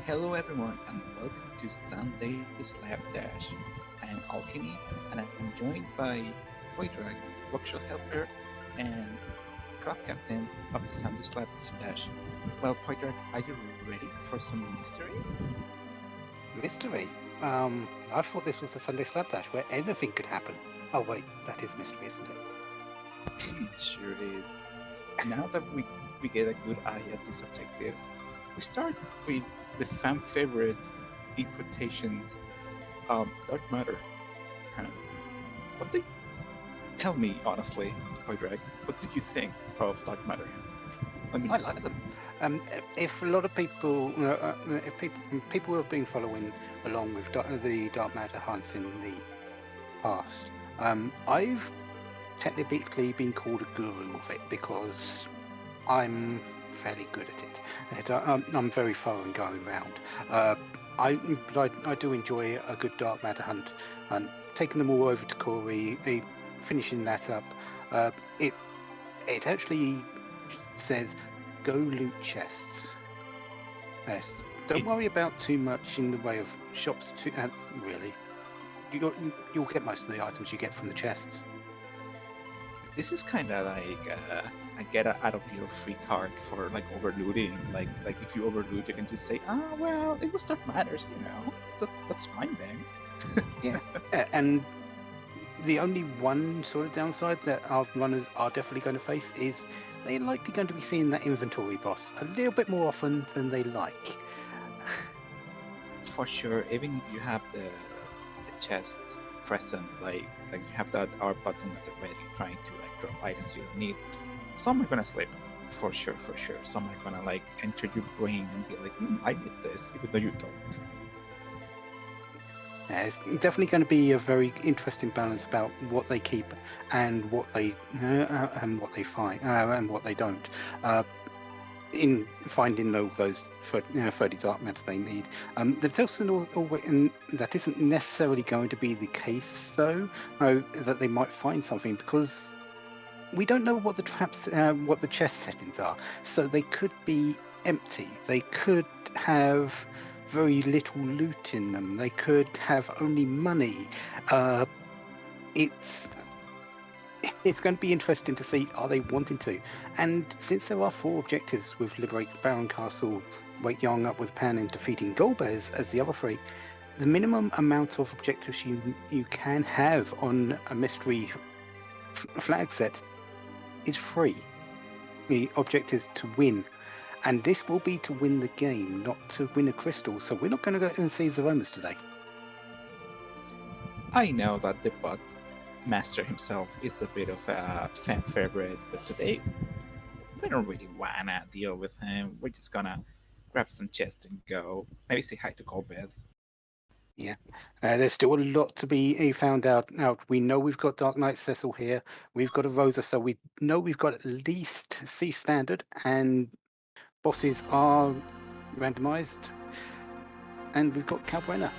Hello everyone and welcome to Sunday Slapdash. I'm Alchemy and I'm joined by Voidrag, Workshop Helper, and Club Captain of the Sunday Slapdash. Well, Voidrag, are you ready for some mystery? Mystery? I thought this was the Sunday Slapdash where anything could happen. Oh wait, that is mystery, isn't it? It sure is. Now that we get a good eye at these objectives, we start with the fan favorite, in quotations, dark matter. What do tell me honestly, Voidrag, what did you think of dark matter? I mean, I like them. If a lot of people, if people who have been following along with the dark matter hunts in the past, I've technically been called a guru of it because I'm fairly good at it. I'm very thorough in going around. I do enjoy a good dark matter hunt, and taking them all over to Corey, finishing that up. It actually says go loot chests. Yes. Don't it, worry about too much in the way of shops. Really, you'll get most of the items you get from the chests. this is kind of like a get out of jail free card for like overlooting. Like if you overloot, you can just say, ah, well, it was dark matters, you know. That's fine then. Yeah, and the only one sort of downside that our runners are definitely going to face is they're likely going to be seeing that inventory boss a little bit more often than they like. For sure, even if you have the chests present, like you have that R button at the ready, trying to like drop items you don't need, some are gonna slip. For sure, for sure. Some are gonna like enter your brain and be like, I need this, even though you don't. It's definitely going to be a very interesting balance about what they keep and what they find and what they don't. In finding those 30 dark matter they need. There's also and that isn't necessarily going to be the case though, that they might find something because we don't know what the traps, what the chest settings are. So they could be empty. They could have very little loot in them. They could have only money. It's going to be interesting to see, are they wanting to? And since there are 4 objectives with Liberate Baron Castle, Wake Young up with Pan, and defeating Golbez as the other 3, the minimum amount of objectives you can have on a mystery flag set is 3. The objective is to win. And this will be to win the game, not to win a crystal. So we're not going to go and see Zeromus today. I know that the bot master himself is a bit of a fan favorite, but today we don't really wanna deal with him. We're just gonna grab some chests and go. Maybe say hi to Colbez. Yeah, there's still a lot to be found out. We know we've got Dark Knight Cecil here. We've got a Rosa, so we know we've got at least C standard, and bosses are randomized. And we've got Calbrenna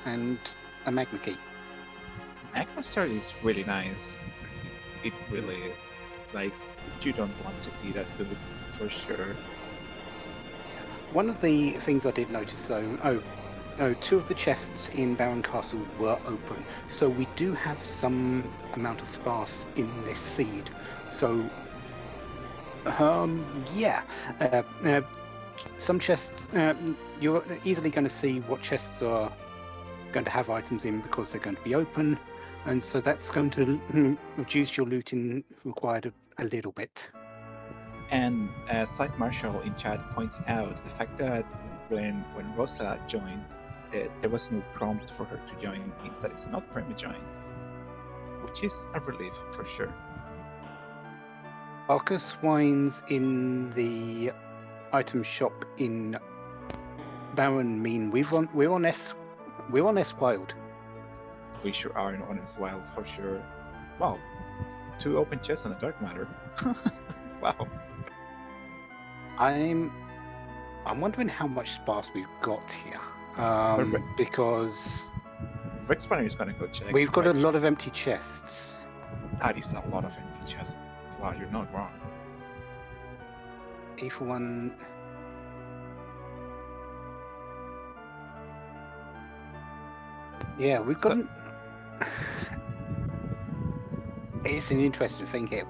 and a Magma Key. Magma Star is really nice. It really is. Like, you don't want to see that food for sure. One of the things I did notice, though, 2 of the chests in Baron Castle were open, so we do have some amount of sparse in this seed. So, yeah, some chests, you're easily going to see what chests are going to have items in because they're going to be open, and so that's going to reduce your looting required a little bit. And as Site Marshal in chat points out, the fact that when Rosa joined, there was no prompt for her to join means that it's not perma-join, which is a relief for sure. Arcus wines in the item shop in Baron mean we're on S Wild. We sure are in Honest Wild for sure. Wow, 2 open chests and a dark matter. Wow. I'm wondering how much sparse we've got here. Because Rick Spanner is gonna go check. we've got a lot of empty chests. That is a lot of empty chests. Wow, you're not wrong. E for 1. Yeah, we've got. So, It's an interesting thing here.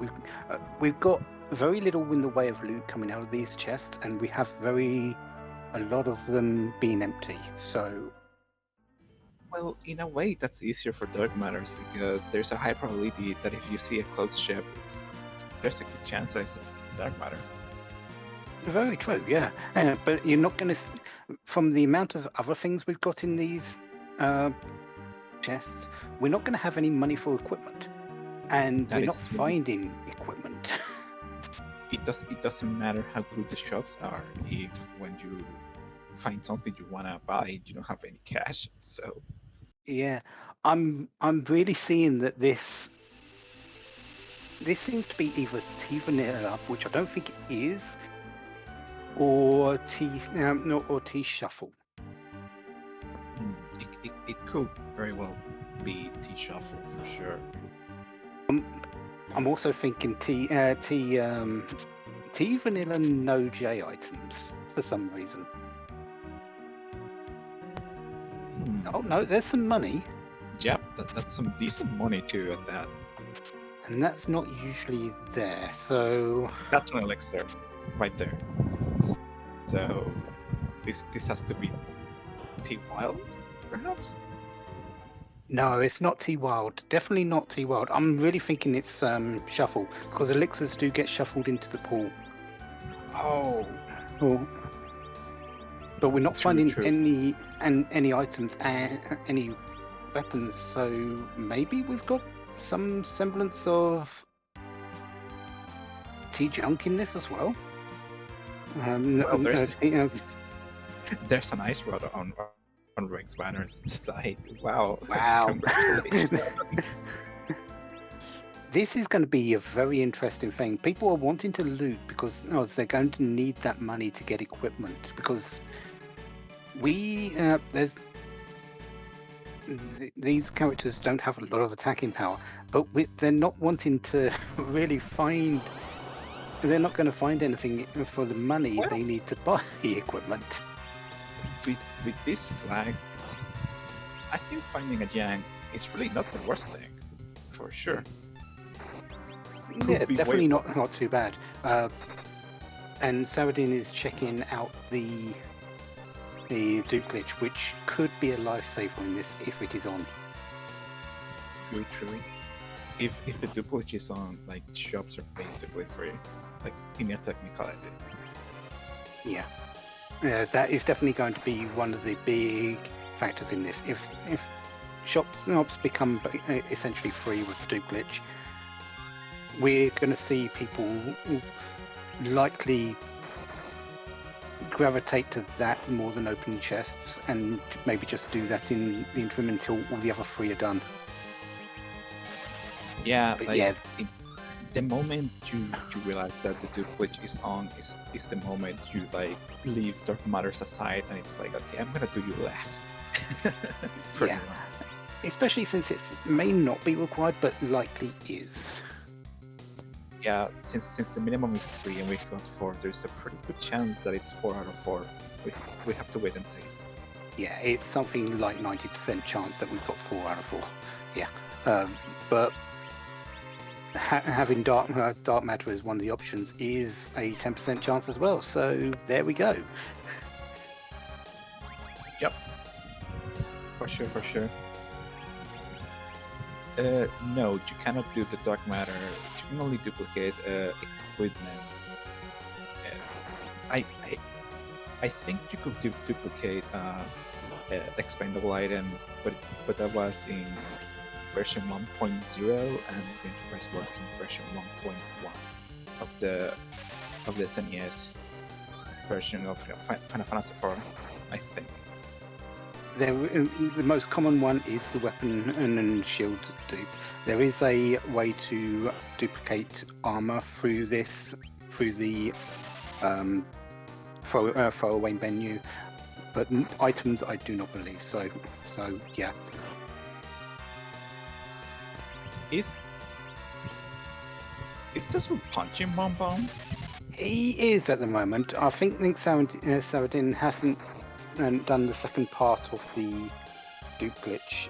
We've got very little in the way of loot coming out of these chests, and we have a lot of them being empty. So well, in a way, that's easier for dark matters because there's a high probability that if you see a closed ship, there's a good chance that it's a dark matter. very true, yeah. But you're not going to, from the amount of other things we've got in these chests, we're not going to have any money for equipment, and That we're not is true. finding equipment. It doesn't matter how good the shops are if when you find something you wanna buy, you don't have any cash. So Yeah, I'm really seeing that this seems to be either T vanilla, which I don't think it is, or T shuffle. it could very well be T shuffle for sure. I'm also thinking T vanilla no J items for some reason. Oh no, there's some money, Yep, that's some decent money too at that. and that's not usually there. So That's an elixir right there. So this has to be T wild, perhaps? no, it's not T wild. Definitely not T wild. I'm really thinking it's shuffle, because elixirs do get shuffled into the pool. Oh, But we're not True, finding true. any items and any weapons. So maybe we've got some semblance of T junk in this as well. Well, there's you know, there's an ice rod on Rex Banner's side. Wow. Wow. Congratulations. This is going to be a very interesting thing. People are wanting to loot because they're going to need that money to get equipment, because these characters don't have a lot of attacking power, but they're not wanting to really find. They're not going to find anything for the money Well- they need to buy the equipment. with these flags, I think finding a Yang is really not the worst thing, for sure. Yeah, be definitely way- not too bad. And Saladin is checking out the dupe glitch, which could be a lifesaver in this if it is on. True, true. If the duplicate is on, like shops are basically free, like in a technicality. Yeah, that is definitely going to be one of the big factors in this. If shops become essentially free with the dupe glitch, we're going to see people likely gravitate to that more than opening chests, and maybe just do that in the interim until all the other three are done. Yeah, But like yeah. the moment you realize that the dupe glitch is on is the moment you like leave dark matters aside, and it's like, okay, I'm gonna do you last. Pretty Yeah. much. Especially since it may not be required, but likely is. Yeah, since the minimum is 3 and we've got 4, there's a pretty good chance that it's 4 out of 4. We have to wait and see. Yeah, it's something like 90% chance that we've got 4 out of 4. Yeah, but having dark matter as one of the options is a 10% chance as well. So there we go. Yep. For sure. No, you cannot do the dark matter. You can only duplicate equipment. I think you could duplicate expendable items, but that was in version 1.0, and the Enterprise was in version 1.1 of the SNES version of Final Fantasy IV, I think. The most common one is the weapon and shield dupe. There is a way to duplicate armor through the throwaway menu, but items I do not believe so. So yeah. Is Cecil punching Bomb Bomb? He is at the moment. I think Saladin hasn't done the second part of the Dupe Glitch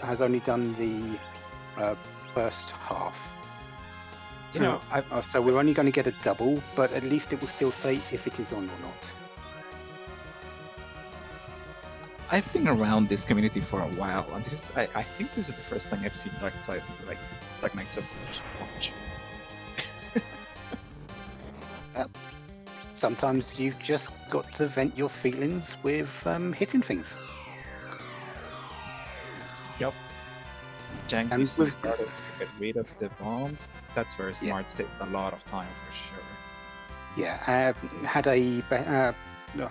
has only done the first half. You know, So we're only going to get a double, but at least it will still say if it is on or not. I've been around this community for a while, and I think this is the first time I've seen Dark Knight says punch. Sometimes you've just got to vent your feelings with hitting things. Yep. Jank And usually started to get rid of the bombs. That's very smart. Yeah. Saved a lot of time for sure. Yeah, had I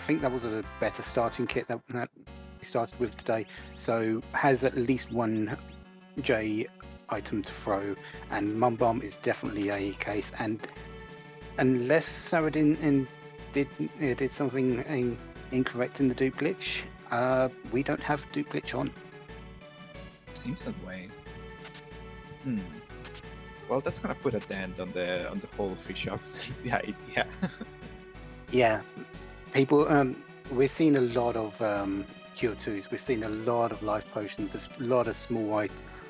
think that was a better starting kit that we started with today. So has at least one J item to throw, and Mum Bomb is definitely a case. And unless Saradin did something incorrect in the dupe glitch, we don't have dupe glitch on. Seems that way. Well, that's gonna put a dent on the whole fish ops the idea. Yeah, people. We're seeing a lot of cure twos. We're seeing a lot of life potions, a lot of small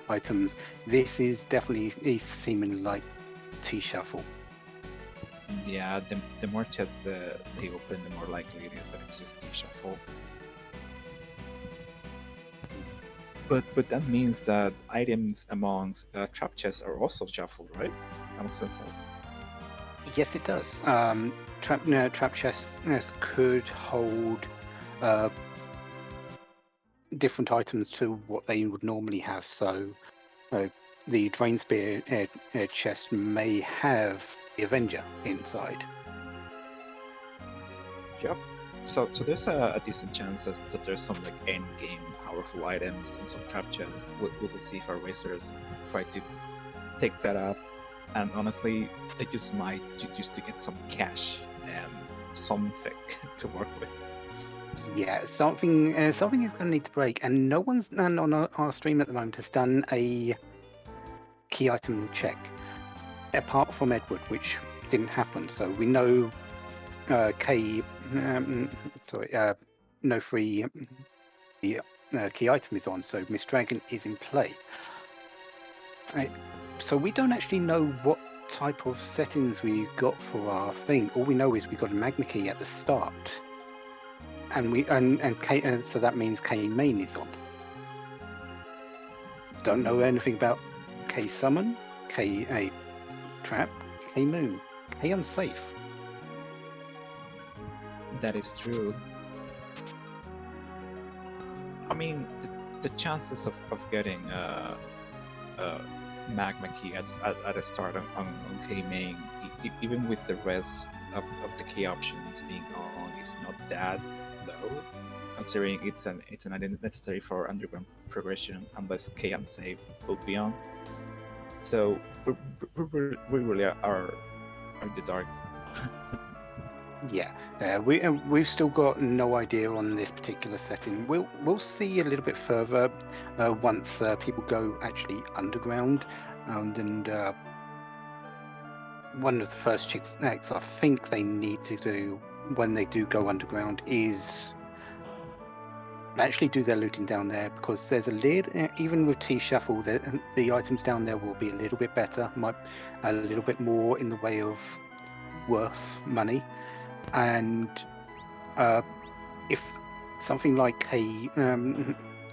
items. This is definitely seeming like T shuffle. Yeah, the more chests they open, the more likely it is that it's just T-shuffle. But that means that items amongst trap chests are also shuffled, right? Amongst themselves. Yes, it does. Trap chests could hold different items to what they would normally have. So the Drain Spear chest may have the Avenger inside. Yep. So there's a decent chance that there's some like end game powerful items and some trap chests. We will see if our racers try to take that up. And honestly, they just might just to get some cash and something to work with. Yeah, something is going to need to break, and no one's on our stream at the moment has done a key item check, apart from Edward, which didn't happen. So we know no free key item is on, so Miss Dragon is in play. So we don't actually know what type of settings we got for our thing. All we know is we got a magma key at the start, and K, so that means K main is on. Don't know anything about K summon, K trap, K moon, K unsafe. That is true. I mean, the chances of getting magma key at a start on K main, even with the rest of the key options being on, is not that low, considering it's an item necessary for underground progression unless K unsafe will be on. So we really are in the dark. Yeah, we've still got no idea on this particular setting. We'll see a little bit further once people go actually underground, and one of the first checks I think they need to do when they do go underground is actually do their looting down there, because there's a little, even with T shuffle, the items down there will be a little bit better, might a little bit more in the way of worth money. And if something like a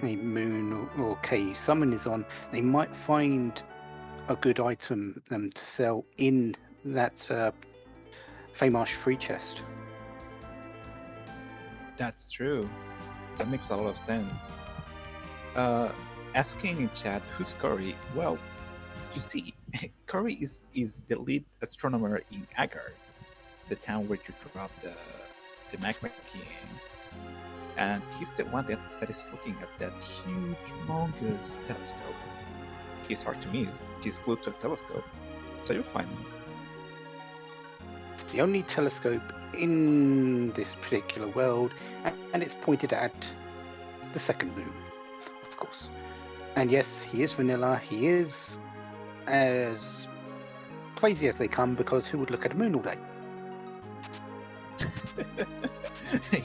moon or K summon is on, they might find a good item to sell in that Feymarsh free chest. That's true. That makes a lot of sense. Asking in chat, who's Cory? Well, you see, Cory is the lead astronomer in Agard, the town where you drop the magma key in. And he's the one that is looking at that huge, humongous telescope. He's hard to miss. He's glued to a telescope, so you'll find him. The only telescope in this particular world, and it's pointed at the second moon, of course. And yes, he is vanilla. He is as crazy as they come, because who would look at a moon all day?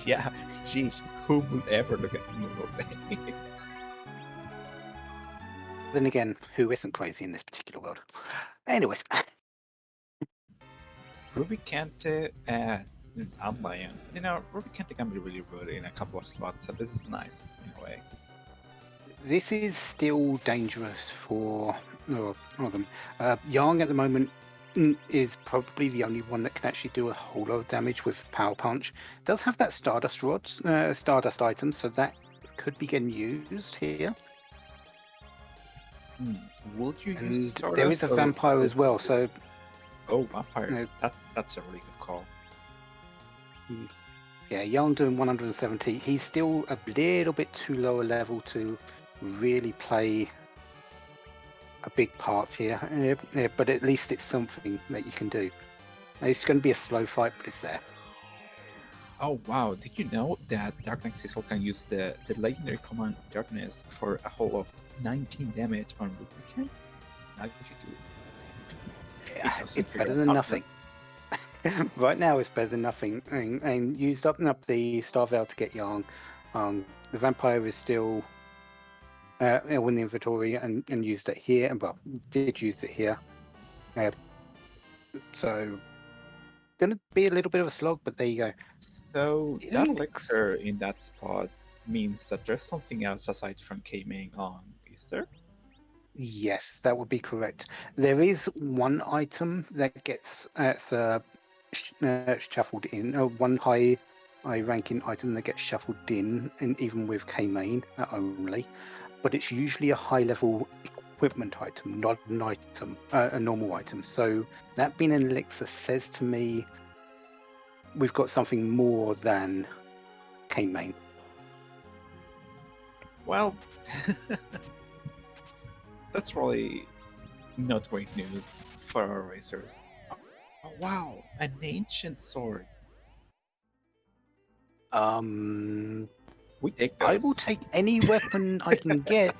Yeah, geez, who would ever look at Emerald Day? Then again, who isn't crazy in this particular world? Anyways, Ruby Kente and Outlion. You know, Ruby Kente can be really rude in a couple of spots, so this is nice in a way. this is still dangerous for them. Yang at the moment is probably the only one that can actually do a whole lot of damage with Power Punch. Does have that Stardust rods, Stardust item, so that could be getting used here. Would you use the And Stardust? there is a vampire as well, so Oh, vampire! No. That's a really good call. yeah, Yang doing 170. He's still a little bit too low a level to really play a big part here, but at least it's something that you can do. It's going to be a slow fight, but it's there. Oh wow! Did you know that Dark Knight Cecil can use the legendary command Darkness for a whole of 19 damage on Ruby Kent? Now you do. Yeah, It's it's better than nothing. Right now, it's better than nothing. And used up the Star Veil to get Yang. The Vampire is still in the inventory and used it here. Well, did use it here. So, gonna be a little bit of a slog, but there you go. So It that looks- elixir in that spot means that there's something else aside from K-Ming on, is there? Yes, that would be correct. There is one item that gets shuffled in, one high ranking item that gets shuffled in, and even with K-Main only, but it's usually a high level equipment item, not an item, a normal item. So that being an elixir says to me we've got something more than K-Main. Well, that's really not great news for our racers. Oh wow, an ancient sword. We take those. I will take any weapon I can get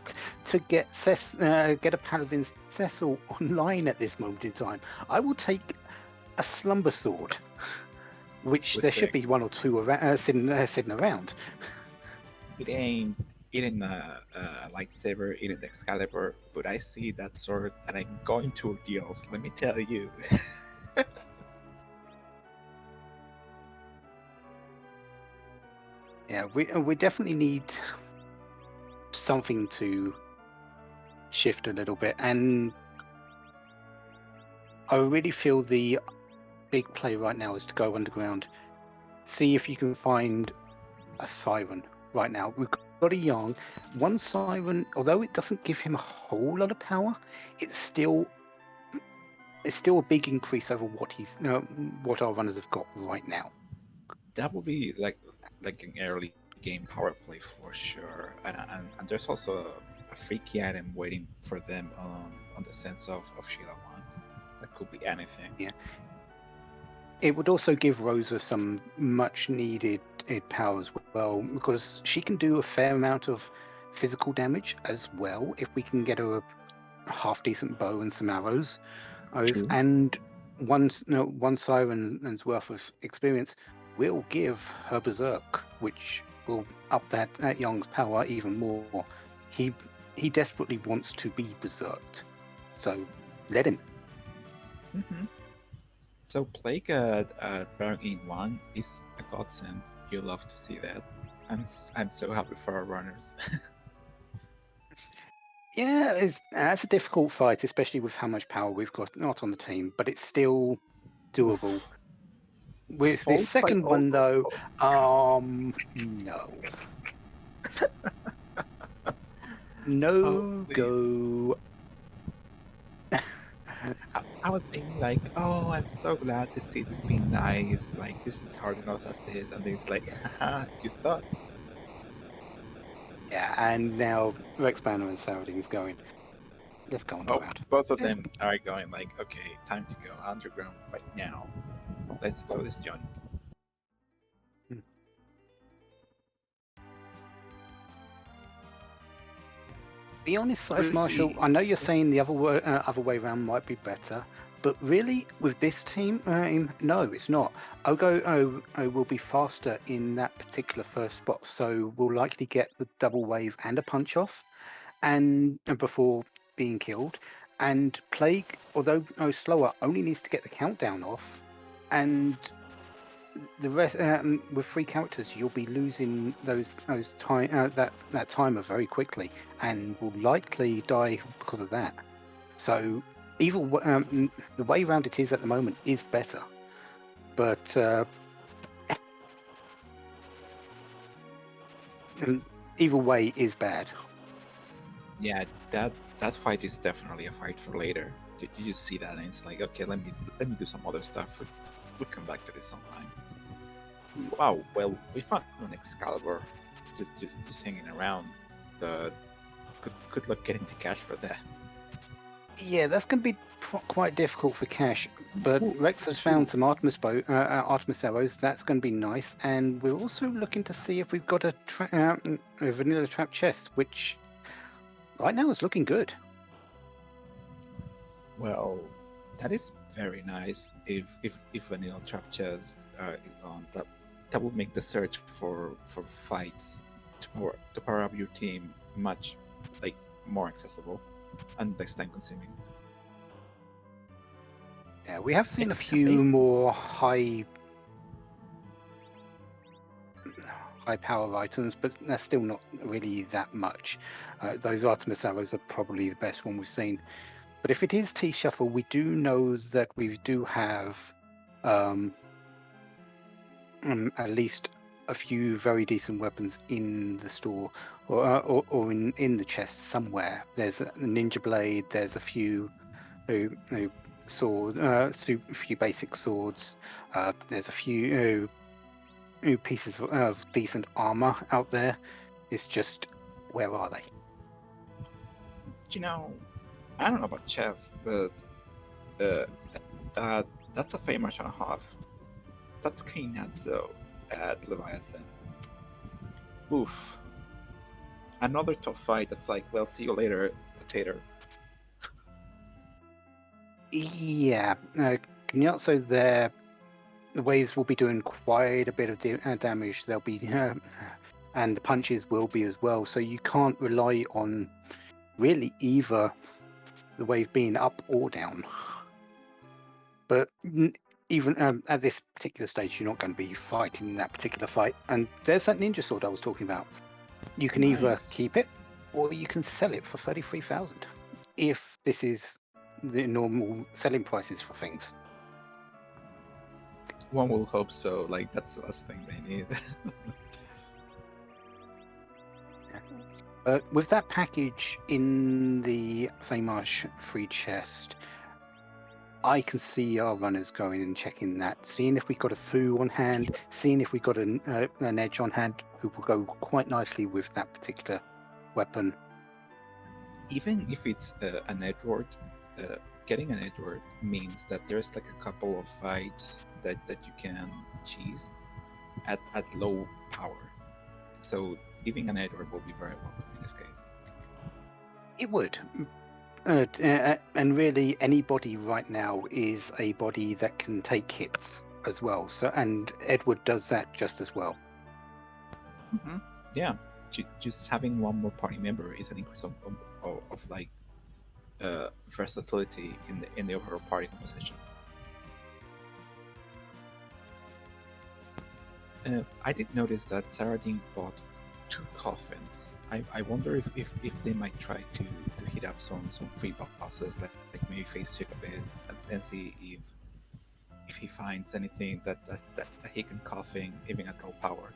to get a Paladin Cecil online at this moment in time. I will take a Slumber Sword, which We're there should sick. be one or two sitting around. It ain't a lightsaber, it ain't Excalibur, but I see that sword and I'm going to ordeals, let me tell you. Yeah, we definitely need something to shift a little bit, and I really feel the big play right now is to go underground, see if you can find a siren right now. We've got a Yang. One siren, although it doesn't give him a whole lot of power, it's still a big increase over what our runners have got right now. That would be like an early game power play for sure. And there's also a freaky item waiting for them on the sense of Sheila 1. That could be anything. Yeah. It would also give Rosa some much needed power as well, because she can do a fair amount of physical damage as well if we can get her a half decent bow and some arrows. True. And one siren's worth of experience will give her Berserk, which will up that Yang's power even more. He desperately wants to be berserked, so let him. Mm-hmm. So Plague at Baron in 1 is a godsend. You love to see that. I'm so happy for our runners. Yeah, that's a difficult fight, especially with how much power we've got not on the team, but it's still doable. With the Followed by second one, though, Oro. no. Oh, No please. go. I was thinking like, oh, I'm so glad to see this being nice. Like this is hard enough as is, and then it's like, haha, you thought. Yeah, and now Rex Banner and Saradin's going. Let's go on Oh, around. both of them are going like, okay, time to go underground right now. Let's blow this joint. Be honest, Slash Marshall, I know you're saying the other way around might be better, But really, with this team, no, it's not. Ogo will be faster in that particular first spot, so we'll likely get the double wave and a punch off, and before being killed. And Plague, although slower, only needs to get the countdown off, and the rest with 3 characters, you'll be losing those time that timer very quickly, and will likely die because of that. So either the way around it is at the moment is better, but either way is bad. Yeah, that fight is definitely a fight for later. You just see that, and it's like, okay, let me do some other stuff. We'll come back to this sometime. Wow, well, we found an Excalibur, just hanging around. Good luck getting the cash for that. Yeah, that's going to be quite difficult for cash. But Ooh. Rex has found some Artemis arrows. That's going to be nice. And we're also looking to see if we've got a vanilla trap chest, which right now is looking good. Well, that is very nice. If vanilla trap chest is on, that will make the search for fights to power up your team much more accessible and less time consuming. Yeah, we have seen a It's few amazing. more high power items, but they're still not really that much. Those Artemis arrows are probably the best one we've seen. But if it is T-Shuffle, we do know that we do have at least a few very decent weapons in the store or in the chest somewhere. There's a ninja blade, there's a few sword, a few basic swords, there's a few pieces of decent armor out there. It's just, where are they? You know, I don't know about chest, but that's a famous and a half. That's Kainatsu at Leviathan. Oof. Another tough fight that's like, well, see you later, potato. Yeah, Kinyatsu there, the waves will be doing quite a bit of damage. They'll be, and the punches will be as well. So you can't rely on really either the wave being up or down. But even at this particular stage, you're not going to be fighting that particular fight. And there's that ninja sword I was talking about. You can either Nice. keep it or you can sell it for 33,000 if this is the normal selling prices for things. One will hope so. Like, that's the last thing they need. With that package in the Famash free chest, I can see our runners going and checking that, seeing if we got a foo on hand, seeing if we got an edge on hand, who will go quite nicely with that particular weapon. Even if it's an Edward, getting an Edward means that there's like a couple of fights that you can cheese at low power. So giving an Edward will be very welcome in this case. It would. And really, anybody right now is a body that can take hits as well. So, and Edward does that just as well. Mm-hmm. Yeah, just having one more party member is an increase of like versatility in the overall party composition. I did notice that Saradin bought 2 coffins. I wonder if they might try to hit up some free bosses, like maybe face check a bit and see if he finds anything that he can coffin even at low power.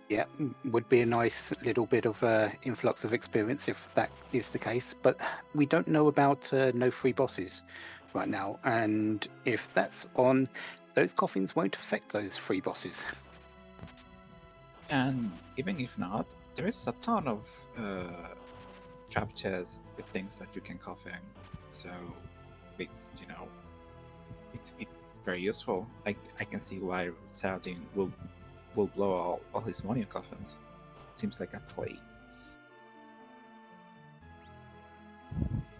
Yeah, would be a nice little bit of influx of experience if that is the case. But we don't know about no free bosses right now, and if that's on, those coffins won't affect those free bosses. And even if not, there is a ton of trap chests with things that you can coffin. So it's it's very useful. I can see why Saladin will blow all his money on coffins. Seems like a play.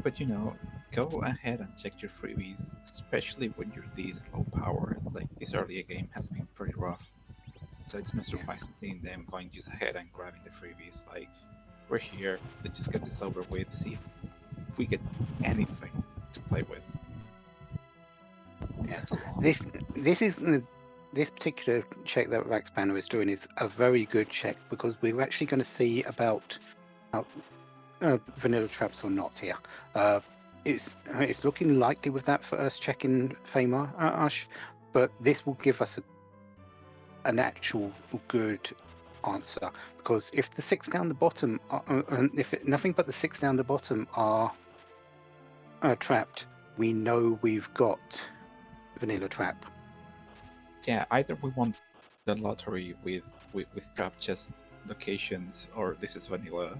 But go ahead and check your freebies, especially when you're this low powered. Like this early game has been pretty rough, so it's not Yeah. surprising seeing them going just ahead and grabbing the freebies. Like we're here, let's just get this over with, see if we get anything to play with. Yeah. That's a lot. This is this particular check that Rax Banner is doing is a very good check because we're actually going to see about vanilla traps or not here. It's looking likely with that first check in Famar Ash, but this will give us an actual good answer because if the 6 down the bottom and if nothing but the 6 down the bottom are trapped, we know we've got vanilla trap. Yeah, either we want the lottery with trap chest locations, or this is vanilla,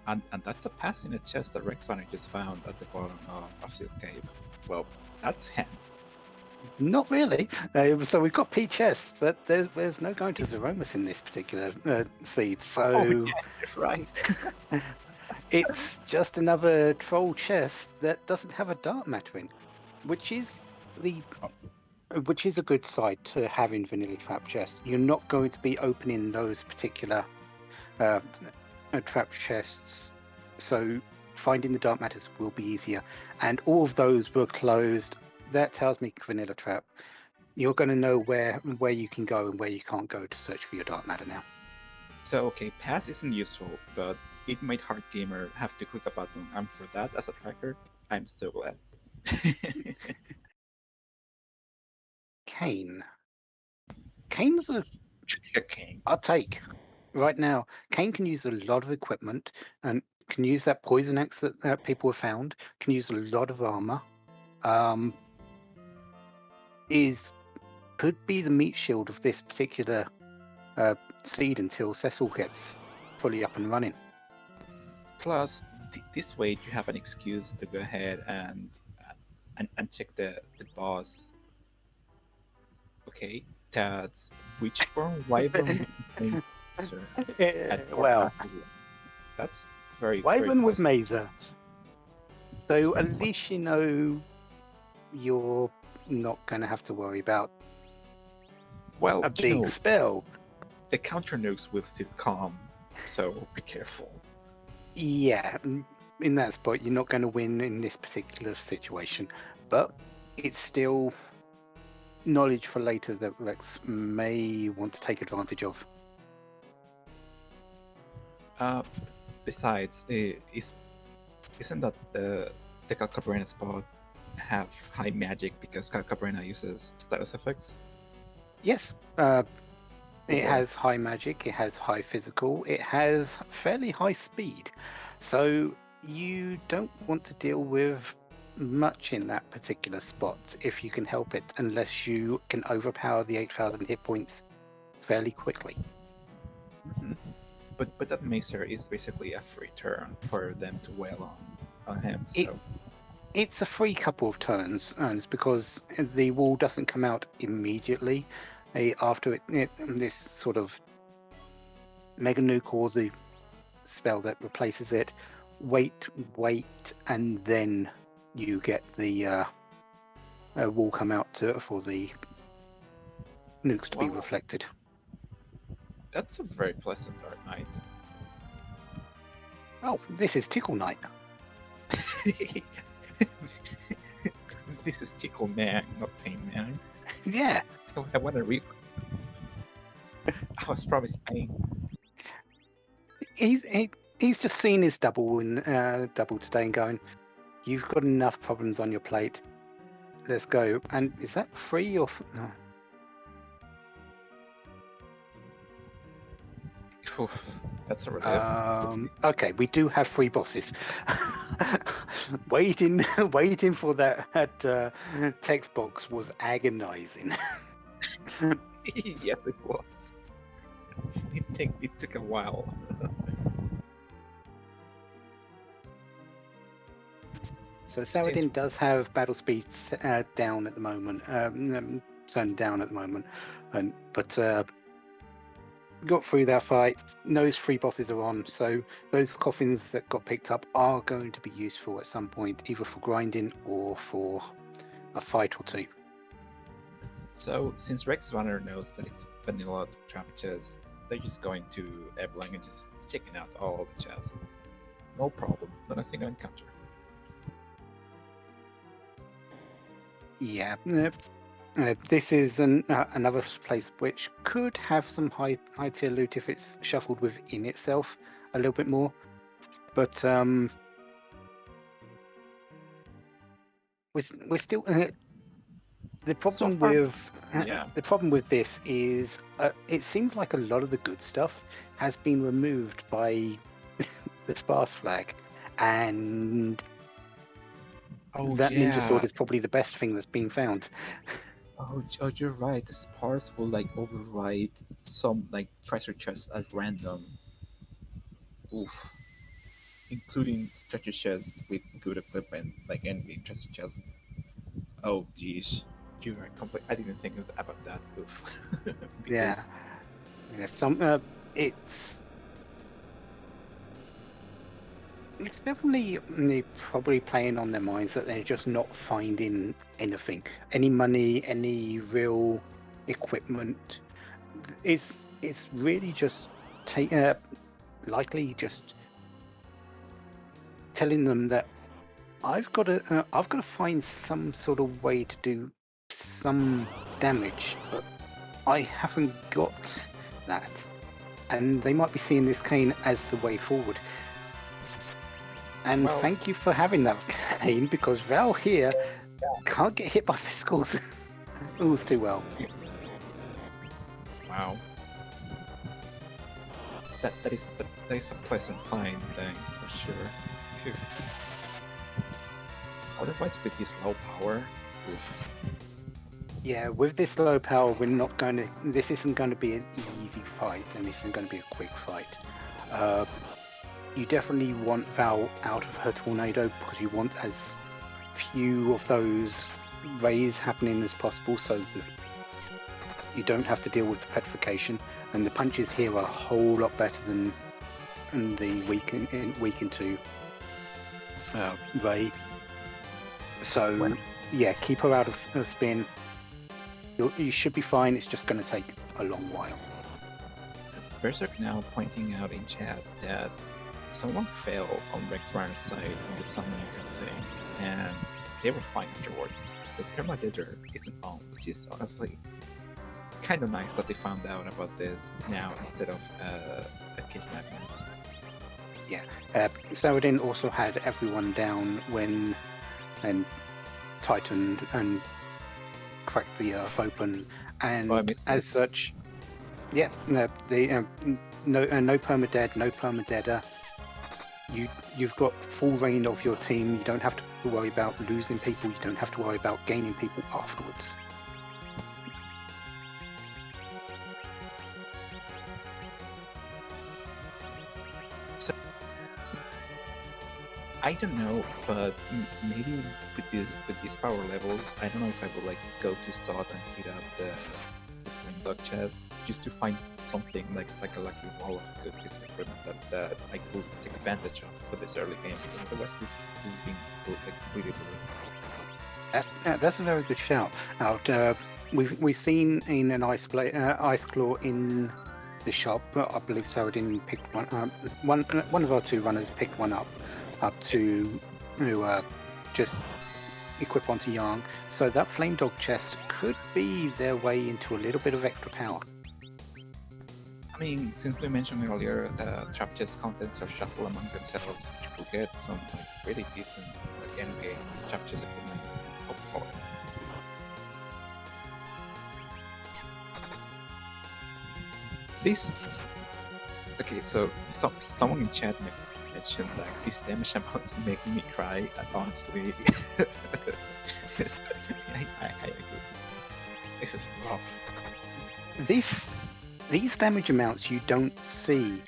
and that's a pass in a chest that Rex Banner just found at the bottom of Seal Cave. Well, that's him. Not really. So we've got P chests, but there's no going to Zeromus in this particular seed. So Oh yeah, you're right. it's just another troll chest that doesn't have a dark matter in, which is a good side to having vanilla trap chests. You're not going to be opening those particular trap chests, so finding the dark matters will be easier. And all of those were closed. That tells me vanilla trap. You're going to know where you can go and where you can't go to search for your dark matter now. So okay, pass isn't useful, but it made hard gamer have to click a button, and for that as a tracker, I'm still glad. Kane. Kane's Should take a king. I'll take right now. Kane can use a lot of equipment and can use that poison axe that people have found. Can use a lot of armor. Could be the meat shield of this particular seed until Cecil gets fully up and running. Plus, this way you have an excuse to go ahead and check the boss. Okay, that's Witchborn Wyvern with Mazer at Well, that's very Wyvern very with pleasant. Mazer. So at least you know you're not going to have to worry about Well, a big spell. the counter nukes will still come, so be careful. Yeah, in that spot, you're not going to win in this particular situation, but it's still knowledge for later that Rex may want to take advantage of. Besides, isn't that the Calcabrina spot have high magic because Calcabrina uses status effects? Yes, it has high magic, it has high physical, it has fairly high speed. So you don't want to deal with much in that particular spot if you can help it, unless you can overpower the 8,000 hit points fairly quickly. Mm-hmm. But that Mazer is basically a free turn for them to wail on him. So it's a free couple of turns, and it's because the wall doesn't come out immediately after this sort of mega nuke or the spell that replaces it. Wait, and then you get the wall come out for the nukes to be reflected. That's a very pleasant Dark Knight. Oh, this is Tickle Knight. This is Tickle Man, not Pain Man. Yeah. I want to read. I was promised pain. He's just seen his double today and going, "You've got enough problems on your plate. Let's go." And is that free or no? That's a relief. Okay, we do have 3 bosses. waiting for that text box was agonizing. Yes, it was. It took a while. So Saradin does have battle speed down at the moment, turned down at the moment, but got through that fight. Those 3 bosses are on, so those coffins that got picked up are going to be useful at some point, either for grinding or for a fight or two. So, since Rex Runner knows that it's vanilla trap chests, they're just going to Everlang and just checking out all the chests. No problem, not a single encounter. Yeah, this is another place which could have some high tier loot if it's shuffled within itself a little bit more, but we're still the problem the problem with this is it seems like a lot of the good stuff has been removed by the Sparse flag, and ninja sword is probably the best thing that's been found. Oh, you're right. The Sparse will like override some like treasure chests at random. Oof. Including treasure chests with good equipment, like enemy treasure chests. Oh, geez. You are complete. I didn't think about that. Oof. Yeah. It's definitely probably playing on their minds that they're just not finding anything, any money, any real equipment. It's really just likely just telling them that I've got to find some sort of way to do some damage, but I haven't got that, and they might be seeing this cane as the way forward. And thank you for having that cane, because Val here can't get hit by physicals too well. Wow. That is a pleasant find thing for sure. Phew. Otherwise, with this low power, oof. Yeah, with this low power, this isn't going to be an easy fight, and this isn't going to be a quick fight. You definitely want Val out of her tornado, because you want as few of those rays happening as possible, so that you don't have to deal with the petrification. And the punches here are a whole lot better than the weaken 2 ray. So yeah, keep her out of spin. You should be fine. It's just going to take a long while. Berserk now pointing out in chat that someone fell on Rex Runner's side on the summoning cutscene, and they were fine afterwards. The permadeath isn't on, which is honestly kind of nice that they found out about this now instead of a kid madness. Yeah, Saladin also had everyone down when Titan and cracked the earth open, and as such, yeah, no permadead, no permadeader. You've got full reign of your team. You don't have to worry about losing people. You don't have to worry about gaining people afterwards. So, I don't know, but maybe with these power levels, I don't know if I would like go to Sod and hit up the flame dog chest just to find something like a lucky wall of good piece of equipment that I could take advantage of for this early game. Otherwise, this is being really brutal. That's a very good shout. We've seen in an ice claw in the shop. I believe Saladin picked one. One of our 2 runners picked one up to just equip onto Yang. So that flame dog chest could be their way into a little bit of extra power. I mean, since we mentioned earlier, trap chest contents are shuffled among themselves, which will get some really decent endgame trap chest equipment, hopefully. Okay, so someone in chat mentioned like these damage amounts making me cry. Honestly, I agree. This is rough. These damage amounts you don't see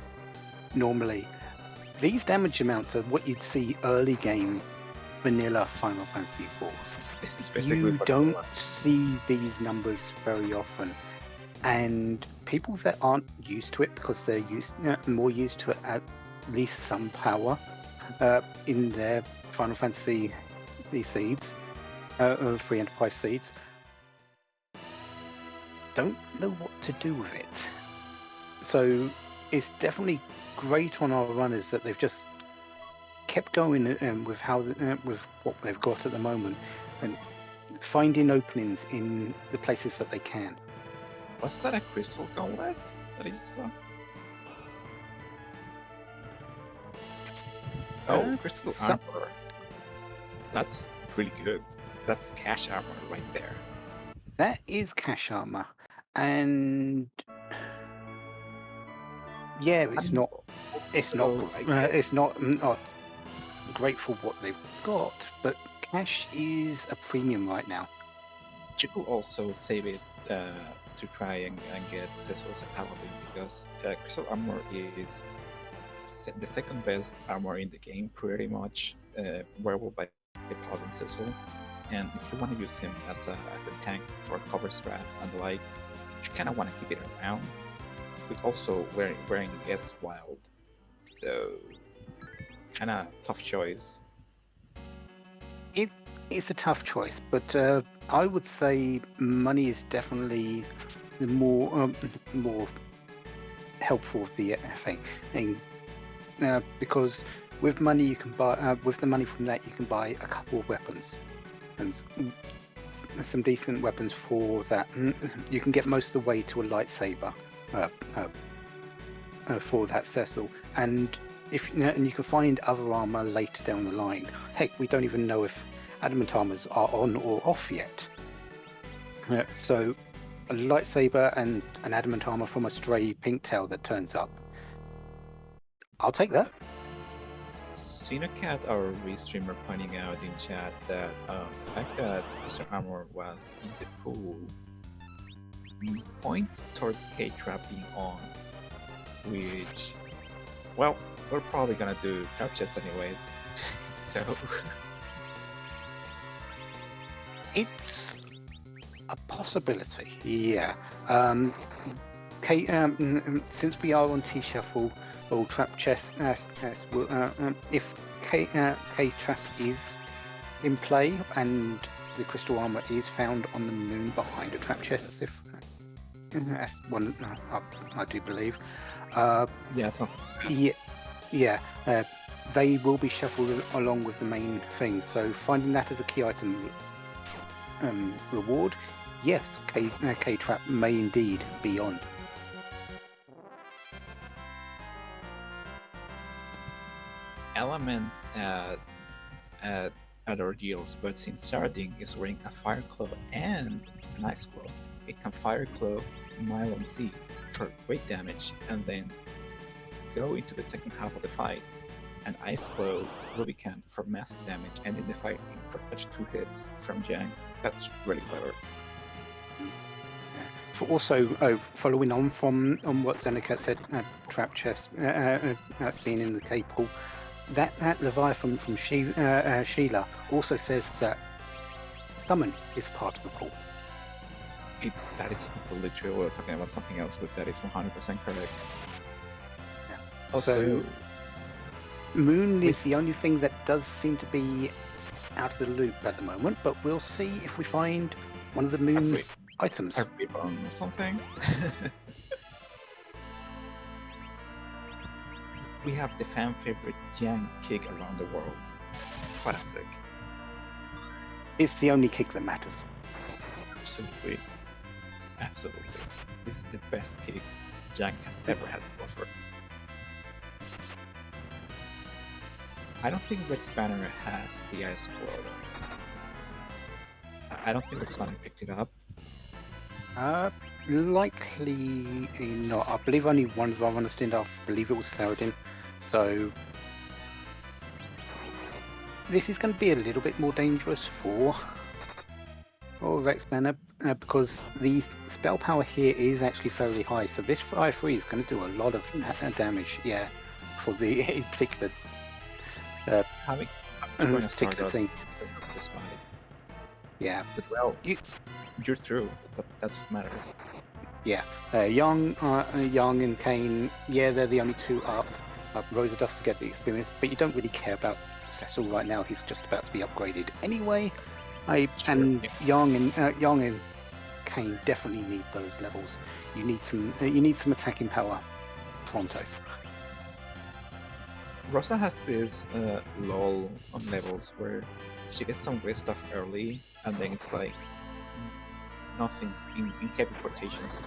normally. These damage amounts are what you'd see early game vanilla Final Fantasy IV. You don't see these numbers very often, and people that aren't used to it because they're more used to at least some power in their Final Fantasy seeds, free Enterprise seeds, don't know what to do with it. So it's definitely great on our runners that they've just kept going with with what they've got at the moment and finding openings in the places that they can. Was that a crystal gauntlet that I just saw? Oh, crystal armor. That's really good. That's cash armor right there. That is cash armor, and yeah, it's not great for what they've got, but cash is a premium right now. You could also save it to try and get Cecil as a paladin, because crystal armor is the second best armor in the game, pretty much, wearable by paladin Cecil. And if you want to use him as a tank for cover strats and the like, you kind of want to keep it around. But also wearing S Wild, so kind of tough choice. It's a tough choice, but I would say money is definitely the more helpful of the thing, because with money you can buy with the money from that you can buy a couple of weapons and some decent weapons for that. You can get most of the way to a lightsaber for that Cecil, and and you can find other armor later down the line. Heck, we don't even know if adamant armors are on or off yet. So a lightsaber and an adamant armor from a stray pink tail that turns up. I'll take that. Xenocat, our restreamer, pointing out in chat that the fact that Mr. Armor was in the pool points towards K-Trap being on, which, well, we're probably gonna do trap chests anyways, so... It's a possibility, yeah. Since we are on T-Shuffle, or Trap Chest, if K-Trap is in play and the crystal armor is found on the moon behind a trap chest, if that's one I do believe. They will be shuffled along with the main things. So finding that as a key item reward, yes, K-Trap may indeed be on. Elements at ordeals, but since Sarding is wearing a Fire Claw and an Ice Claw, it can Fire Claw Mylon C for great damage and then go into the second half of the fight, and Ice Claw Rubicant for massive damage, and in the fight in pretty much 2 hits from Jang. That's really clever. Also, following on from what Xenocat said, trap chest that's been in the K pool. That Leviathan from Sheila also says that summon is part of the pool. That is completely true. We're talking about something else, but that is 100% correct. Yeah. Also, Moon is the only thing that does seem to be out of the loop at the moment, but we'll see if we find one of the Moon items. A ribbon or something. We have the fan favorite Yang kick around the world. Classic. It's the only kick that matters. Absolutely. Absolutely. This is the best kick Yang has ever had to offer. I don't think Red Spanner has the Ice Claw. I don't think Red Spanner picked it up. Likely not. I believe only one of our runners did. I believe it was Saladin. So this is going to be a little bit more dangerous for Rex Banner because the spell power here is actually fairly high. So this 5-3 is going to do a lot of damage. Yeah, for the particular particular thing. This fight. Yeah, But well, you're through. That's what matters. Yeah, Young and Kane, yeah, they're the only two up. Rosa does get the experience, but you don't really care about Cecil right now. He's just about to be upgraded anyway. And Young and Kane definitely need those levels. You need some attacking power pronto. Rosa has this lull on levels where she gets some weird stuff early, and then it's like nothing in heavy quotations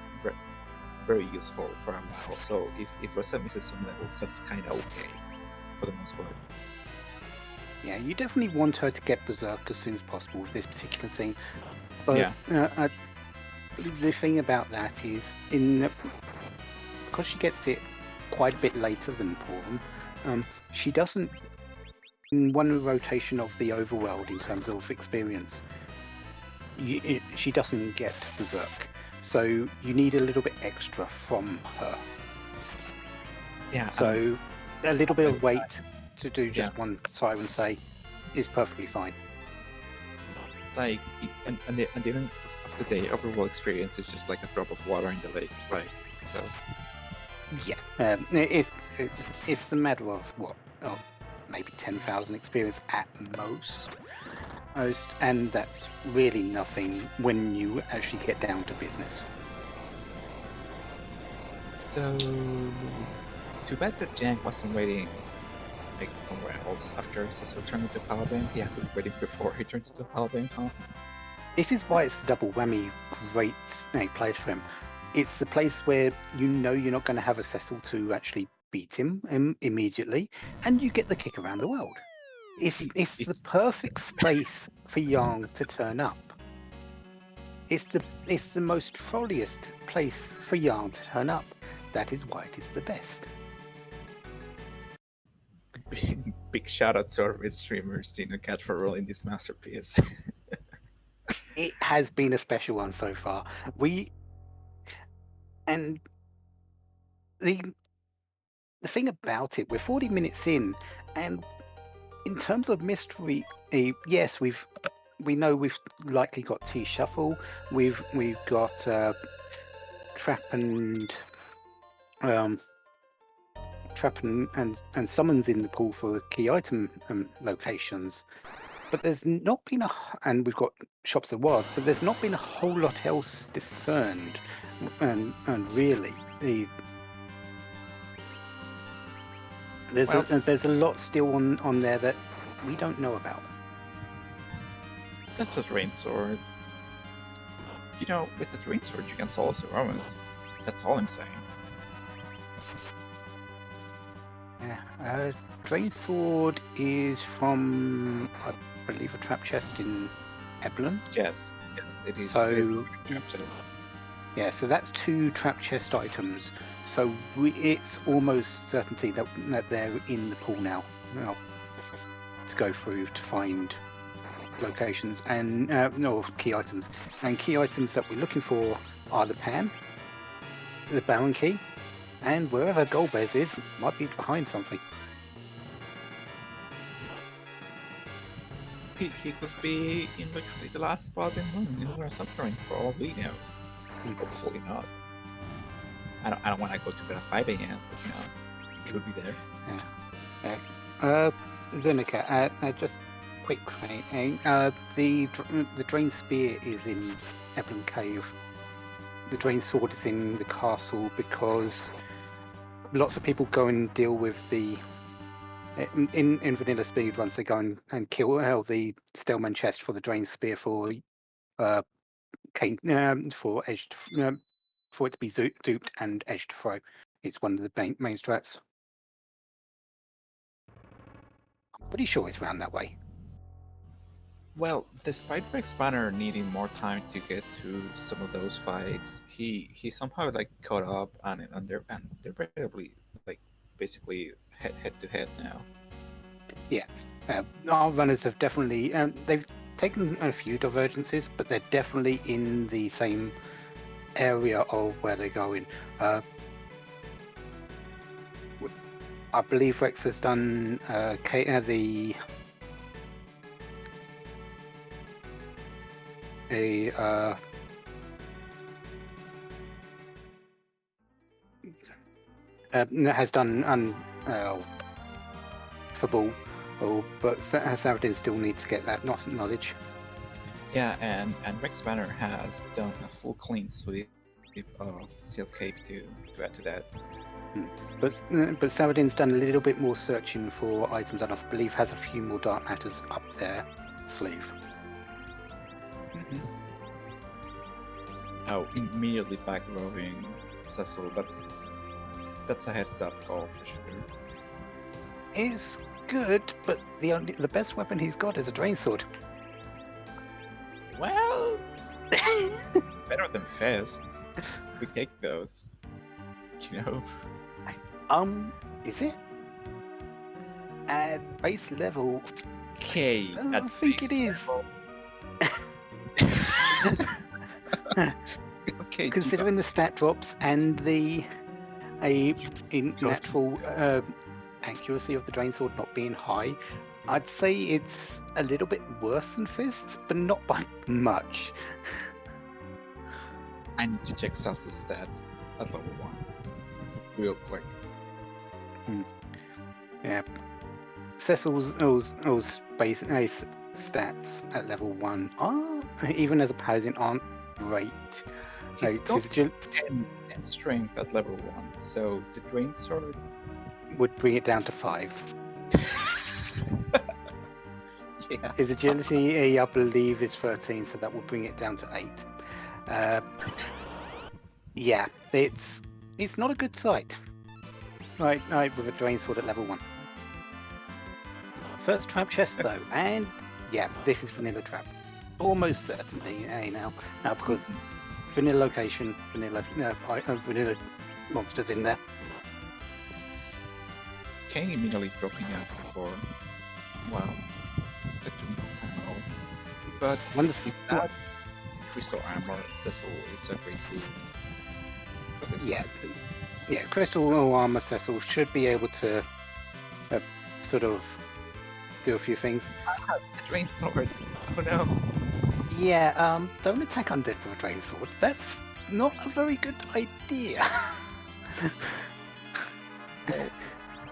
very useful for a while. So if Rosa misses some levels, that's kind of okay for the most part. Yeah, you definitely want her to get Berserk as soon as possible with this particular team. But Yeah. The thing about that is, because she gets it quite a bit later than Pawn, she doesn't in one rotation of the overworld in terms of experience. She doesn't get Berserk, so you need a little bit extra from her. Yeah. So a little bit of weight to do just one Siren Say is perfectly fine. Like, and the end of the day, overall experience is just like a drop of water in the lake, right? So yeah, it's a matter of what, maybe 10,000 experience at most, and that's really nothing when you actually get down to business. So too bad that Jank wasn't waiting like somewhere else after Cecil turned into Paladin. He had to be waiting before he turns into Paladin, huh? This is why it's the double whammy great place for him. It's the place where you know you're not going to have a Cecil to actually beat him immediately, and you get the kick around the world. It's the perfect space for Yang to turn up. It's the most trolliest place for Yang to turn up. That is why it is the best. Big shout out to our streamer Xenocat for rolling this masterpiece. It has been a special one so far. And the thing about it, we're 40 minutes in, and in terms of mystery, yes, we know we've likely got T Shuffle, we've got Trap and summons in the pool for the key item locations, but there's not been and we've got Shops of Wild, but there's not been a whole lot else discerned, and really there's a lot still on there that we don't know about. That's a Drain Sword. You know, with the Drain Sword you can solo Seromas. That's all I'm saying. Yeah, Drain Sword is from, I believe, a trap chest in Eblin. Yes, it is. So trap chest. Yeah, so that's 2 trap chest items. So it's almost certainty that they're in the pool now to go through to find locations and key items. And key items that we're looking for are the Pan, the Baron Key, and wherever Golbez is, might be behind something. He could be in literally the last spot in Lunar Suffering for all we know. Hopefully not. I don't want to go to bed at 5 a.m., but you know, he could be there. Yeah. Zenica, just quick thing. The Drain Spear is in Eblin Cave. The Drain Sword is in the castle because lots of people go and deal with the in vanilla speed once they go and kill the Stillman chest for the Drain Spear for Kane, for Edge for it to be duped and Edge to throw. It's one of the main strats. I'm pretty sure it's around that way. Well, despite Rex Banner needing more time to get to some of those fights, he somehow like caught up and they're probably like basically head to head now. Yeah, our runners have definitely they've taken a few divergences, but they're definitely in the same area of where they're going. I believe Rex has done has done for ball, but Saradin still needs to get that knowledge. Yeah, and Rex Banner has done a full clean sweep of Seal Cave to add to that. But Saradin's done a little bit more searching for items, and I believe has a few more dark matters up their sleeve. Mm-hmm. Oh, immediately back rowing Cecil. That's a heads up call for sure. Is good, but the best weapon he's got is a drain sword. Well, it's better than fists. We take those. You know. Is it? At base level, Okay. I think it is. Okay. Considering the stat drops and the natural accuracy of the drain sword not being high, I'd say it's a little bit worse than fists, but not by much. I need to check Salsa's stats at level 1 real quick. Yeah. Cecil's base stats at level 1 are, even as a paladin, aren't great. He's got 10 strength at level 1, so the drain sword would bring it down to 5. Yeah. His agility, I believe, is 13, so that will bring it down to 8. Yeah, it's not a good sight. Right, with a drain sword at level 1. First trap chest though, and yeah, this is vanilla trap. Almost certainly, now because vanilla location, vanilla monsters in there. King immediately dropping out for, well, taking no time at all. But Wonderful. That crystal armor, Cecil is a great tool for this. Yeah, crystal armor Cecil should be able to sort of do a few things. The drain sword. Oh no. Yeah, don't attack undead with a drain sword. That's not a very good idea.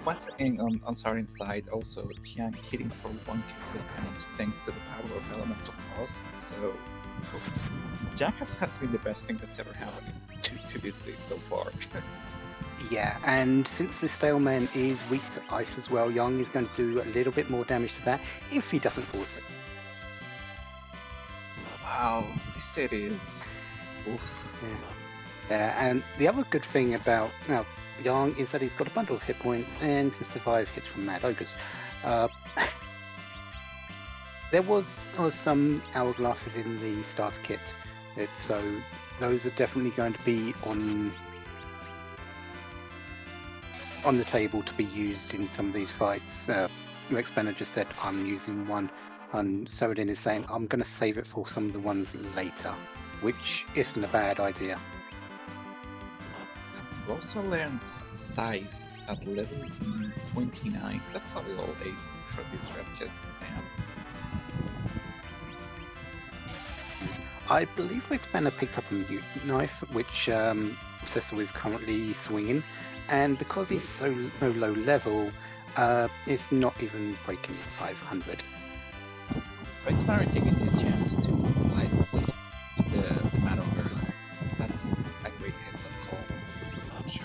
Once again, on Sarin's side, also Tian hitting for 1 kill damage thanks to the power of elemental claws. So Jack has been the best thing that's ever happened to this seed so far. Yeah, and since the Staleman is weak to ice as well, Young is going to do a little bit more damage to that if he doesn't force it. Wow, this set is... Oof. Yeah, and the other good thing about Young is that he's got a bundle of hit points and can survive hits from Mad Ogres. There was some hourglasses in the starter kit, so those are definitely going to be on the table to be used in some of these fights. Rex Banner just said I'm using one, and Saradin is saying I'm going to save it for some of the ones later, which isn't a bad idea. We also learned size at level 29. That's a little late for these stretches. I believe Rex Banner picked up a mutant knife, which Cecil is currently swinging, and because he's so low level, it's not even breaking 500. Rex Banner taking his chance to live play the Mad Ogres. That's a great heads up call. I'm sure.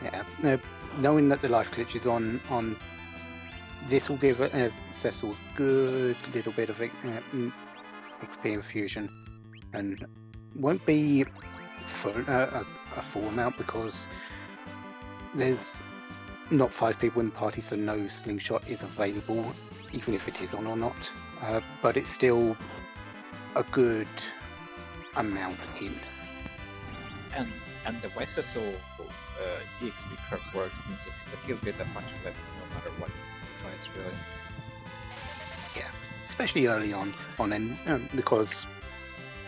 Yeah, knowing that the life glitch is on, this will give Cecil a good little bit of XP infusion, and won't be a full amount because there's not 5 people in the party, so no slingshot is available, even if it is on or not. But it's still a good amount in. And the way Cecil's EXP curve works means that he'll get a bunch of levels no matter what he fights, really. Yeah, especially early on and because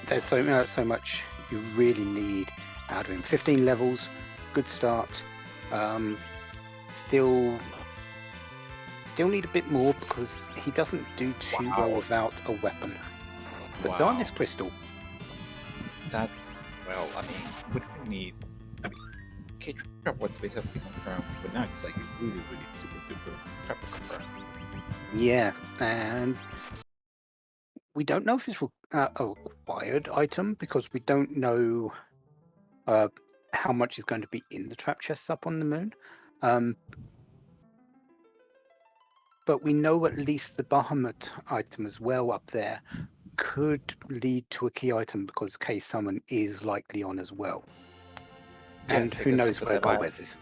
there's so much you really need out of him. 15 levels, good start. Still need a bit more because he doesn't do too well without a weapon. But Darkness Crystal. That's, well, I mean, what do we need? I mean, what's basically confirmed, but now it's like a really, really super duper triple confirmed. Yeah, and we don't know if it's a required item because we don't know how much is going to be in the trap chests up on the moon. But we know at least the Bahamut item as well up there could lead to a key item because K Summon is likely on as well. Yes, And who because knows of the where Leviathan. Golbez is.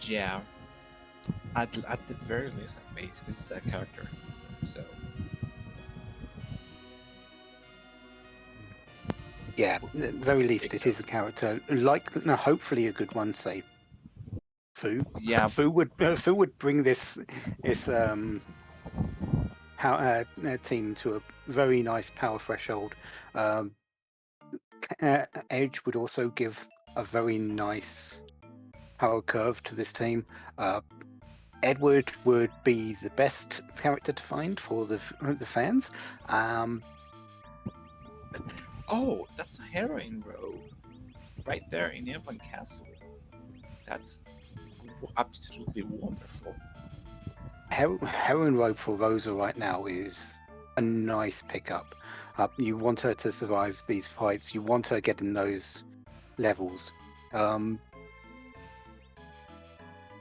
Yeah. At the very least, at base, this is a character. So Yeah, at the very least it is a character. Hopefully a good one, say Fu. yeah, Fu would bring this team to a very nice power threshold. Edge would also give a very nice power curve to this team. Edward would be the best character to find for the fans. oh, that's a heroine row right there in Evan Castle. That's absolutely wonderful. Heroin Robe for Rosa right now is a nice pickup. You want her to survive these fights. You want her getting those levels.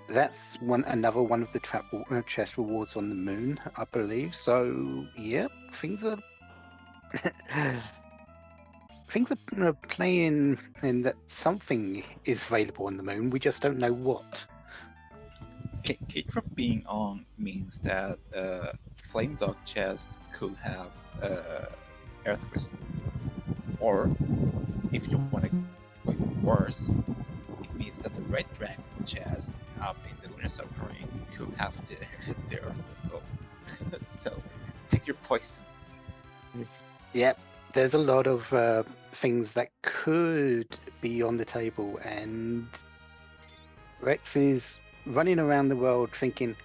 That's another one of the trap chest rewards on the moon, I believe. So yeah, things are playing in that something is available on the moon. We just don't know what. K-Drop being on means that Flame Dog chest could have Earth Crystal. Or, if you want to go even worse, it means that the Red Dragon chest up in the Lunar Submarine could have the Earth Crystal. So, take your poison. Yep, there's a lot of things that could be on the table, and Rex is running around the world thinking,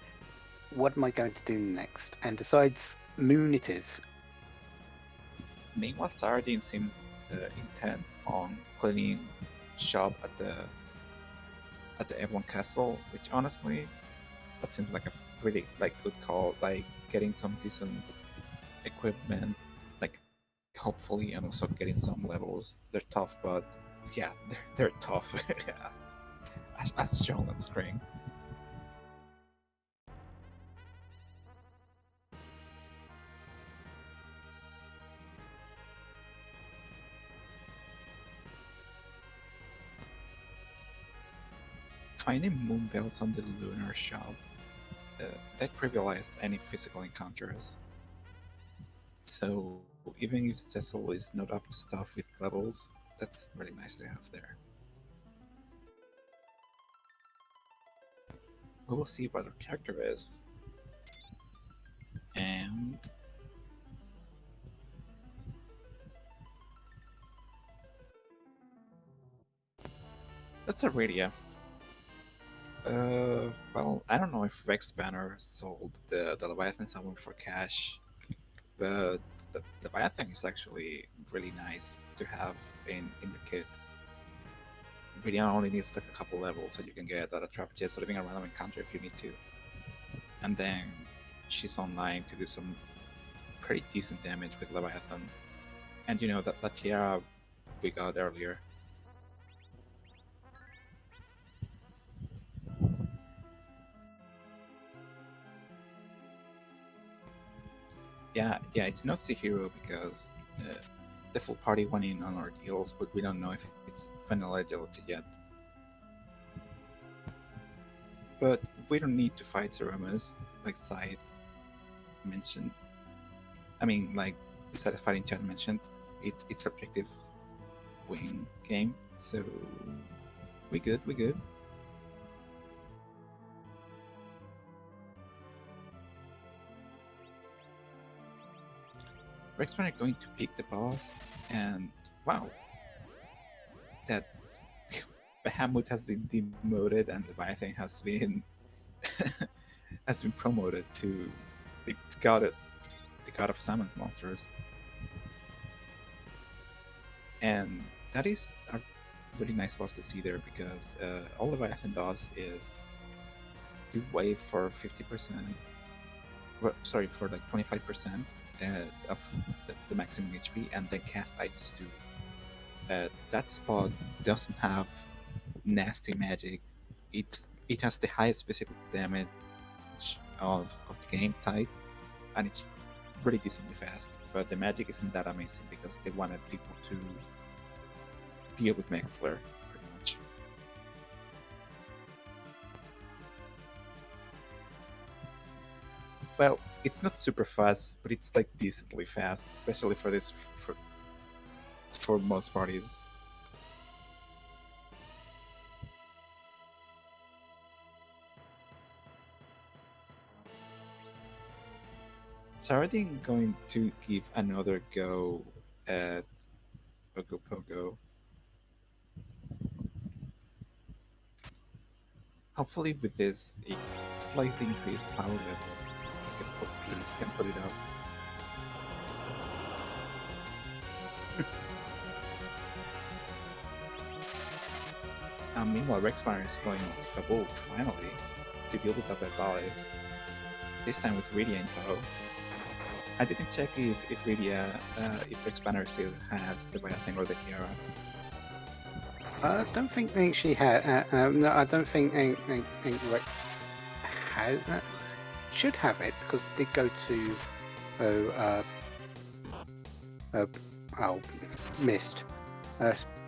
what am I going to do next? And decides moon it is. Meanwhile, Sardine seems intent on cleaning shop at the F1 Castle, which honestly, that seems like a really good call. Like getting some decent equipment, like hopefully, and also getting some levels. They're tough, but yeah, they're tough, as shown on screen. Finding moon belts on the lunar shop that trivialized any physical encounters. So even if Cecil is not up to stuff with levels, that's really nice to have there. We will see what our character is. And that's Aurelia. Well, I don't know if Rex Banner sold the Leviathan Summon for cash, but the Leviathan is actually really nice to have in your kit. Really only needs like a couple levels so you can get out of trap chest or even a random encounter if you need to. And then she's online to do some pretty decent damage with Leviathan. And you know that tiara we got earlier. Yeah, it's not Hero because the full party went in on our deals, but we don't know if it's vanilla agility yet. But we don't need to fight Ceremus, like Scythe mentioned. I mean, like the Satisfying Chat mentioned, it's objective wing game, so we good. Rexman are going to pick the boss, and wow, that's Bahamut has been demoted, and Leviathan has been promoted to the god of summons monsters, and that is a really nice boss to see there because all Leviathan does is do wave for 50%. Well, sorry, for like 25% of the maximum HP, and then cast Ice too. That spot doesn't have nasty magic. It has the highest physical damage of the game type, and it's really decently fast. But the magic isn't that amazing because they wanted people to deal with Mega Flare pretty much. Well, it's not super fast, but it's like decently fast, especially for this for most parties. So are they going to give another go at Pogo Pogo? Hopefully with this slightly increased power levels, he can put it up. Meanwhile, Rexmar is going to Fabult finally to deal with other valleys. This time with Rydia info. I didn't check if Rydia, if Rexpanner still has the Leviathan or the Tiara. I don't think she had. No, I don't think Rex has. Should have it because it did go to Mist.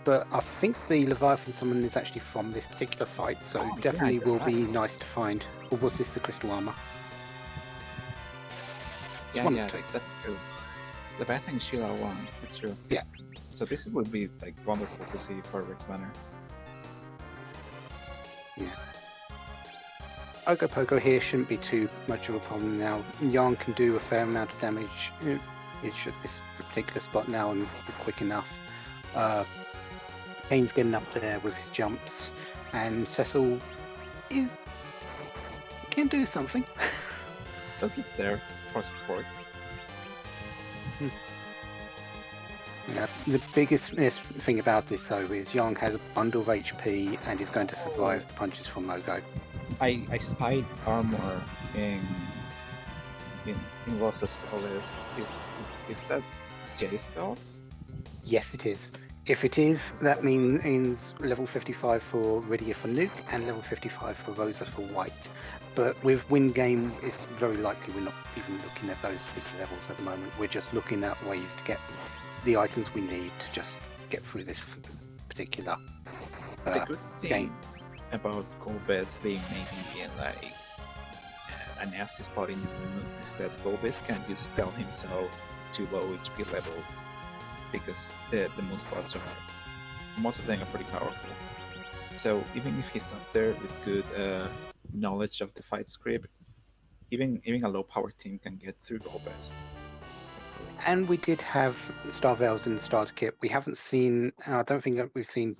But I think the Leviathan summon is actually from this particular fight, so definitely will be nice to find. Or was this the crystal armor? Yeah, that's true. Leviathan is Sheila 1, that's true. Yeah. So this would be like wonderful to see for Rick's banner. Yeah. Ogopogo here shouldn't be too much of a problem now. Yarn can do a fair amount of damage. It should this particular spot now and is quick enough. Kane's getting up there with his jumps, and Cecil can do something. So he's there for support. Yeah, the biggest thing about this though is Yang has a bundle of HP and is going to survive the punches from Ogo. I spied armor in Rosa's spell list. Is that J spells? Yes, it is. If it is, that means level 55 for Rydia for Nuke and level 55 for Rosa for White. But with win game, it's very likely we're not even looking at those big levels at the moment. We're just looking at ways to get the items we need to just get through this particular the good thing game. About Golbez being maybe in like a nasty spot in the moon is that Golbez can't use spell himself to low HP levels because the moon spots most of them are pretty powerful. So even if he's up there with good knowledge of the fight script, even a low power team can get through Golbez. And we did have Star Veils in the starter kit. We haven't seen, I don't think that we've seen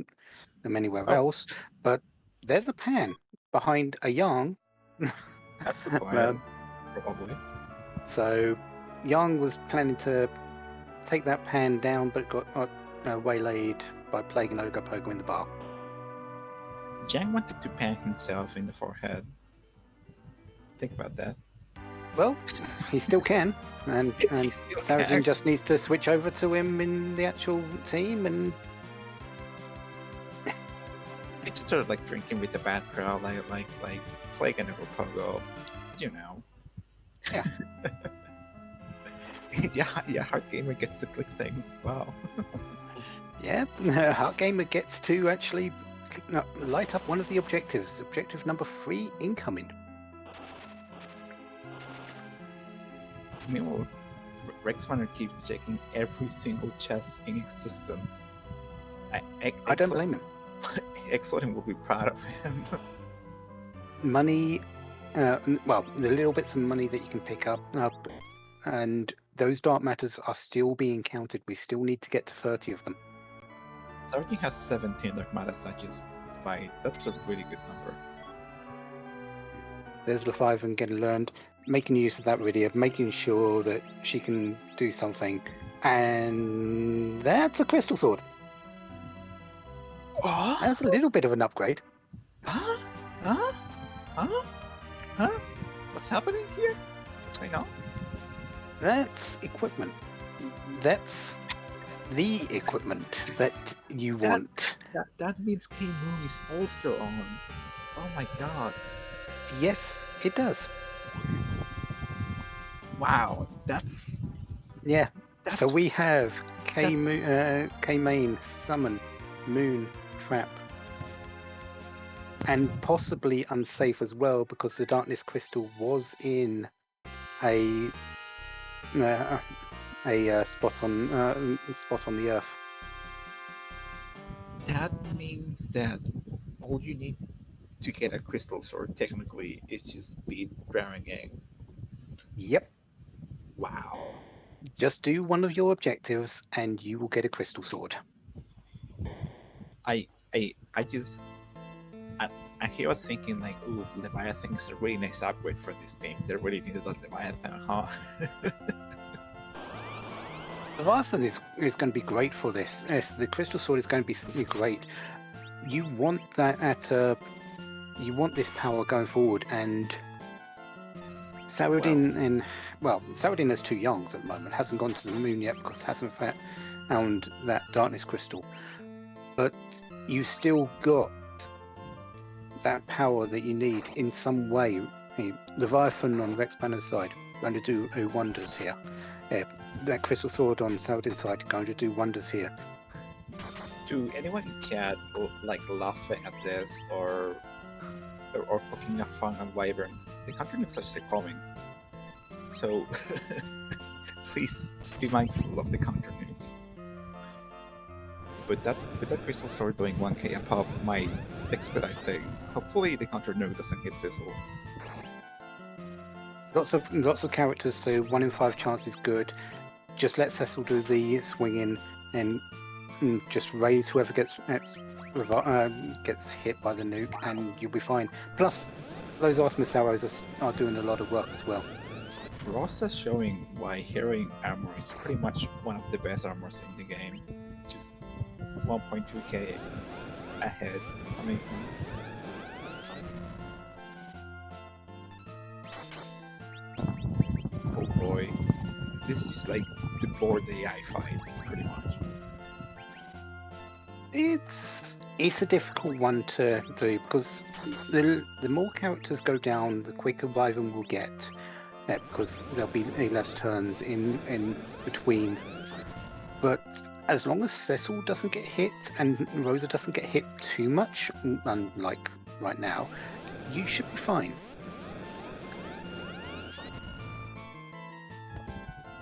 them anywhere else, but there's a pan behind a Yang. That's required, probably. So Yang was planning to take that pan down, but got waylaid by Plague and Ogopogo in the bar. Jang wanted to pan himself in the forehead. Think about that. Well, he still can, and Sarajin just needs to switch over to him in the actual team, and it's sort of like drinking with the bad crowd, like Plague and Ogopogo, you know. Yeah. yeah, Hard Gamer gets to click things. Wow. Yeah, Hard Gamer gets to actually light up one of the objectives. Objective number 3 incoming. Meanwhile, Rexmanner keeps checking every single chest in existence. I don't blame him. Exodin will be proud of him. Money, well, the little bits of money that you can pick up, and those dark matters are still being counted. We still need to get to 30 of them. Sartin has 17 dark matter suches spied. That's a really good number. There's Leviathan getting learned, making use of that Rydia, making sure that she can do something, and that's a crystal sword. Oh, That's a little bit of an upgrade. huh? Huh? Huh? Huh? What's happening here? What's going on? That's equipment. That's the equipment that you That- want. That means K Moon is also on. Oh my god! Yes, it does. Wow, that's Yeah. So we have that's- K main, summon, moon, trap, and possibly unsafe as well because the darkness crystal was in a spot on the earth. that means that all you need to get a crystal sword technically is just beat Drowning Egg. Yep. Wow. Just do one of your objectives and you will get a crystal sword. I just and he was thinking like, ooh, Leviathan is a really nice upgrade for this game. They really needed that Leviathan, huh? Leviathan is going to be great for this. Yes, the crystal sword is going to be great. You want that you want this power going forward, and Saradin Saradin has 2 youngs at the moment. Hasn't gone to the moon yet because hasn't found that darkness crystal. But you still got that power that you need in some way. Leviathan on Rex Banner's side going to do wonders here. That crystal sword on Saladin's side going to do wonders here. Do anyone in chat like laughing at this or poking a fun on Wyvern? The counter nukes are still coming, so please be mindful of the counter nukes. But that crystal sword doing 1k a pop might expedite things. Hopefully the counter nuke doesn't hit Sizzle. Lots of characters, so 1 in 5 chance is good. Just let Cecil do the swinging and just raise whoever gets hit by the nuke, and you'll be fine. Plus, those Artemis arrows are doing a lot of work as well. Rosa's showing why heroing armor is pretty much one of the best armors in the game. Just 1.2k ahead. Amazing. Oh boy. This is just like the board AI fight, pretty much. It's a difficult one to do because the more characters go down, the quicker Wyvern will get. Because there'll be less turns in between. But as long as Cecil doesn't get hit and Rosa doesn't get hit too much, unlike right now, you should be fine.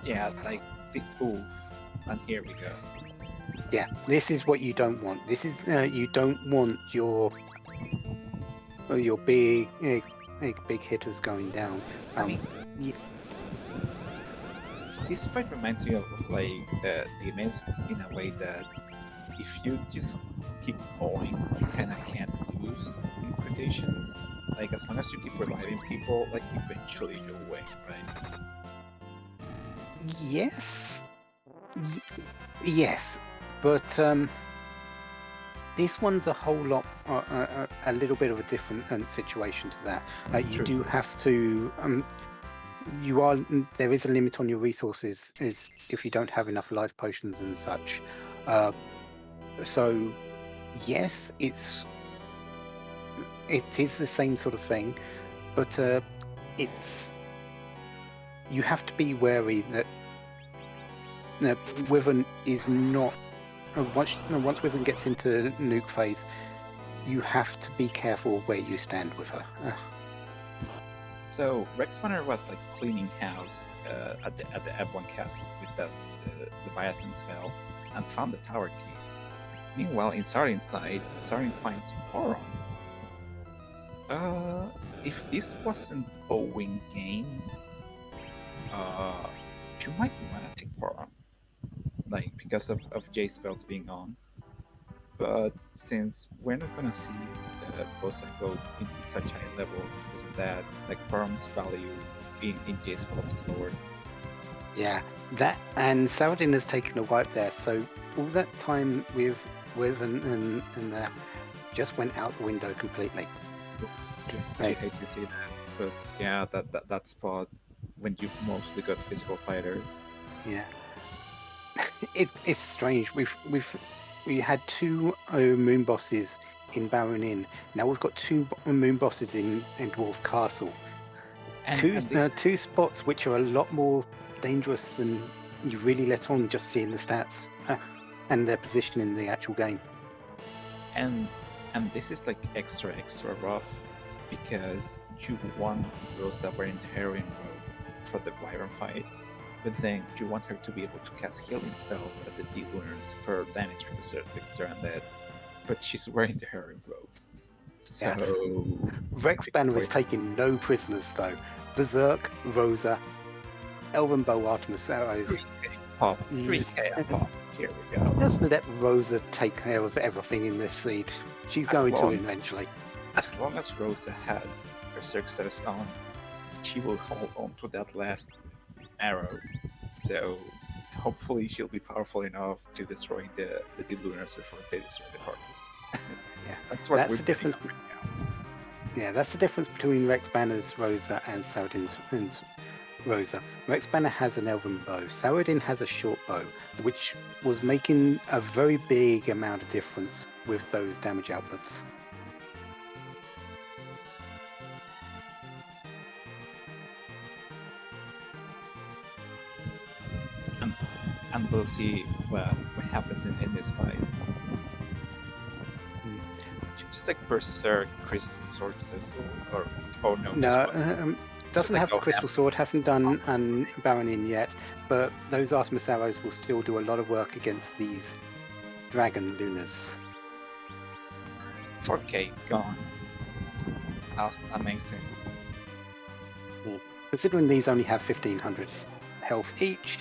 Yeah, like the oof. And here we go. Yeah, this is what you don't want. This is you don't want your big hitters going down. This fight reminds me of like the Mist in a way that if you just keep going, you kind of can't lose in quotations. Like as long as you keep reviving people, like eventually you'll win, right? Yes, but this one's a whole lot, a little bit of a different situation to that. You do have to. There is a limit on your resources if you don't have enough life potions and such. So yes, it is the same sort of thing, but you have to be wary that Wyvern is not. Once Wyvern gets into nuke phase, you have to be careful where you stand with her. So Rex Banner was like cleaning house at the F1 castle with the Leviathan spell and found the tower key. Meanwhile, in Sarin's side, Sarin finds Poron. If this wasn't a win game, you might want to take Poron, like because of J spells being on. But since we're not gonna see Rosa go into such high levels because of that, like Poron's value in J spells is lowered. Yeah, that and Saladin has taken a wipe there, so all that time with and just went out the window completely. You Right. hate to see that, but yeah, that spot when you've mostly got physical fighters. Yeah, it's strange. We had two moon bosses in Baron Inn. Now we've got two moon bosses in Dwarf Castle. And this Two spots which are a lot more dangerous than you really let on just seeing the stats and their position in the actual game. and this is like extra rough because you want Rosa wearing the heroine robe for the Byron fight, but then you want her to be able to cast healing spells at the D-Lunars for damage because they're undead. But she's wearing the heroine robe. So Yeah. Rex Banner is taking no prisoners though. Berserk, Rosa, Elven Bow, Artemis arrows. 3k pop, 3k a pop. Here we go. Just let Rosa take care of everything in this seed. She's going to eventually. As long as Rosa has Berserk status on, she will hold on to that last arrow. So hopefully she'll be powerful enough to destroy the D-Lunars before they destroy the party. Yeah, that's the difference. Right now. Yeah, that's the difference between Rex Banner's Rosa and Saladin's Rosa. Rex Banner has an elven bow. Saladin has a short bow, which was making a very big amount of difference with those damage outputs. And we'll see what happens in this fight. Just like Berserk, Crystal Sword Cecil, or no? No, doesn't have the Crystal Sword, hasn't done Baron Inn yet, but those Artemis arrows will still do a lot of work against these Dragon Lunars. 4K gone. That's amazing. Considering these only have 1500 health each,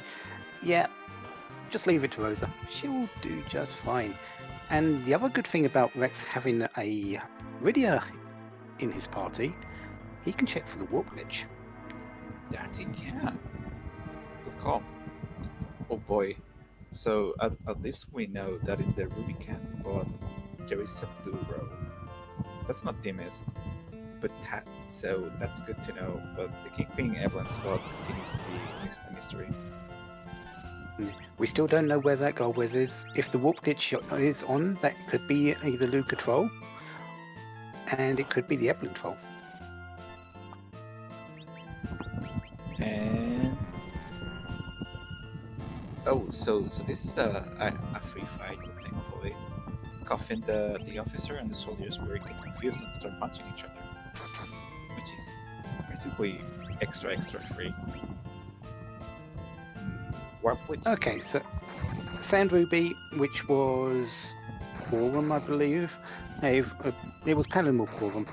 yeah, just leave it to Rosa. She'll do just fine. And the other good thing about Rex having a Rydia in his party, he can check for the warp glitch. That he can. Good call. Oh boy. So at least we know that in the Ruby Cat spot there is a blue row. That's not the mist, but so that's good to know. But the Kingpin Evelyn spot continues to be a mystery. We still don't know where that Goldwiz is. If the warp glitch is on, that could be either Luca Troll, and it could be the Evelyn Troll. And so this is a free fight, thankfully. Coffin the officer and the soldiers were get confused and start punching each other, which is basically extra free. Okay, so Sand Ruby, which was Quorum, I believe. It was Palamor Quorum,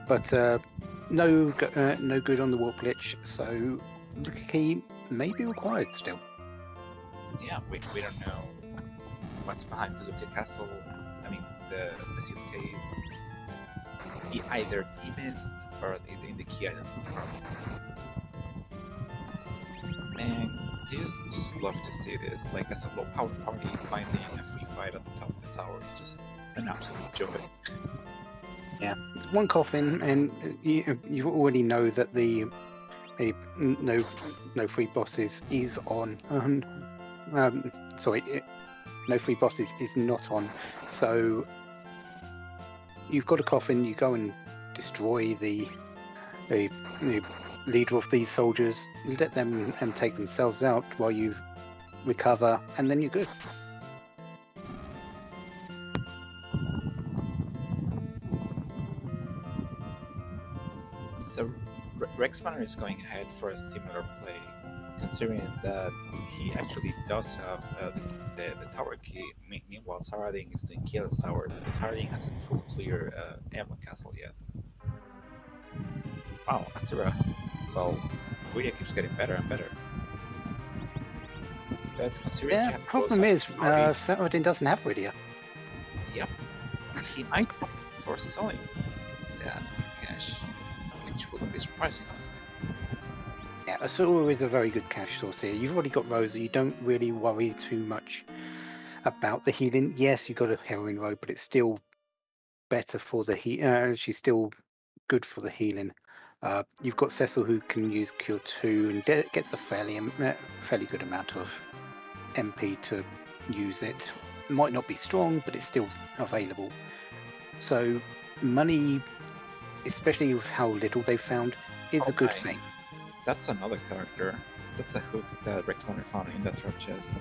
but no good on the warp glitch, so he may be required still. Yeah, we don't know what's behind the Luca Castle. I mean, the Seal Cave. He either demissed or in the key item. Man, you just love to see this. Like, as a low power party finding a free fight at the top of the tower is just an absolute joy. Yeah, it's one coffin, and you already know that the no free bosses is on. No free bosses is not on. So you've got a coffin. You go and destroy the leader of these soldiers. Let them and take themselves out while you recover, and then you're good. So Rex Banner is going ahead for a similar play, considering that he actually does have the tower key. Meanwhile, Saradin is doing Kiela's tower because Saradin hasn't fully cleared Emma Castle yet. Wow, Asura. Well, Furia keeps getting better and better. But yeah, the problem is Saradin doesn't have Rydia. Yep. He might opt for selling that cash, which wouldn't be surprising, honestly. Yeah, Asura is a very good cash source here. You've already got Rosa. You don't really worry too much about the healing. Yes, you got a heroin road, but it's still better for the she's still good for the healing. You've got Cecil who can use Cure 2 and gets a fairly good amount of MP to use it. Might not be strong, but it's still available. So money, especially with how little they've found, is a good thing. That's another character. That's a hook that Rex Wonder found in that trap chest.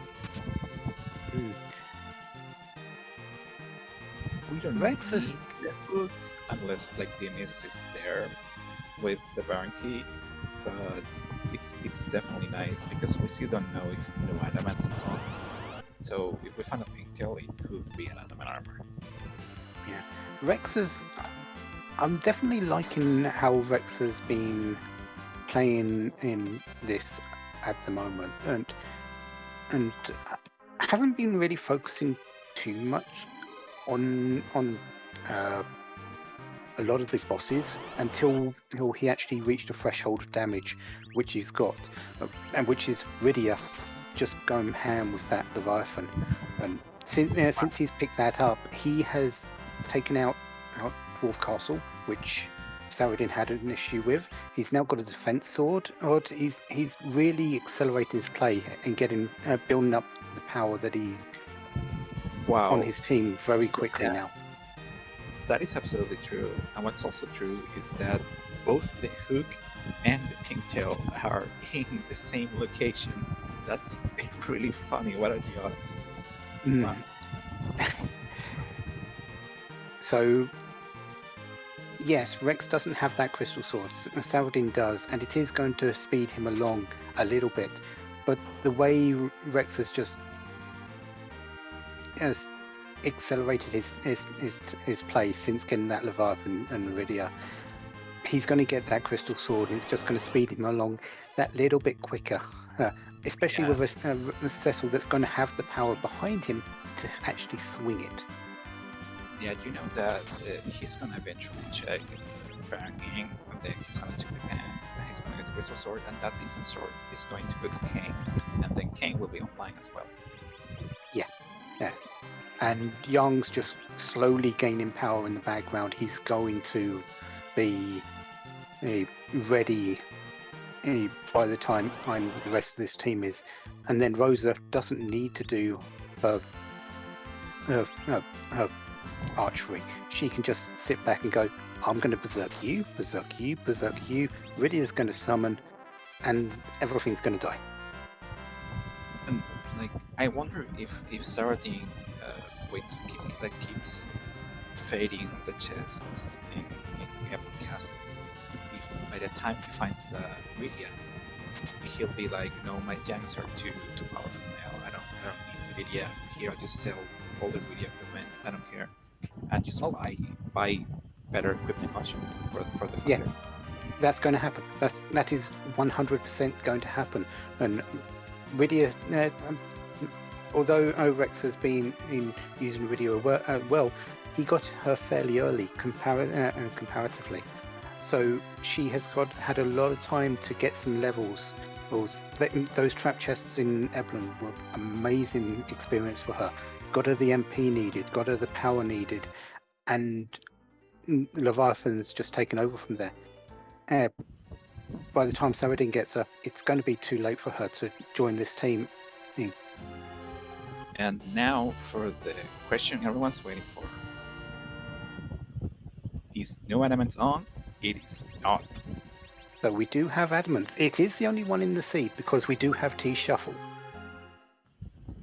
We don't Rex need is- the hook unless like the miss is there with the Baron key, but it's definitely nice because we still don't know if no adamants is on. So if we find a pigtail, it could be an adamant armor. Yeah, Rex is. I'm definitely liking how Rex has been playing in this at the moment, and hasn't been really focusing too much on a lot of the bosses until he actually reached a threshold of damage, which he's got, and which is Rydia just going ham with that Leviathan. And since he's picked that up, he has taken out Dwarf Castle, which Saradin had an issue with. He's now got a defense sword. He's really accelerating his play and getting building up the power that he's on his team very quickly now. That is absolutely true. And what's also true is that both the hook and the pigtail are in the same location. That's really funny. What are the odds? Wow. So, yes, Rex doesn't have that crystal sword. Saladin does, and it is going to speed him along a little bit. But the way Rex has just accelerated his play since getting that Leviathan and Rydia, he's going to get that crystal sword, and it's just going to speed him along that little bit quicker. Especially with a Cecil that's going to have the power behind him to actually swing it. Yeah, you know that he's going to eventually check Baron King, and then he's going to take the pen, and he's going to get the crystal sword, and that defense sword is going to go to Kane, and then Kane will be online as well. Yeah. And Young's just slowly gaining power in the background. He's going to be ready by the time the rest of this team is. And then Rosa doesn't need to do her archery. She can just sit back and go, I'm going to berserk you, berserk you, berserk you. Rydia's going to summon, and everything's going to die. And like, I wonder if Saradin keeps fading the chests in Epic Castle. If by the time he finds Rydia, he'll be like, no, my janks are too powerful now. I don't need Rydia. Here I just sell all the Rydia equipment. I don't care, and just buy better equipment options for the fighter. Yeah, that's going to happen. That is 100% going to happen. And Rydia, although Rex has been using Rydia well, he got her fairly early comparatively. So she has had a lot of time to get some levels. Those trap chests in Eblin were amazing experience for her. Got her the MP needed, got her the power needed, and Leviathan's just taken over from there. By the time Saradin gets her, it's going to be too late for her to join this team. And now for the question everyone's waiting for. Is no adamants on? It is not. So we do have adamants. It is the only one in the seed because we do have T-Shuffle.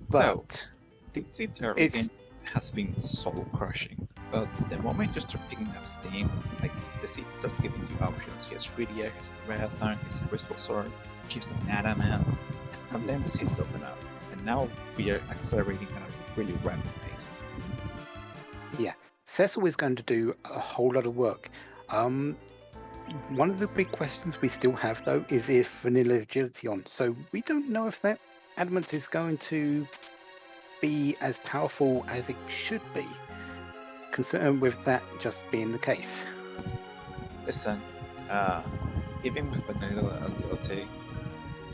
But this seed's early game has been soul crushing. But the moment you start picking up steam, like the seed starts giving you options. Here's Rydia, here's the Marathon, here's the Crystal Sword, here's an adamant, and then the seeds open up. And now we are accelerating at a really rapid pace. Yeah, Cecil is going to do a whole lot of work. One of the big questions we still have, though, is if Vanilla Agility on. So we don't know if that Adamant is going to be as powerful as it should be, concerned with that just being the case. Listen, even with Vanilla Agility,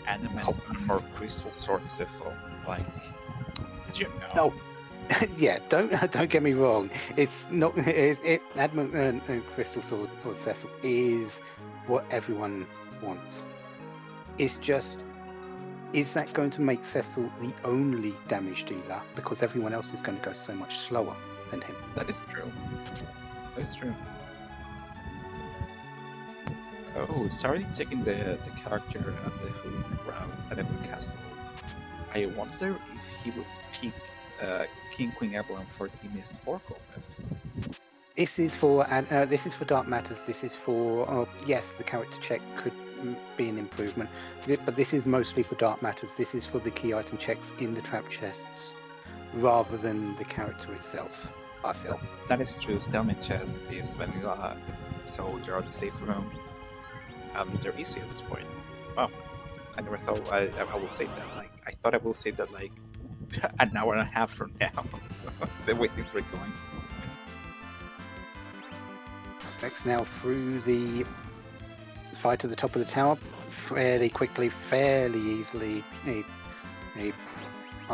adamant or crystal sword sizzle. Like, did you know? Oh, yeah. Don't get me wrong. It's not. Adamant and Crystal Sword or Cecil is what everyone wants. It's just, is that going to make Cecil the only damage dealer because everyone else is going to go so much slower than him? That is true. That is true. Oh, starting taking the character and the hook route at Epic Castle. I wonder if he would pick King Queen Evelyn for the Mist Oracle. This is for Dark Matters. This is for yes, the character check could be an improvement, but this is mostly for Dark Matters. This is for the key item checks in the trap chests rather than the character itself, I feel. That is true. Stalemate chest is vanilla, so you're out the safe room. They're easy at this point. Oh, I never thought I will say that. Like, I thought I will say that like an hour and a half from now. The way things were going. Next, now through the fight to the top of the tower, fairly quickly, fairly easily. I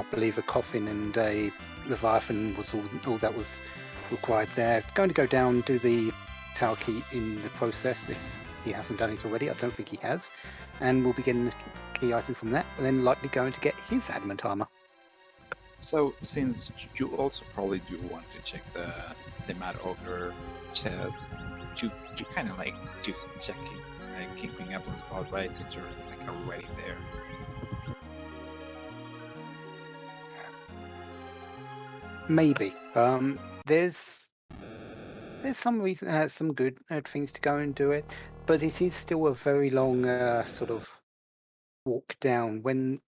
believe a coffin and a Leviathan was all that was required there. Going to go down, do the tower key in the process if he hasn't done it already. I don't think he has. And we'll be getting the key item from that, and then likely going to get his adamant armor. So, since you also probably do want to check the Mad Ogre chest, you kind of like just checking like King Evelyn's spot, right? Since you're like already there. Maybe. There's some reason, some good things to go and do it, but it is still a very long sort of walk down when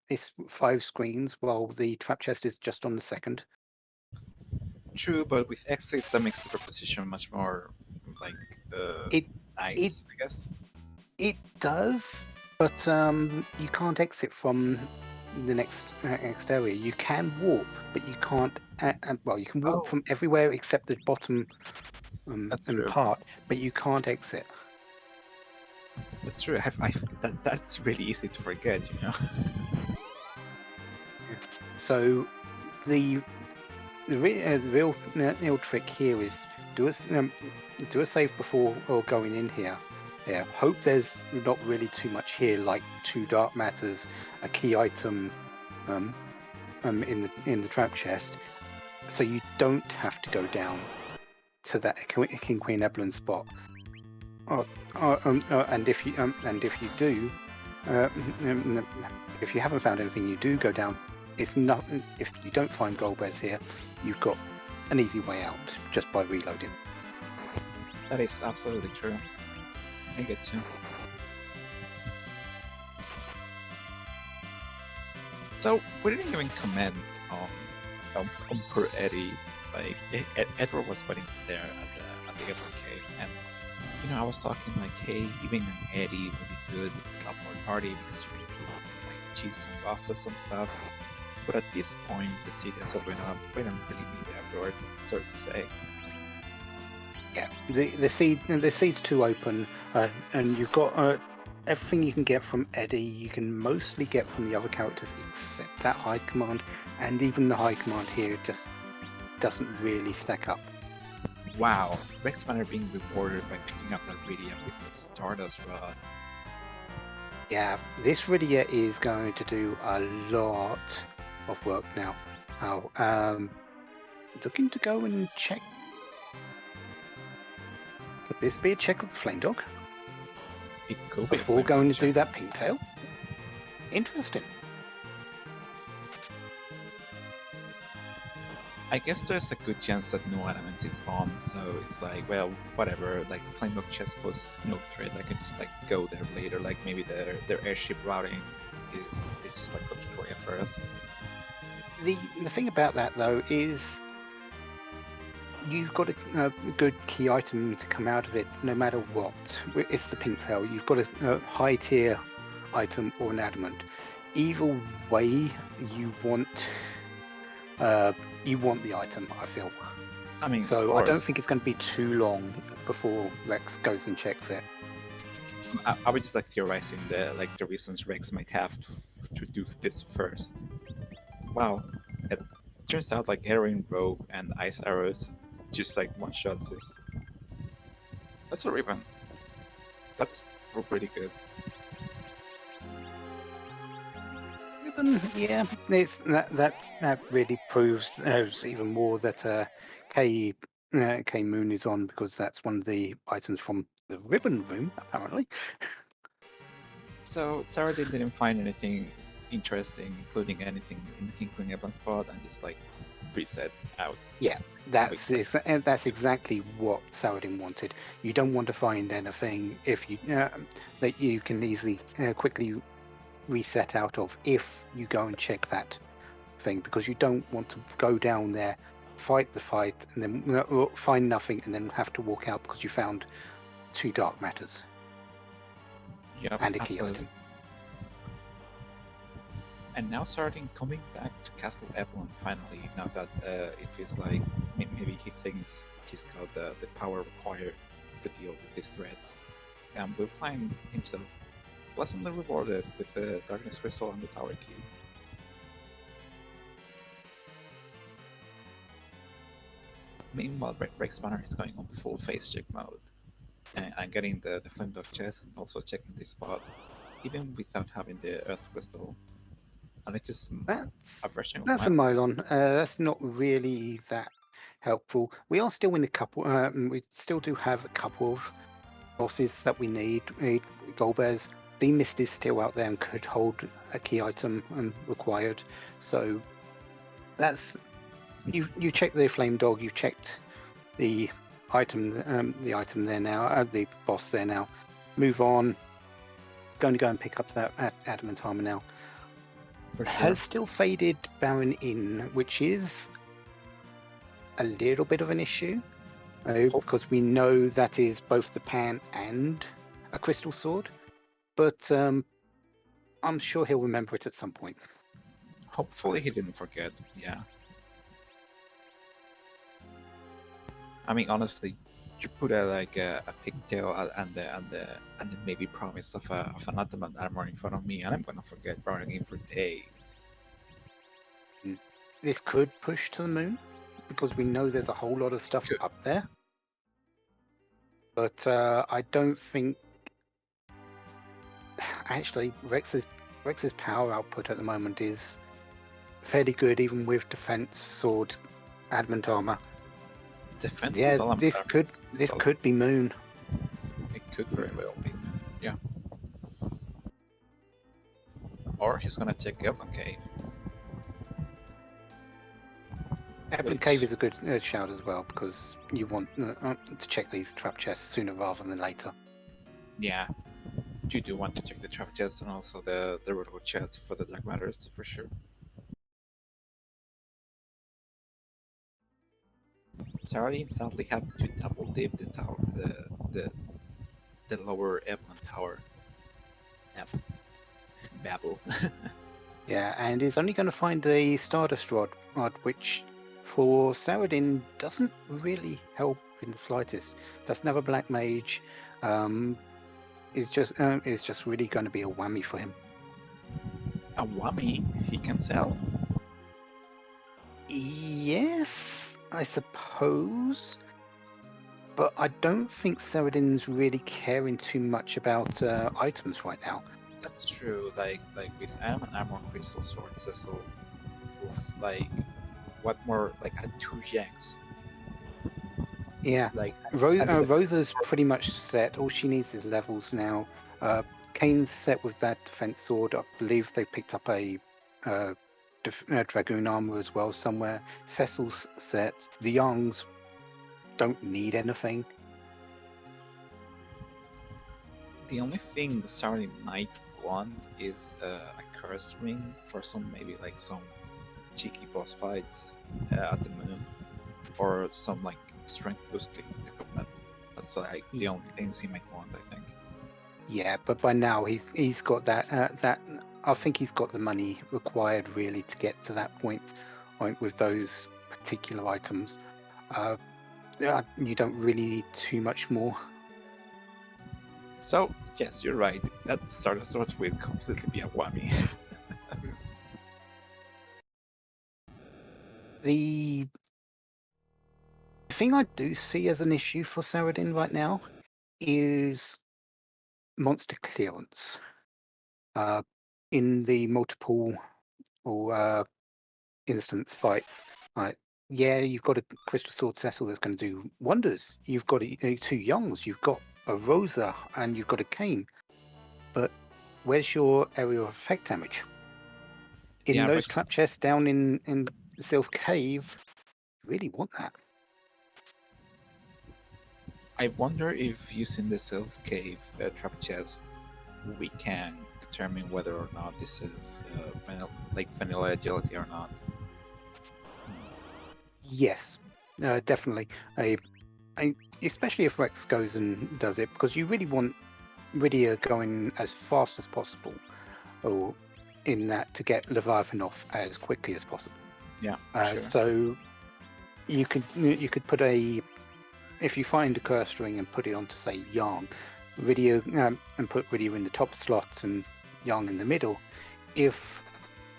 it's 5 screens while the trap chest is just on the second. True, but with exit that makes the proposition much more like nice, I guess. It does, but you can't exit from the next area. You can warp, but you can't. Well, you can warp from everywhere except the bottom part, but you can't exit. That's true. That's really easy to forget, you know. So the real trick here is do a save before or going in here. Yeah, hope there's not really too much here, like 2 Dark Matters, a key item in the trap chest, so you don't have to go down to that King Queen Evelyn spot. And if you do, if you haven't found anything, you do go down. It's not, if you don't find gold bears here, you've got an easy way out just by reloading. That is absolutely true. I get you. So we didn't even comment on poor Eddie. Like Edward was waiting there at the Edward cave, and you know I was talking like, hey, even an Eddie would be good with a Slapdash party because you can like cheese and bosses and stuff. But at this point, the city is opening up. We don't really need Edward, so to say. Yeah, the seed's too open, and you've got everything you can get from Eddie. You can mostly get from the other characters except that high command, and even the high command here just doesn't really stack up. Wow, Rex Banner being rewarded by picking up that Rydia with the Stardust Rod. Yeah, this Rydia is going to do a lot of work now. Looking to go and check. Could this be a check of the Flame Dog? It could before going to do that Pinktail? Interesting. I guess there's a good chance that no elements is on, so it's like, well, whatever. Like the Flame Dog chest posts no threat. I can just like go there later. Like maybe their airship routing is just like Korea for us. The thing about that though is you've got a good key item to come out of it no matter what. It's the Pinktail. You've got a high tier item or an adamant. Either way, you want the item, I feel. I mean, so I don't think it's going to be too long before Rex goes and checks it. I was just like theorizing the reasons Rex might have to do this first. Wow, it turns out like Heroin Rogue and Ice Arrows just like one shots is that's a ribbon. That's pretty good. Yeah, that really proves even more that K Moon is on, because that's one of the items from the ribbon room, apparently. So Saturday didn't find anything interesting, including anything in the King Queen Evan spot, and just like reset out. Yeah, that's exactly what Saladin wanted. You don't want to find anything if you that you can easily quickly reset out of if you go and check that thing, because you don't want to go down there, fight the fight, and then find nothing, and then have to walk out because you found 2 dark matters Yeah, and a key absolutely. item. And now starting coming back to Castle Evelyn finally, now that it feels like maybe he thinks he's got the power required to deal with these threats, and will find himself pleasantly rewarded with the Darkness Crystal and the Tower Key. Meanwhile, Rex Banner is going on full face check mode, and getting the Flame Dog chest, and also checking the spot, even without having the Earth Crystal. And it's just a version of That's a Mylon. Mylon. That's not really that helpful. We are still in a couple. We still do have a couple of bosses that we need. Gold Bears. The Mist is still out there and could hold a key item required. So that's you checked the Flame Dog. You checked the item. The item there now. The boss there now. Move on. Going to go and pick up that adamant armor now. For sure. Has still faded Baron in, which is a little bit of an issue, because we know that is both the pan and a crystal sword, but I'm sure he'll remember it at some point. Hopefully he didn't forget, yeah. I mean, honestly, you put a pigtail and the maybe promise of an adamant armor in front of me, and I'm gonna forget Baron in for days. This could push to the moon, because we know there's a whole lot of stuff up there. But I don't think... Actually, Rex's power output at the moment is fairly good, even with defense sword adamant armor. Defense. Yeah, this could be moon. It could very well be, yeah. Or he's gonna check Evelyn Cave. Evelyn Cave is a good shout as well, because you want to check these trap chests sooner rather than later. Yeah, you do want to check the trap chests and also the royal chests for the dark matters for sure. Saradin sadly had to double dip the tower, the lower Evelyn tower. Yep. Babble. Yeah, and is only going to find a Stardust Rod, which for Saradin doesn't really help in the slightest. That's another black mage. It's just really going to be a whammy for him. A whammy he can sell? Yes, I suppose. But I don't think Saradin's really caring too much about items right now. That's true. Like with Am and Armor Crystal Sword Cecil, like what more like had 2 yanks. Yeah, like Rosa's pretty much set. All she needs is levels now. Kane's set with that defense sword. I believe they picked up a dragoon armor as well somewhere. Cecil's set. The Youngs don't need anything. The only thing Saradin might want is a curse ring for some maybe like some cheeky boss fights at the moon, or some like strength boosting equipment. That's like the only things he might want, I think. Yeah, but by now he's got that I think he's got the money required really to get to that point with those particular items. You don't really need too much more. So Yes, you're right. That starter sword will completely be a whammy. The thing I do see as an issue for Saradin right now is monster clearance. In the multiple or instance fights, yeah, you've got a Crystal Sword Cecil that's going to do wonders. You've got two Youngs, you've got a Rosa, and you've got a Kane. But where's your area of effect damage? In Yeah, those Rex. trap chests down in the Sylph Cave, you really want that. I wonder if using the Sylph Cave trap chest, we can determine whether or not this is like vanilla agility or not. Yes, definitely. Especially if Rex goes and does it, because you really want Rydia going as fast as possible, or in that to get Leviathan off as quickly as possible. Yeah, sure. So you could put if you find a curse ring and put it onto say Yang, Rydia, and put Rydia in the top slot and Yang in the middle. If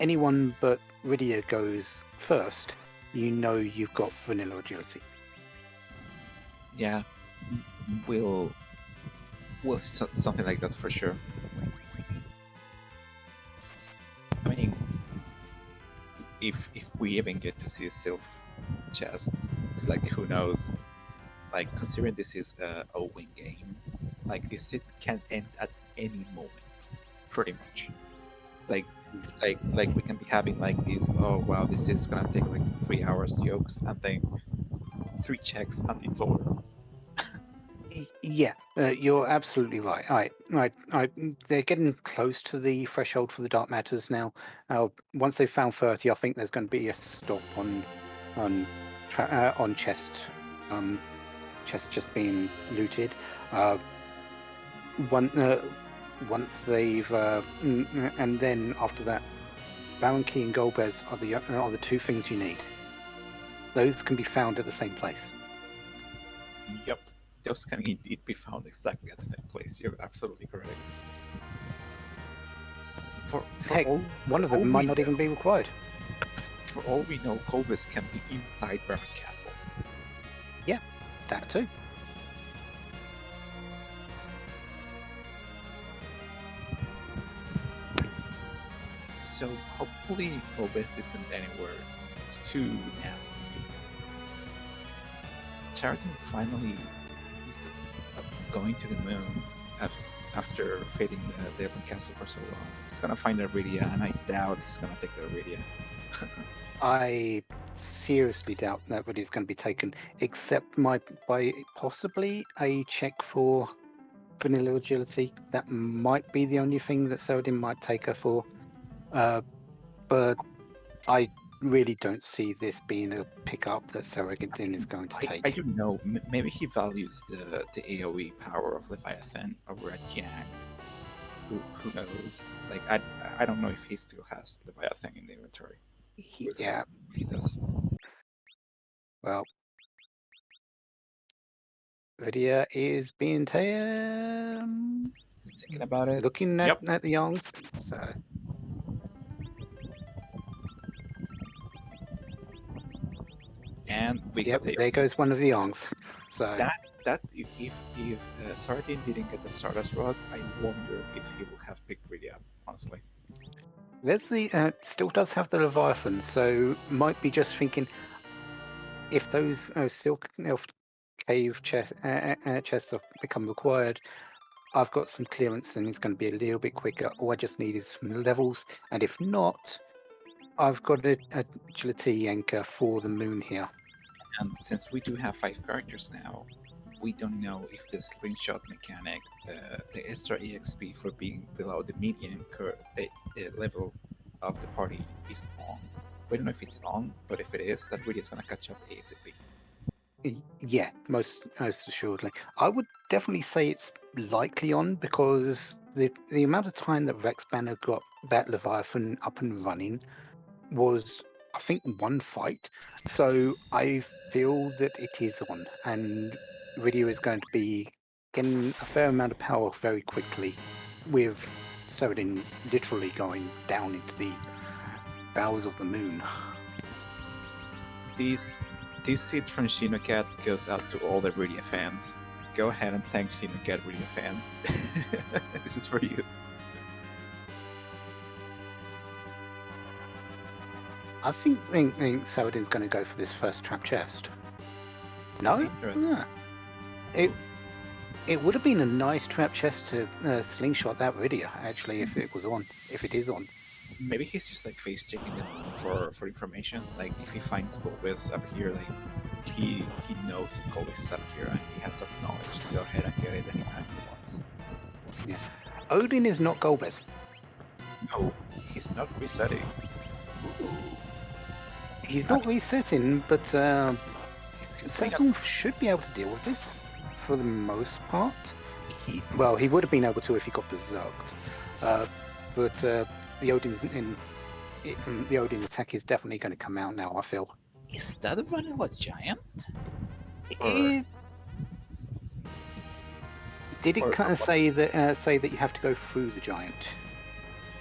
anyone but Rydia goes first, you know you've got vanilla agility. Yeah, we'll see something like that for sure. I mean, if we even get to see Sylph chests, like who knows? Like considering this is a win game, like this it can end at any moment, pretty much. Like we can be having like these, oh wow, this is gonna take like 3 hours jokes, and then 3 checks and it's over. Yeah, you're absolutely right. They're getting close to the threshold for the dark matters now. Once they've found 30, I think there's going to be a stop on chest just being looted. Once they've and then after that, Baron Key and Golbez are the two things you need. Those can be found at the same place. Yep, those can indeed be found exactly at the same place. You're absolutely correct. Heck, one of them might not even be required. For all we know, Colbus can be inside Baron Castle. Yeah, that too. So hopefully Colbus isn't anywhere too nasty. Saradin finally going to the moon after fading the Devon Castle for so long. He's gonna find Aridia, and I doubt he's gonna take the Aridia. I seriously doubt nobody's going to be taken, except by possibly a check for vanilla agility. That might be the only thing that Saradin might take her for. But I really don't see this being a pickup that Saradin is going to take. I don't know. Maybe he values the AOE power of Leviathan over at Yang. Who knows? Like I don't know if he still has Leviathan in the inventory. Yeah, he does. Well, Rydia is being thinking about it, looking at the Youngs. So and there goes one of the Youngs. So that if Saradin didn't get the Stardust Rod, I wonder if he would have picked Rydia, honestly. There's the still does have the Leviathan, so might be just thinking if those Silk Cave chests become required, I've got some clearance and it's going to be a little bit quicker. All I just need is some levels, and if not, I've got an agility anchor for the moon here. And since we do have 5 characters now, we don't know if the slingshot mechanic, the extra EXP for being below the median level of the party is on. We don't know if it's on, but if it is, that really is going to catch up ASAP. Yeah, most assuredly. I would definitely say it's likely on, because the amount of time that Rex Banner got that Leviathan up and running was, I think, one fight. So I feel that it is on, and Rydia is going to be getting a fair amount of power very quickly, with Saladin literally going down into the bowels of the moon. This seed from Shinocat goes out to all the Rydia fans. Go ahead and thank Shinocat Rydia fans. This is for you. I think Saladin's going to go for this first trap chest. No? Interesting. Yeah. It would have been a nice trap chest to slingshot that Rydia, actually, if it was on. If it is on. Maybe he's just like face checking it for information. Like if he finds Golbez up here, like he knows if Golbez is up here and he has enough knowledge to go ahead and get it anytime he wants. Yeah. Odin is not Golbez. No, he's not resetting. He's not resetting, but He's Cecil should be able to deal with this for the most part. Well, he would have been able to if he got berserked. But the Odin attack is definitely going to come out now, I feel. Is that a vanilla giant? Did it kind of say that you have to go through the giant?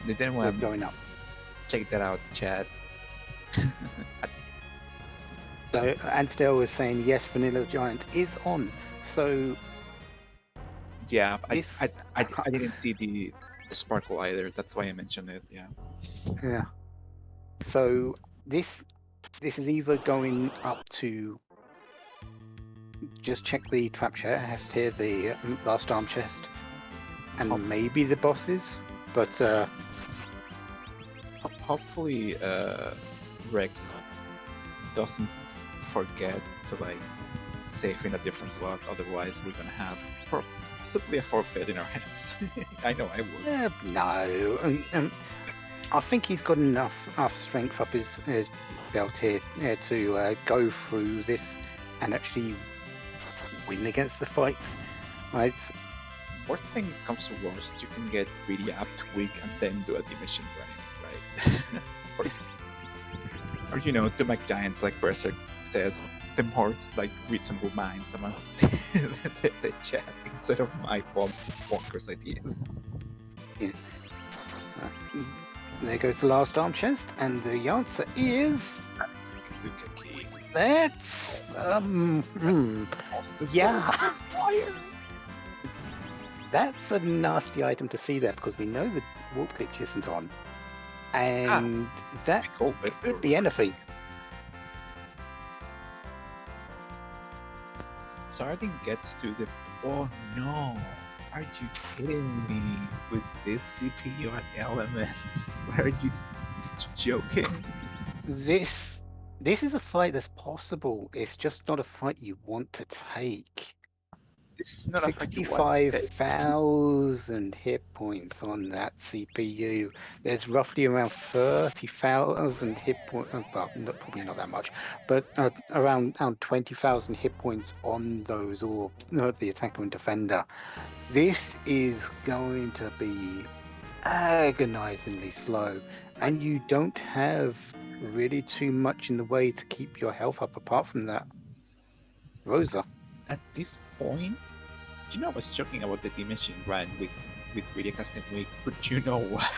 Did anyone Going up? check that out, chat? So Ansdale was saying yes, vanilla giant is on. So yeah, I didn't see the sparkle either. That's why I mentioned it. Yeah. Yeah. So this is either going up to just check the trap chest here, the last arm chest, and maybe the bosses, but hopefully Rex doesn't forget to like save in a different slot. Otherwise, we're gonna have possibly a forfeit in our hands. I know I would. No. I think he's got enough strength up his belt here to go through this and actually win against the fights. Right? Worst things comes to worst, you can get really up tweak and then do a diminishing grind, right? or you know, to make giants like Berserk says, the more like reasonable minds among the chat instead of my bonkers ideas. Yeah. There goes the last arm chest, and the answer is that's yeah. That's a nasty item to see there because we know the warp glitch isn't on, and that could be anything. Sardin gets to the. Oh no! Are you kidding me with this CPU and elements? Are you joking? This is a fight that's possible. It's just not a fight you want to take. This is not 65,000 hit points on that CPU. There's roughly around 30,000 hit points. Well, probably not that much, but around 20,000 hit points on those orbs, the attacker and defender. This is going to be agonizingly slow, and you don't have really too much in the way to keep your health up apart from that Rosa. At this point, you know, I was joking about the diminishing grind with Rydia casting week, but you know what?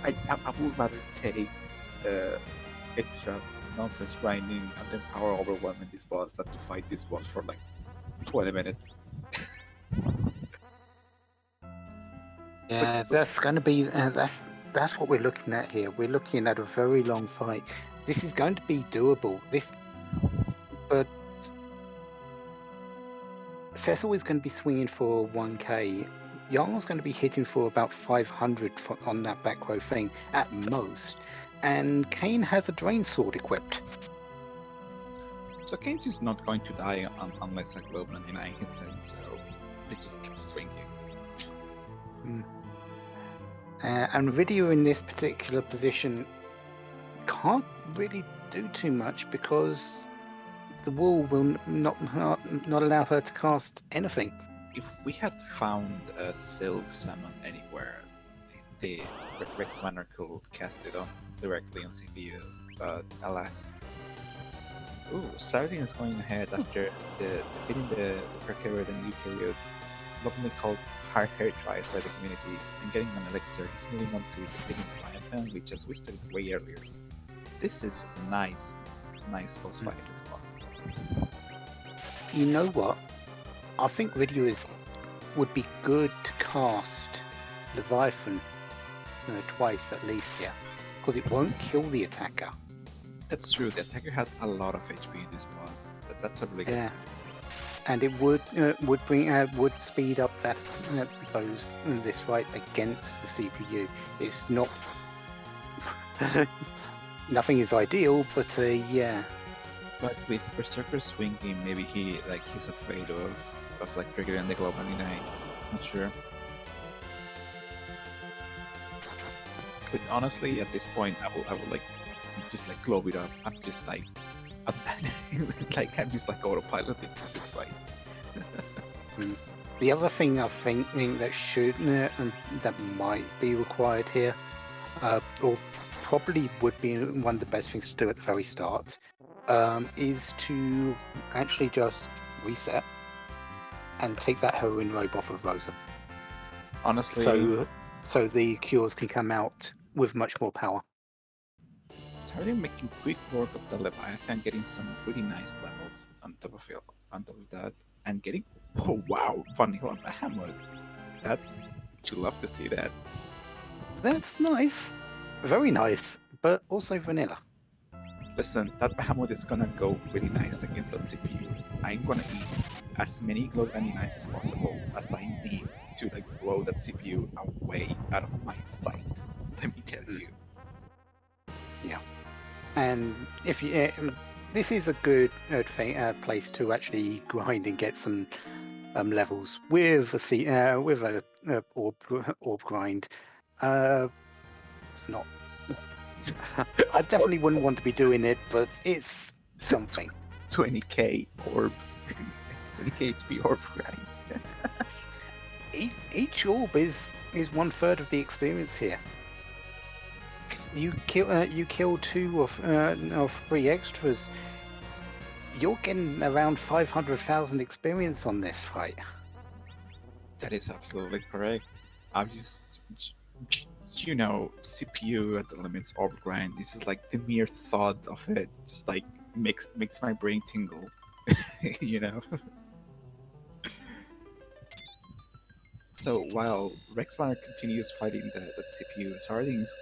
I would rather take extra nonsense grinding and then power overwhelming this boss than to fight this boss for like 20 minutes. Yeah, that's going to be that's what we're looking at here. We're looking at a very long fight. This is going to be doable. But Cecil is going to be swinging for 1k. Jarl's going to be hitting for about 500 on that back row thing at most. And Kane has a drain sword equipped. So Kane's just not going to die unless a Globe 99 hits him, so they just keep swinging. And Rydia in this particular position can't really do too much because the wall will not allow her to cast anything. If we had found a Sylph Summon anywhere, the Rex Manor could cast it on directly on CPU, but alas. Ooh, Sardine is going ahead after defeating the Perkeriod and Eukaryote, lovingly called hard hair tries by the community, and getting an elixir. He's moving on to defeating the Leviathan, which as we stated way earlier. This is nice boss fight spot. You know what? I think Riddio would be good to cast Leviathan twice at least here, because it won't kill the attacker. That's true. The attacker has a lot of HP in this spot. That's a really good. Yeah, and it would speed up that this fight against the CPU. It's not nothing is ideal, but yeah. But with Berserker swinging, maybe he's afraid of like triggering the Global Unites. Not sure. But honestly, at this point, I would like just like globe it up. I'm just like autopiloting this fight. The other thing I think that that might be required here, or probably would be one of the best things to do at the very start, is to actually just reset and take that heroin robe off of Rosa. Honestly, so the cures can come out with much more power. Starting making quick work of the Leviathan, getting some really nice levels on top of that, and getting vanilla Bahamut. You love to see that. That's nice, very nice, but also vanilla. Listen, that Bahamut is gonna go really nice against that CPU. I'm gonna eat as many glow nice as possible as I need to like blow that CPU away out of my sight. Let me tell you. Yeah, and if you, this is a good place to actually grind and get some levels with a orb grind. It's not. I definitely wouldn't want to be doing it, but it's something. 20k orb, 20k HP orb grind. Each orb is 1/3 of the experience here. You kill 2 of 3 extras. You're getting around 500,000 experience on this fight. That is absolutely correct. I'm just, CPU at the limits orb grind. This is like the mere thought of it just like makes my brain tingle. So while Rexmar continues fighting that CPU, Sardine is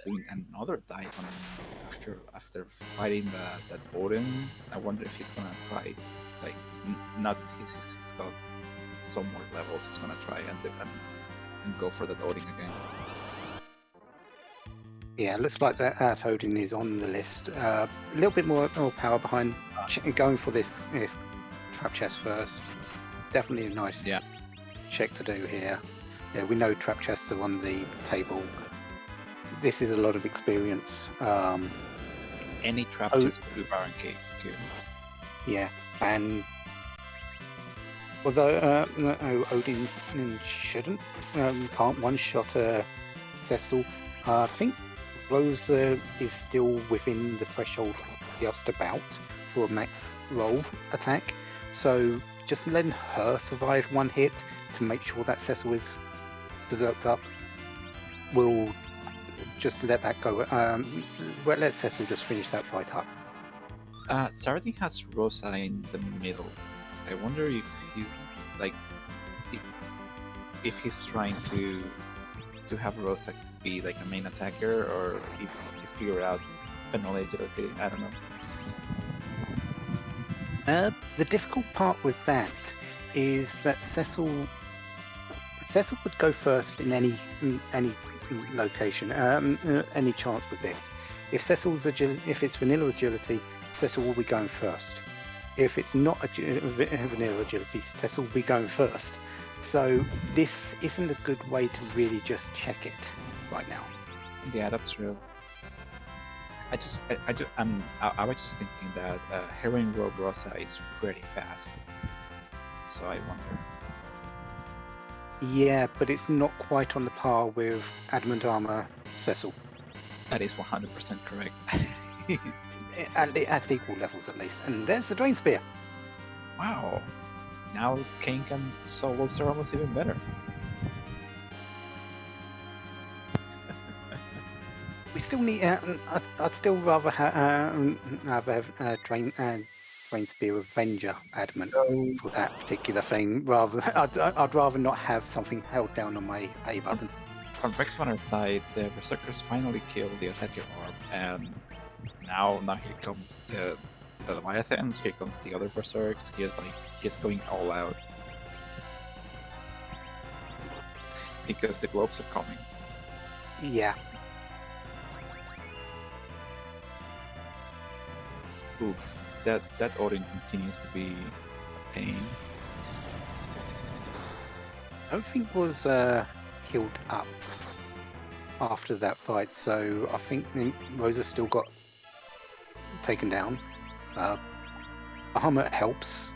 doing another dive on him after fighting that Odin. I wonder if he's gonna try, like, not that he's got some more levels. He's gonna try and go for that Odin again. Yeah, looks like that Odin is on the list. A little bit more power behind going for this trap chest first. Definitely a nice check to do here. Yeah, we know trap chests are on the table. This is a lot of experience. Any trap chest could do Baron Cave too. Yeah, and although Odin can't one-shot Cecil, I think Rosa is still within the threshold just about for a max roll attack. So just letting her survive one hit to make sure that Cecil is berserked up will just let that go. Let Cecil just finish that fight up. Sardine has Rosa in the middle. I wonder if he's like if he's trying to have Rosa be like a main attacker, or if he's figured out vanilla agility. I don't know. The difficult part with that is that Cecil would go first in any location, any chance with this. If it's vanilla agility, Cecil will be going first. If it's not vanilla agility, Cecil will be going first. So this isn't a good way to really just check it right now. Yeah, that's true. I was just thinking that Heroin Rogue Rosa is pretty fast, so I wonder. Yeah, but it's not quite on the par with Adamant Armor Cecil. That is 100% correct. at equal levels at least. And there's the Drain Spear. Wow. Now King and Solos are almost even better. We still need. I'd still rather have Drain Spear Avenger Adamant for that particular thing. I'd rather not have something held down on my A button. On Rexmanner's side, the Berserkers finally killed the Attacker Orb, and now here comes the Leviathans, here comes the other Berserks. He's going all out. Because the globes are coming. Yeah. Oof. That Odin continues to be a pain. Everything was healed up after that fight, so I think Rosa still got taken down. Armor helps,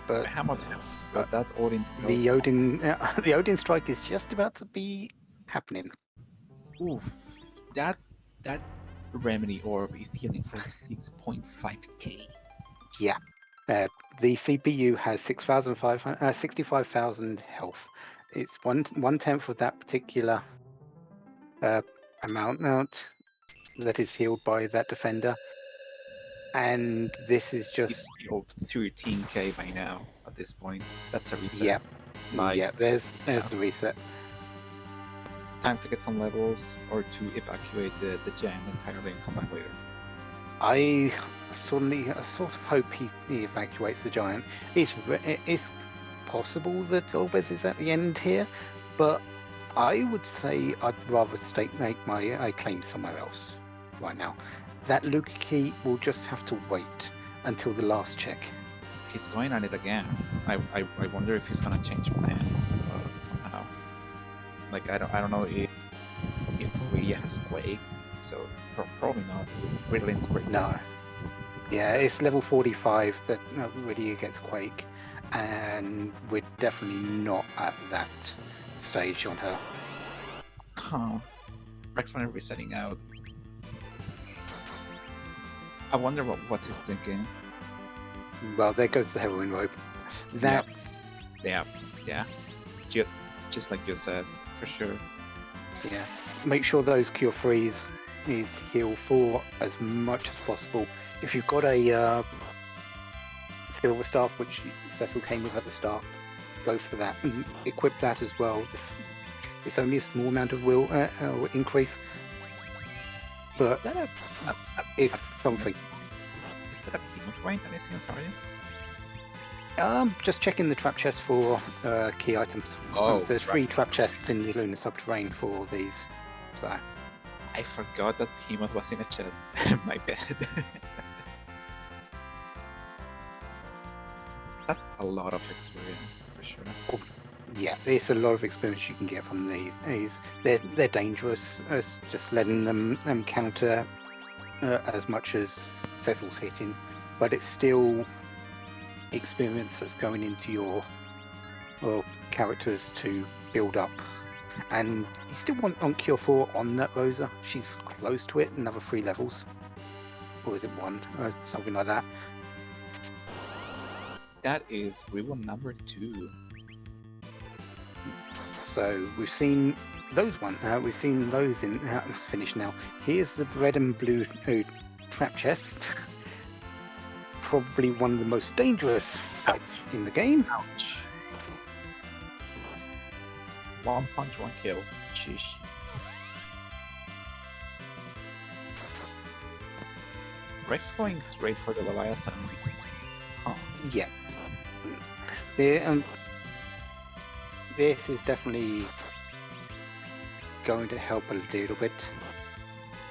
but How much helps? But that Odin. the Odin strike is just about to be happening. Oof. That Remedy Orb is healing for 6.5k. Yeah. The CPU has 65,000 health. It's one tenth of that particular amount that is healed by that defender, and this is just It's healed 13k by now. At this point, that's a reset. Yep. There's yeah. the reset. Time to get some levels or to evacuate the giant entirely and come back later. I sort of hope he evacuates the giant. It's possible that Golbez is at the end here, but I would say I'd rather make my claim somewhere else right now. That Luke Key will just have to wait until the last check. He's going at it again. I wonder if he's gonna change plans somehow. Like I don't know if Rhea has Quake, so probably not. Riddlin's great. No. Yeah, it's level 45 that Rhea gets Quake, and we're definitely not at that stage on her. Huh. Rexmanner resetting out. I wonder what he's thinking. Well, there goes the heroin rope. That's Yeah. Just like you said, for sure. Yeah. Make sure those cure frees is heal for as much as possible. If you've got a silver staff, which Cecil came with at the start, go for that and equip that as well. It's only a small amount of will increase, but Is that it's something. Is that a Hemotrain that I see on Sardians? Just checking the trap chest for key items. There's 3 trap chests in the Lunar Subterrane for these. So I forgot that Behemoth was in a chest. My bad. That's a lot of experience for sure. yeah, there's a lot of experience you can get from these. They're dangerous. Just letting them counter as much as Cecil's hitting, but it's still experience that's going into your characters to build up. And you still want on Cure 4 on that Rosa. She's close to it, another 3 levels. Or is it 1? Something like that. That is rule number 2. So we've seen those we've seen those in finish now. Here's the red and blue trap chest. Probably one of the most dangerous fights in the game. Ouch. 1 punch, 1 kill. Sheesh. Rex going straight for the Leviathans. Huh. Yeah. This is definitely going to help a little bit.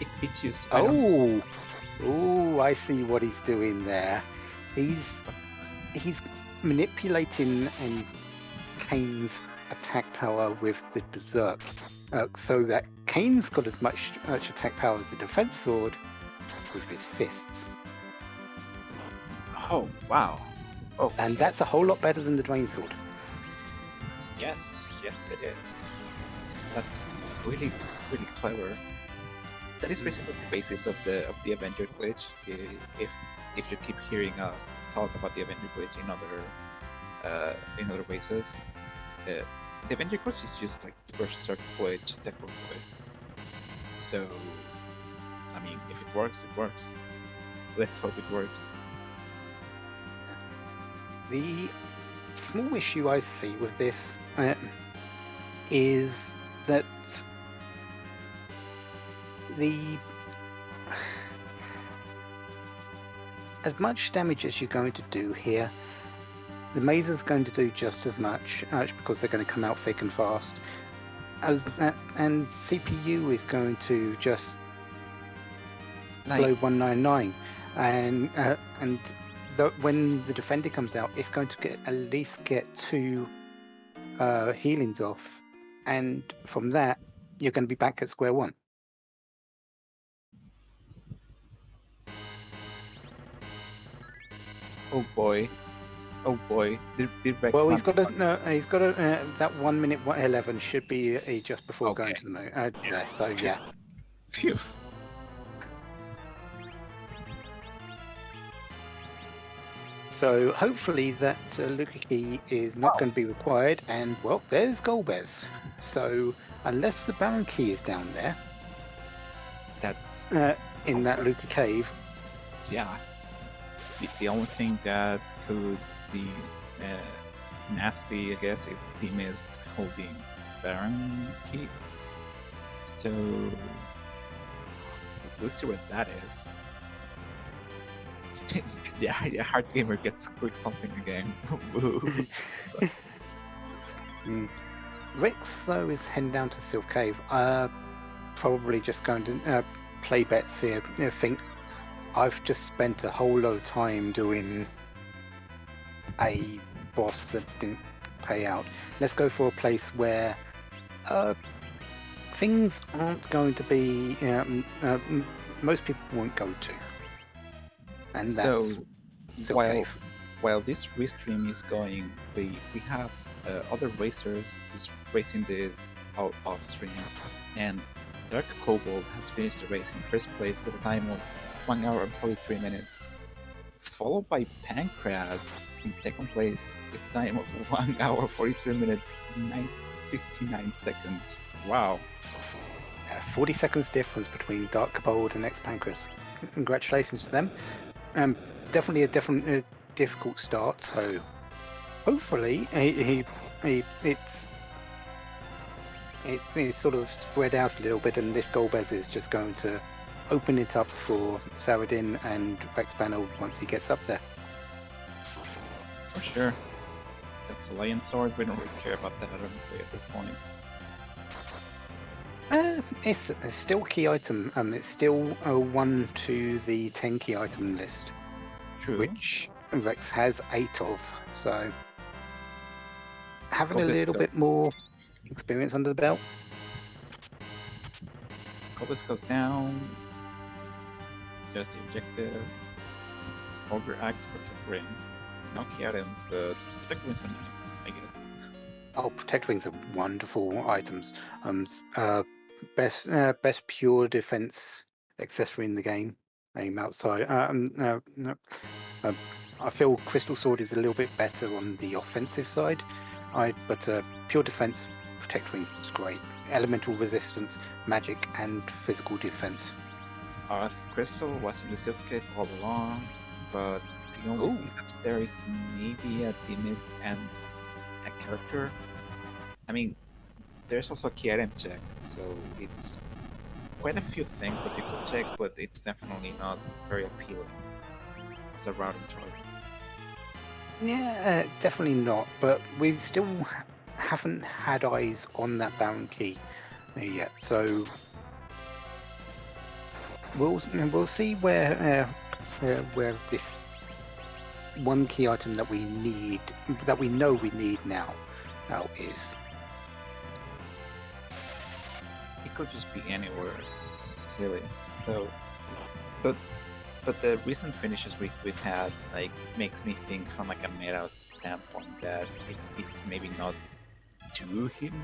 It pitches. Oh, I see what he's doing there. He's manipulating Kane's attack power with the Berserk, so that Kane's got as much attack power as the defense sword with his fists. Oh, wow. Oh, And that's a whole lot better than the Drain Sword. yes, it is. That's really, really clever. that is basically the basis of the Avenger glitch. If you keep hearing us talk about the Avenger glitch in other bases, the Avenger glitch is just like Berserk glitch, Deco glitch. So, I mean, if it works, it works. Let's hope it works. The small issue I see with this is that as much damage as you're going to do here, the Mazer's going to do just as much because they're going to come out thick and fast. And CPU is going to just blow 199, and when the defender comes out, it's going to at least get 2 healings off, and from that you're going to be back at square one. Oh boy. Did Rex Well, he's got a that 1 minute 11 should be just before going to the moon. So yeah. Phew. So hopefully that Luca key is not going to be required, and well, there's Golbez. So unless the Baron key is down there, that's in that Luca cave. Yeah. The only thing that could be nasty, I guess, is the mist holding Baron key. So let's see what that is. Yeah, hard gamer gets quick something again. Rex though is heading down to Sylph Cave. Probably just going to play bets here. I think I've just spent a whole lot of time doing a boss that didn't pay out. Let's go for a place where things aren't going to be most people won't go to. And that's so while this restream is going, we have other racers just racing this out off stream, and Dark Kobold has finished the race in first place with a time of 1 hour and 43 minutes, followed by Pancras in second place with a time of 1 hour 43 minutes 59 seconds. Wow. 40 seconds difference between Dark Kobold and X Pancras. Congratulations to them. Definitely a difficult start, so hopefully it's sort of spread out a little bit, and this Golbez is just going to open it up for Saradin and Rex Banner once he gets up there. For sure. That's a Lion Sword. We don't really care about that, honestly, at this point. It's still a key item. It's still 1 to the 10 key item list. True. Which Rex has 8 of. So having a little bit more experience under the belt. Golbez goes down. Just the objective. Ogre Axe, Protect Ring. No key items, but Protect Rings are nice, I guess. Oh, Protect Rings are wonderful items. Best pure defense accessory in the game. Aim outside. I feel Crystal Sword is a little bit better on the offensive side. But pure defense, Protect Ring is great. Elemental resistance, magic, and physical defense. Earth Crystal was in the Sylph Cave all along, but the only thing that's there is maybe a Mist and a character. I mean, there's also a key item check, so it's quite a few things that people check, but it's definitely not very appealing as a routing choice. Yeah, definitely not, but we still haven't had eyes on that Baron key yet, so we'll see where this one key item that we know we need now is. It could just be anywhere, really. So, but the recent finishes we've had makes me think from like a meta standpoint that it's maybe not too hidden.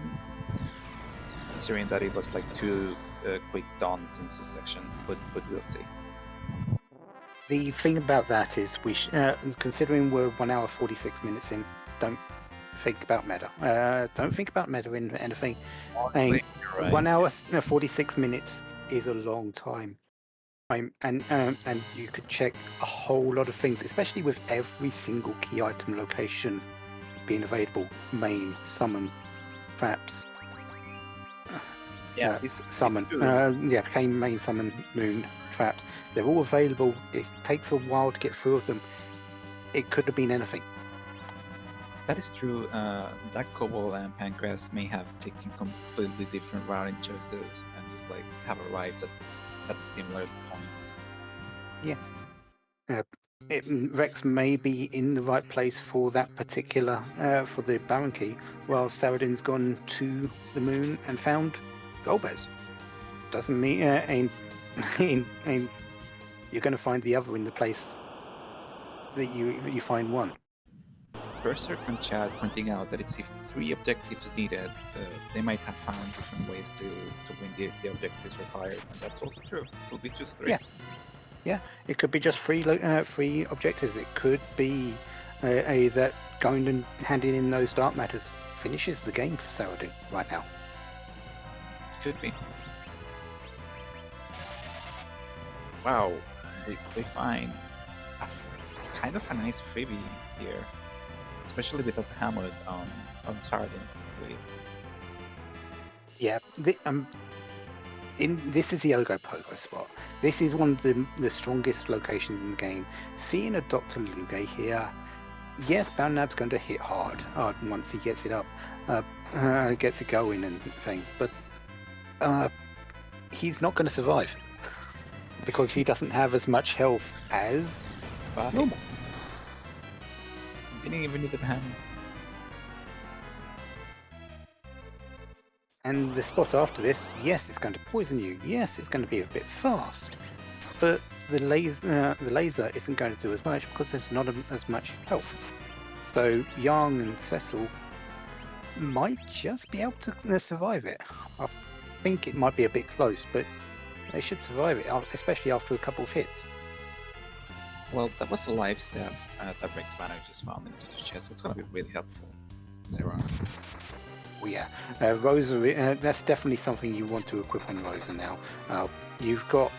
considering that it was like 2 quick dawns in succession, but we'll see. The thing about that is, considering we're 1 hour 46 minutes in, don't think about meta. Don't think about meta in anything. Honestly, you're right. 1 hour 46 minutes is a long time. And you could check a whole lot of things, especially with every single key item location being available. Main, summon, traps. Yeah, summon. Main, summon, moon, traps. They're all available. It takes a while to get through of them. It could have been anything. That is true. Dark Cobalt and Pancreas may have taken completely different routing choices and just like have arrived at similar points. Yeah. Rex may be in the right place for that particular, for the Baron key, while Saradin's gone to the moon and found Golbez. Doesn't mean you're going to find the other in the place that you find one. Berserk and Chad pointing out that it's if 3 objectives needed, they might have found different ways to win the objectives required, and that's also true. It will be just 3. Yeah, it could be just 3 objectives. It could be that going and handing in those dark matters finishes the game for Saradin right now. Could be. Wow, we find kind of a nice freebie here, especially with the hamlet on Saradin's sleeve. Yeah, this is the Ogo Pogo spot. This is one of the strongest locations in the game. Seeing a Dr. Luge here, yes, Balnab's going to hit hard once he gets it up, gets it going and things, but he's not going to survive because he doesn't have as much health as normal. Didn't even need the hammer. And the spot after this, yes, it's going to poison you. Yes, it's going to be a bit fast, but the laser isn't going to do as much because there's not as much health. So Yang and Cecil might just be able to survive it. I think it might be a bit close, but they should survive it, especially after a couple of hits. Well, that was a life step that Rex Banner just found into the chest. It's going to be really helpful later on. Well, yeah, Rosa, that's definitely something you want to equip on Rosa now. You've got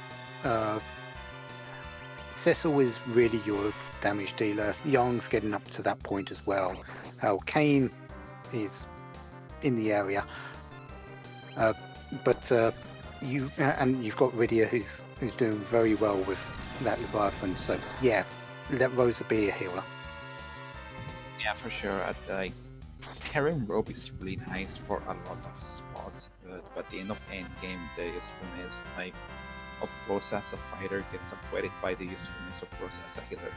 Cecil is really your damage dealer. Yang's getting up to that point as well. Kane is in the area, but you've got Rydia who's doing very well with that Leviathan. So yeah, let Rosa be a healer. Yeah, for sure. Carrying rope is really nice for a lot of spots, but at the end of endgame, the usefulness of Rosa as a fighter gets upgraded by the usefulness of Rosa as a healer.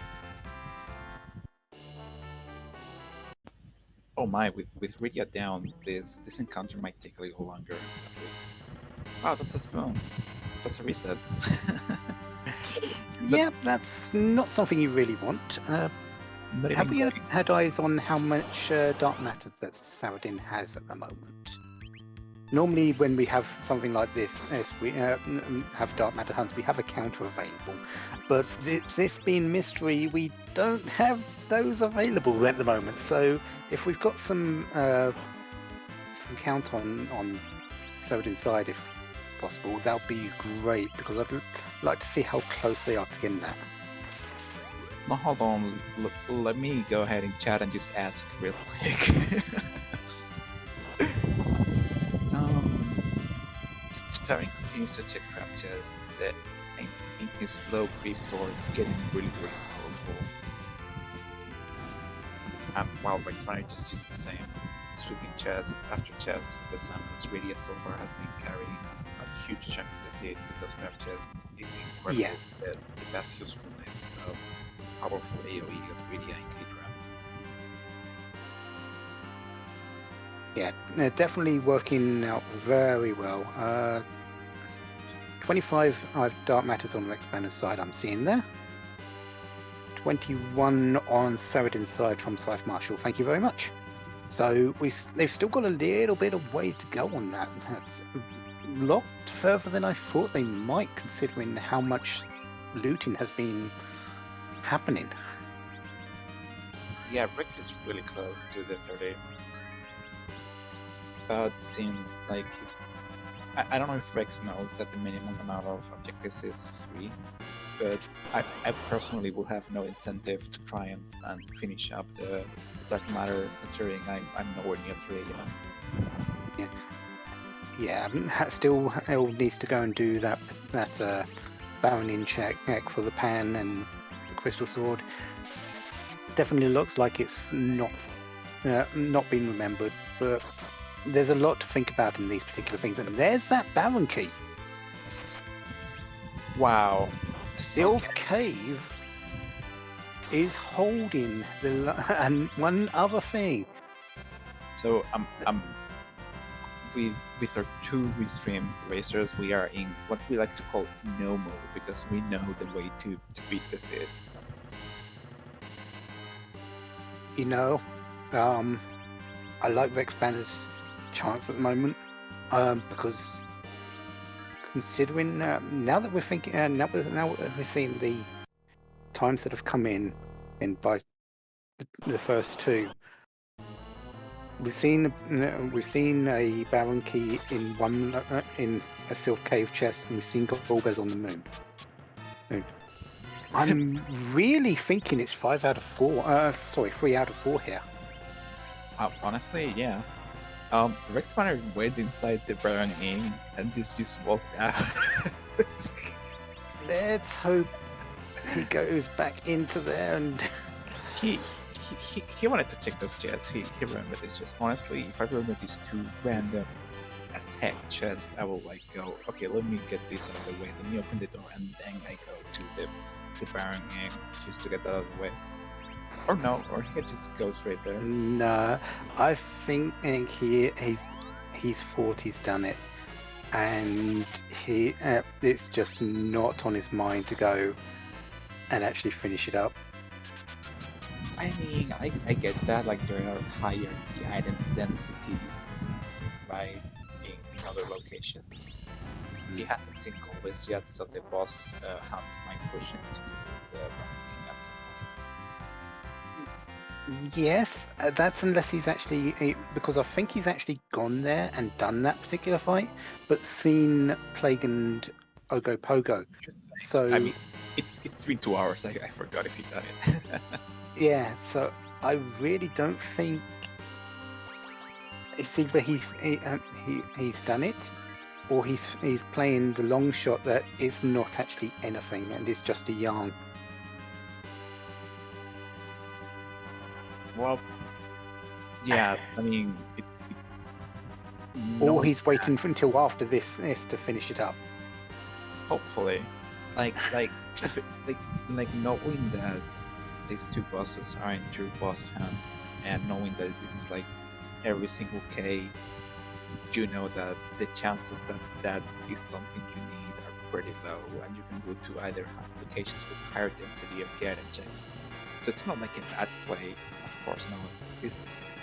Oh my, with Rydia down, this encounter might take a little longer. Wow, that's a spoon. That's a reset. Yeah, that's not something you really want. Have we had eyes on how much dark matter that Saradin has at the moment? Normally when we have something like this, as we have dark matter hunts, we have a counter available. But this being mystery, we don't have those available at the moment. So if we've got some count on Saradin's side, if possible, that would be great, because I'd like to see how close they are to getting that. Well, hold on, let me go ahead and chat and just ask real quick. Starring continues to check craft chest that in his slow creep towards getting really powerful. While Rex Manage is just the same, sweeping chest after chest with the summons. Rydia so far has been carrying a huge chunk of the seed with those craft chests. It's incredible the vast usefulness of powerful AoE of Rydia and Kidra. Yeah, they're definitely working out very well. 25 dark matters on Rex Banner's side, I'm seeing there. 21 on Saradin's side from Scythe Marshall. Thank you very much. So they've still got a little bit of way to go on that. That's a lot further than I thought they might, considering how much looting has been happening. Yeah, Rex is really close to the 30. But it seems like he's. I don't know if Rex knows that the minimum amount of objectives is 3, but I personally will have no incentive to try and finish up the dark matter, considering I'm nowhere near 3, you know. Yeah, still needs to go and do that Baronin check for the pan and the crystal sword. Definitely looks like it's not been remembered, but there's a lot to think about in these particular things. And there's that Baron key. Wow. Sylph Cave is holding and one other thing. So with our 2 restream racers, we are in what we like to call no mode, because we know the way to beat the Sith. You know, I like Rex Banner's chance at the moment, because considering now that we're thinking, now we're seeing the times that have come in by the first 2. We've seen a Baron key in one in a Sylph Cave chest, and we've seen Golbez on the moon. I'm really thinking it's 5 out of 4. 3 out of 4 here. Honestly, yeah. Rex Banner went inside the Baron Inn and just walked out. Let's hope he goes back into there and he wanted to check those chests. He remembered this chest. Honestly, if I remember these 2 random as heck chests, I will like go, okay, let me get this out of the way. Let me open the door and then I go to the Baron Inn just to get that out of the way. Or no, or he could just go straight there. No, I think he's thought he's done it, and it's just not on his mind to go and actually finish it up. I mean, I get that, like there are higher key item densities, right, in other locations. He hasn't seen Golbez yet, so the boss hunt might push him to do the ranking at some point. Yes, that's unless he's actually, because I think he's actually gone there and done that particular fight, but seen Plague and Ogopogo. So I mean, it's been 2 hours. I forgot if he done it. Yeah, so I really don't think it's either he's done it, or he's playing the long shot that it's not actually anything and it's just a yarn. Well, yeah, I mean, or he's waiting until after this to finish it up. Hopefully, like knowing that these 2 bosses are in true boss town, and knowing that this is like every single K, you know that the chances that is something you need are pretty low, and you can go to either locations with higher density of K item checks. So it's not like a bad play, of course. No, it's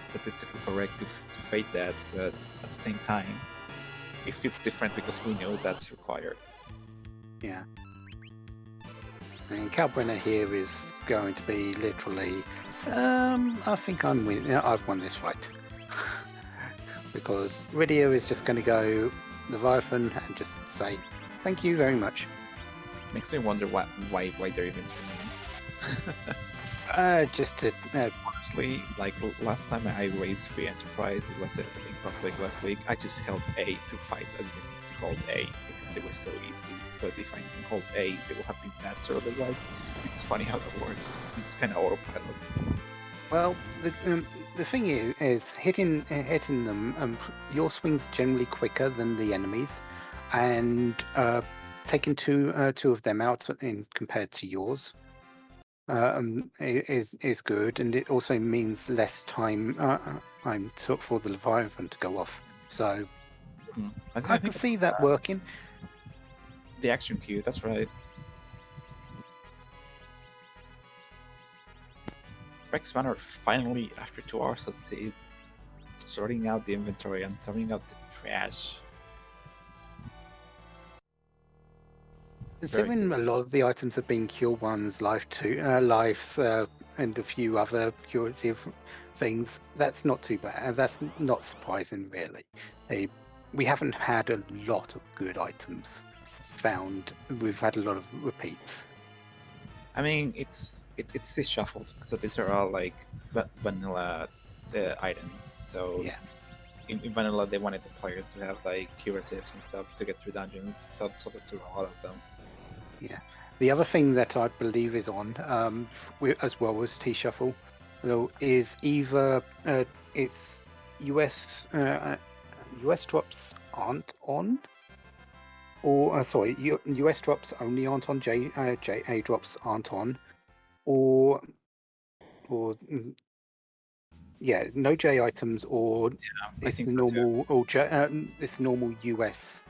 statistically correct to fade that, but at the same time, it feels different because we know that's required. Yeah. And Calbrenner here is going to be literally, I think I've won this fight. Because Rydia is just going to go Leviathan and just say, thank you very much. Makes me wonder why they're even streaming. Just to... Honestly, like last time I raised Free Enterprise, it was in Conflict last week, I just held A through fights I didn't hold A because they were so easy. But if I can hold A, they will have been faster otherwise. It's funny how that works. It's kind of autopilot. Well, the thing is hitting them. Your swing's generally quicker than the enemies, and taking two of them out in compared to yours is good, and it also means less time for the Leviathan to go off. So I can see that working. The action queue, that's right. Rex Manor finally, after 2 hours of Seed, sorting out the inventory and throwing out the trash. Considering a lot of the items have been cure ones, life and a few other curative things, that's not too bad. That's not surprising, really. We haven't had a lot of good items found. We've had a lot of repeats. I mean, it's this shuffled, so these are all like vanilla items. So Yeah. in vanilla, they wanted the players to have like curatives and stuff to get through dungeons. So they took a lot of them. Yeah. The other thing that I believe is on, as well as T Shuffle, though, is either it's US drops aren't on, or US drops only aren't on, JA drops aren't on, or no J items, or I it's think so normal it's normal US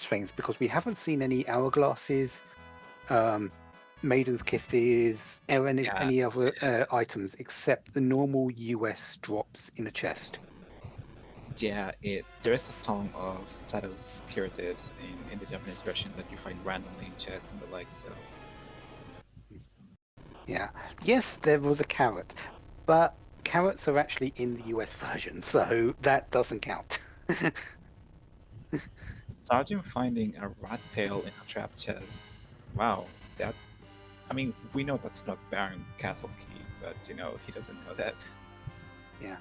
things, because we haven't seen any hourglasses, Maiden's Kisses, or any other items except the normal US drops in a chest. Yeah, there is a ton of status curatives in the Japanese version that you find randomly in chests and the like. So Yeah. Yes, there was a carrot, but carrots are actually in the US version, so that doesn't count. starting finding a rat tail in a trap chest. Wow, that. I mean, we know that's not Baron Castle Key, but he doesn't know that. Yeah.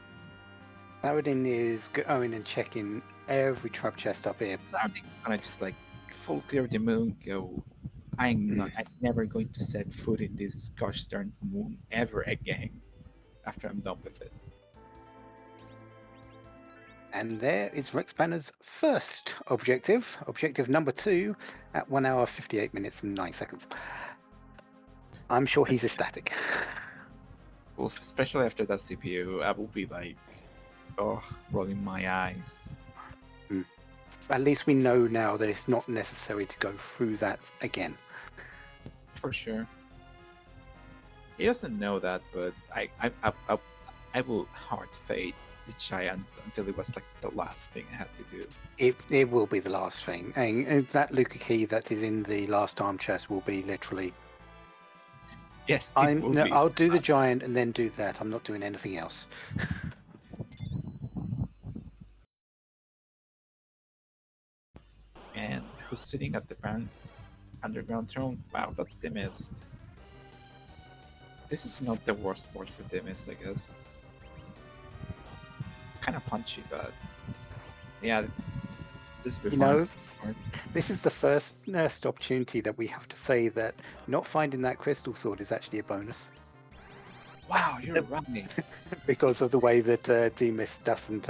Paladin is going and checking every trap chest up here. Starting gonna just like full clear the moon, go. I'm never going to set foot in this gosh darn moon ever again after I'm done with it. And there is Rex Banner's first objective number 2, at 1 hour 58 minutes and 9 seconds. I'm sure he's ecstatic. Well, especially after that CPU, I will be like, rolling my eyes. At least we know now that it's not necessary to go through that again. For sure. He doesn't know that, but I will hard fade the giant until it was like the last thing I had to do. It will be the last thing, and that Luca key that is in the last arm chest will be literally. Yes, I'll do the giant and then do that. I'm not doing anything else. And who's sitting at the underground throne? Wow, that's the mist. This is not the worst sport for the mist, I guess. Kind of punchy, but yeah, this will be fine. This is the first opportunity that we have to say that not finding that crystal sword is actually a bonus. Wow, you're right. Because of the way that Demis doesn't.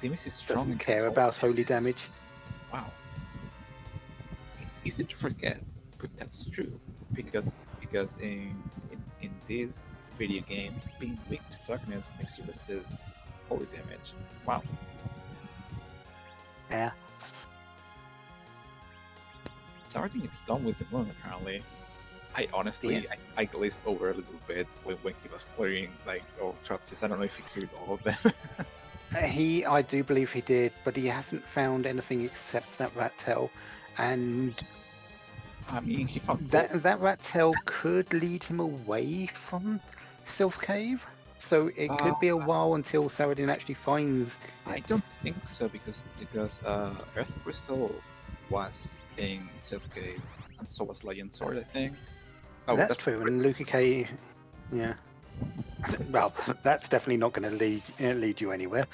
Demis is strong. Doesn't care about holy damage. Wow. It's easy to forget, but that's true because in this video game, being weak to darkness makes you resist holy damage. Wow. Yeah. Starting it's done with the moon apparently. I honestly I glazed over a little bit when he was clearing like all traps. I don't know if he cleared all of them. I do believe he did, but he hasn't found anything except that rat tail, and I mean he found that rat tail could lead him away from Sylph Cave, so it could be a while until Saradin actually finds. I don't think so because Earth Crystal was in Sylph Cave, and so was Legend Sword, I think. Oh, that's true. And Luca K, yeah. Well, that's definitely not going to lead you anywhere.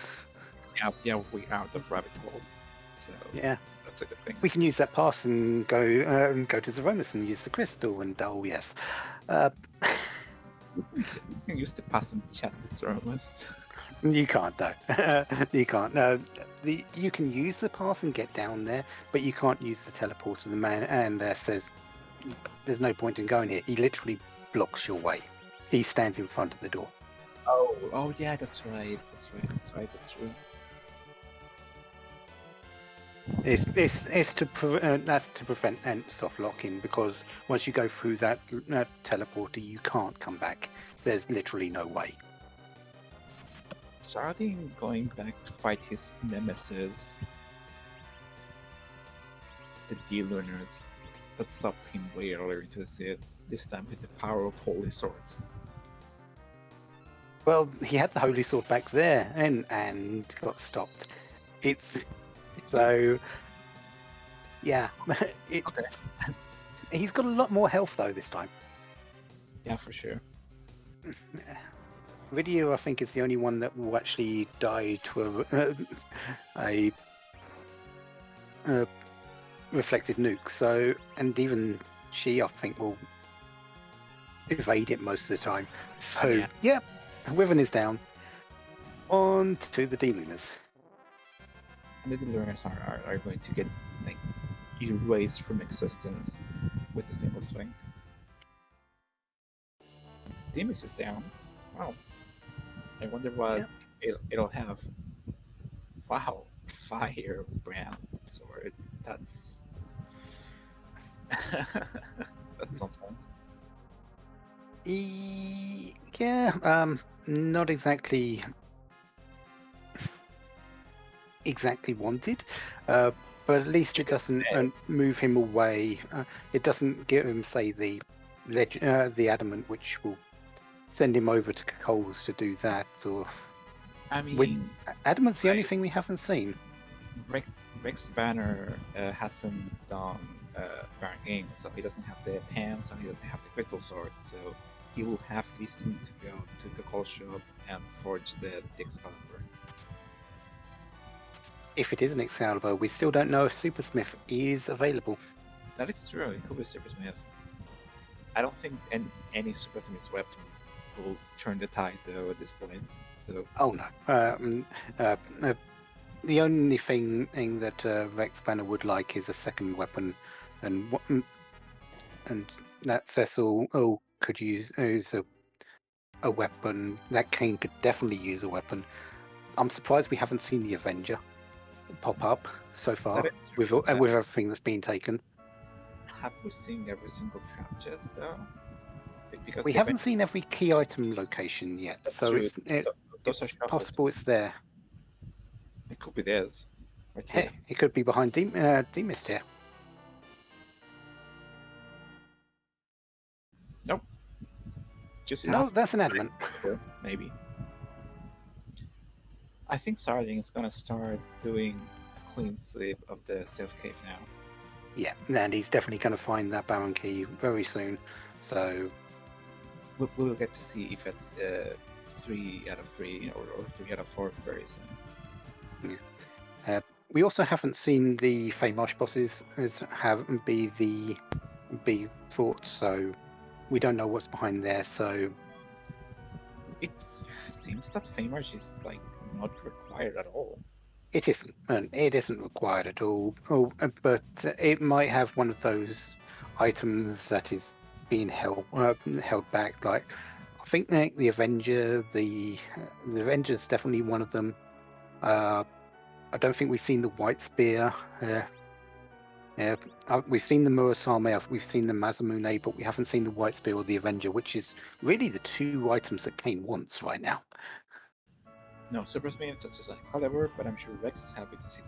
Yeah, we're out of rabbit holes, so yeah, that's a good thing. We can use that pass and go to Zeromus and use the crystal. And yes, you can use the pass and chat with Zeromus. You can't though. You can't. No, you can use the pass and get down there, but you can't use the teleporter. The man and says there's no point in going here. He literally blocks your way. He stands in front of the door. Oh yeah, that's right. That's true. It's to prevent soft locking, because once you go through that teleporter, you can't come back. There's literally no way. Saradin going back to fight his nemesis, the D-Lunars that stopped him way earlier into the Sith, this time with the power of holy swords. Well, he had the holy sword back there and got stopped. It's so yeah. Okay. He's got a lot more health though this time. Yeah, for sure. Video, I think, is the only one that will actually die to a reflective nuke. So, and even she, I think, will evade it most of the time. So, yeah, Wyvern is down. On to the D-Lunars. And the D-Lunars are going to get like erased from existence with a single swing. Demis is down. Wow. I wonder what it'll have. Wow, firebrand sword. That's that's something. Yeah, not exactly wanted, but at least it doesn't move him away. It doesn't give him, say, the adamant, which will send him over to Coles to do that. Or I mean, adamant's the only thing we haven't seen. Rex Banner hasn't done Baron Game, so he doesn't have the pan, so he doesn't have the crystal sword, so he will have reason to go to the Coles shop and forge the Excalibur. If it is an Excalibur, we still don't know if Supersmith is available. That is true. It could be Supersmith. I don't think any Supersmith's weapon will turn the tide though at this point. So. Oh no. The only thing that Rex Banner would like is a second weapon, and that Cecil could use a weapon. That Kane could definitely use a weapon. I'm surprised we haven't seen the Avenger pop up so far with everything that's been taken. Have we seen every single trap chest though? Because we haven't seen every key item location yet, so it's possible it's there. It could be theirs. Hey, it could be behind Demist here. Nope. Just no, that's an adamant. Maybe. I think Saradin is gonna start doing a clean sweep of the Sith cave now. Yeah, and he's definitely going to find that Baron key very soon. So we'll get to see if it's 3 out of 3 or 3 out of 4 very soon. Yeah. We also haven't seen the Feymarsh bosses be fought, so we don't know what's behind there. So it seems that Feymarsh is like not required at all. It isn't, and it isn't required at all. But it might have one of those items that is being held back. Like I think the Avenger, the Avenger's definitely one of them. I don't think we've seen the White Spear. We've seen the Murasame, we've seen the Mazamune, but we haven't seen the White Spear or the Avenger, which is really the two items that Kane wants right now. No, Supersmith such as Excalibur, but I'm sure Rex is happy to see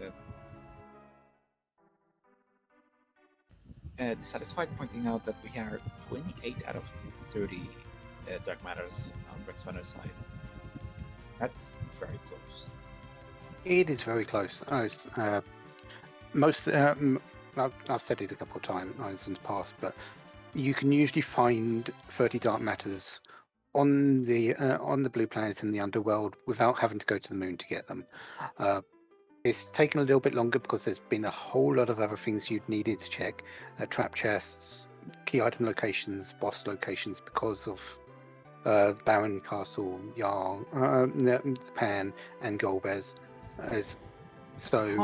that. Dissatisfied pointing out that we are 28 out of 30 Dark Matters on Rex Banner's side. That's very close. It is very close. I've said it a couple of times in the past, but you can usually find 30 Dark Matters on the Blue Planet in the Underworld without having to go to the moon to get them. It's taken a little bit longer because there's been a whole lot of other things you'd needed to check: trap chests, key item locations, boss locations, because of Baron Castle, Jarl, Pan, and Golbez. It's still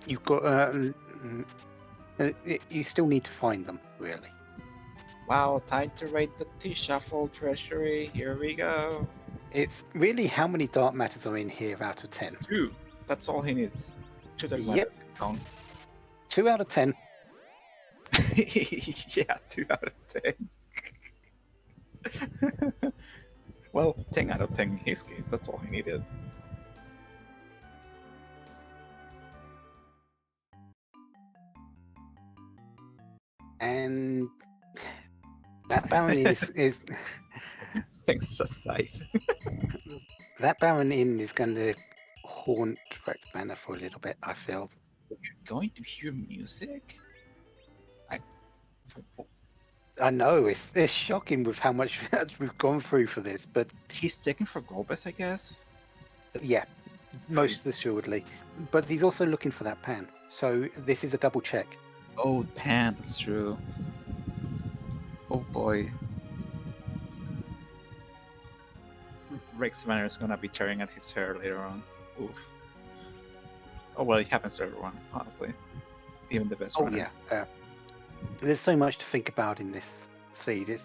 you've got. You still need to find them, really. Wow, time to raid the T-Shuffle treasury. Here we go. It's really how many Dark Matters are in here out of 10? 2. That's all he needs. 2 Dark Matters. 2 out of 10. Yeah, 2 out of 10. Well, 10 out of 10 in his case. That's all he needed. And that Baron is Thanks, just Scythe. that Baron Inn is going to haunt Rex Banner for a little bit, I feel. We're going to hear music? I know, it's shocking with how much we've gone through for this, but He's checking for Golbez, I guess. yeah, most assuredly. But he's also looking for that pan, so this is a double check. Oh, Pan, that's true. Oh boy. Rex Manor is gonna be tearing at his hair later on. Oof. Oh well, it happens to everyone, honestly. Even the best Oh runners. yeah, there's so much to think about in this seed.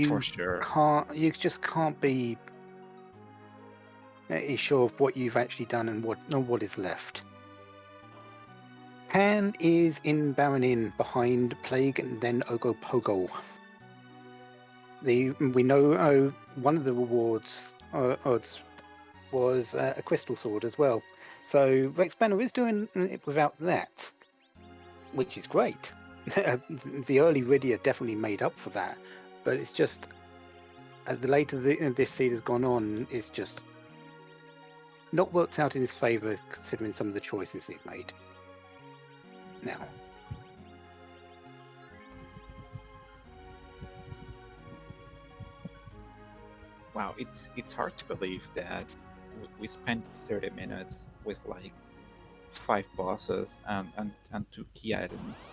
For sure. You just can't be sure of what you've actually done and what is left. Pan is in Baron Inn behind Plague and then Ogopogo. We know one of the rewards odds was a crystal sword as well. So Rex Banner is doing it without that, which is great. The early Rydia definitely made up for that, but it's just the later this seed has gone on, it's just not worked out in his favour considering some of the choices he's made. Now, Wow, it's hard to believe that we spent 30 minutes with like 5 bosses and 2 key items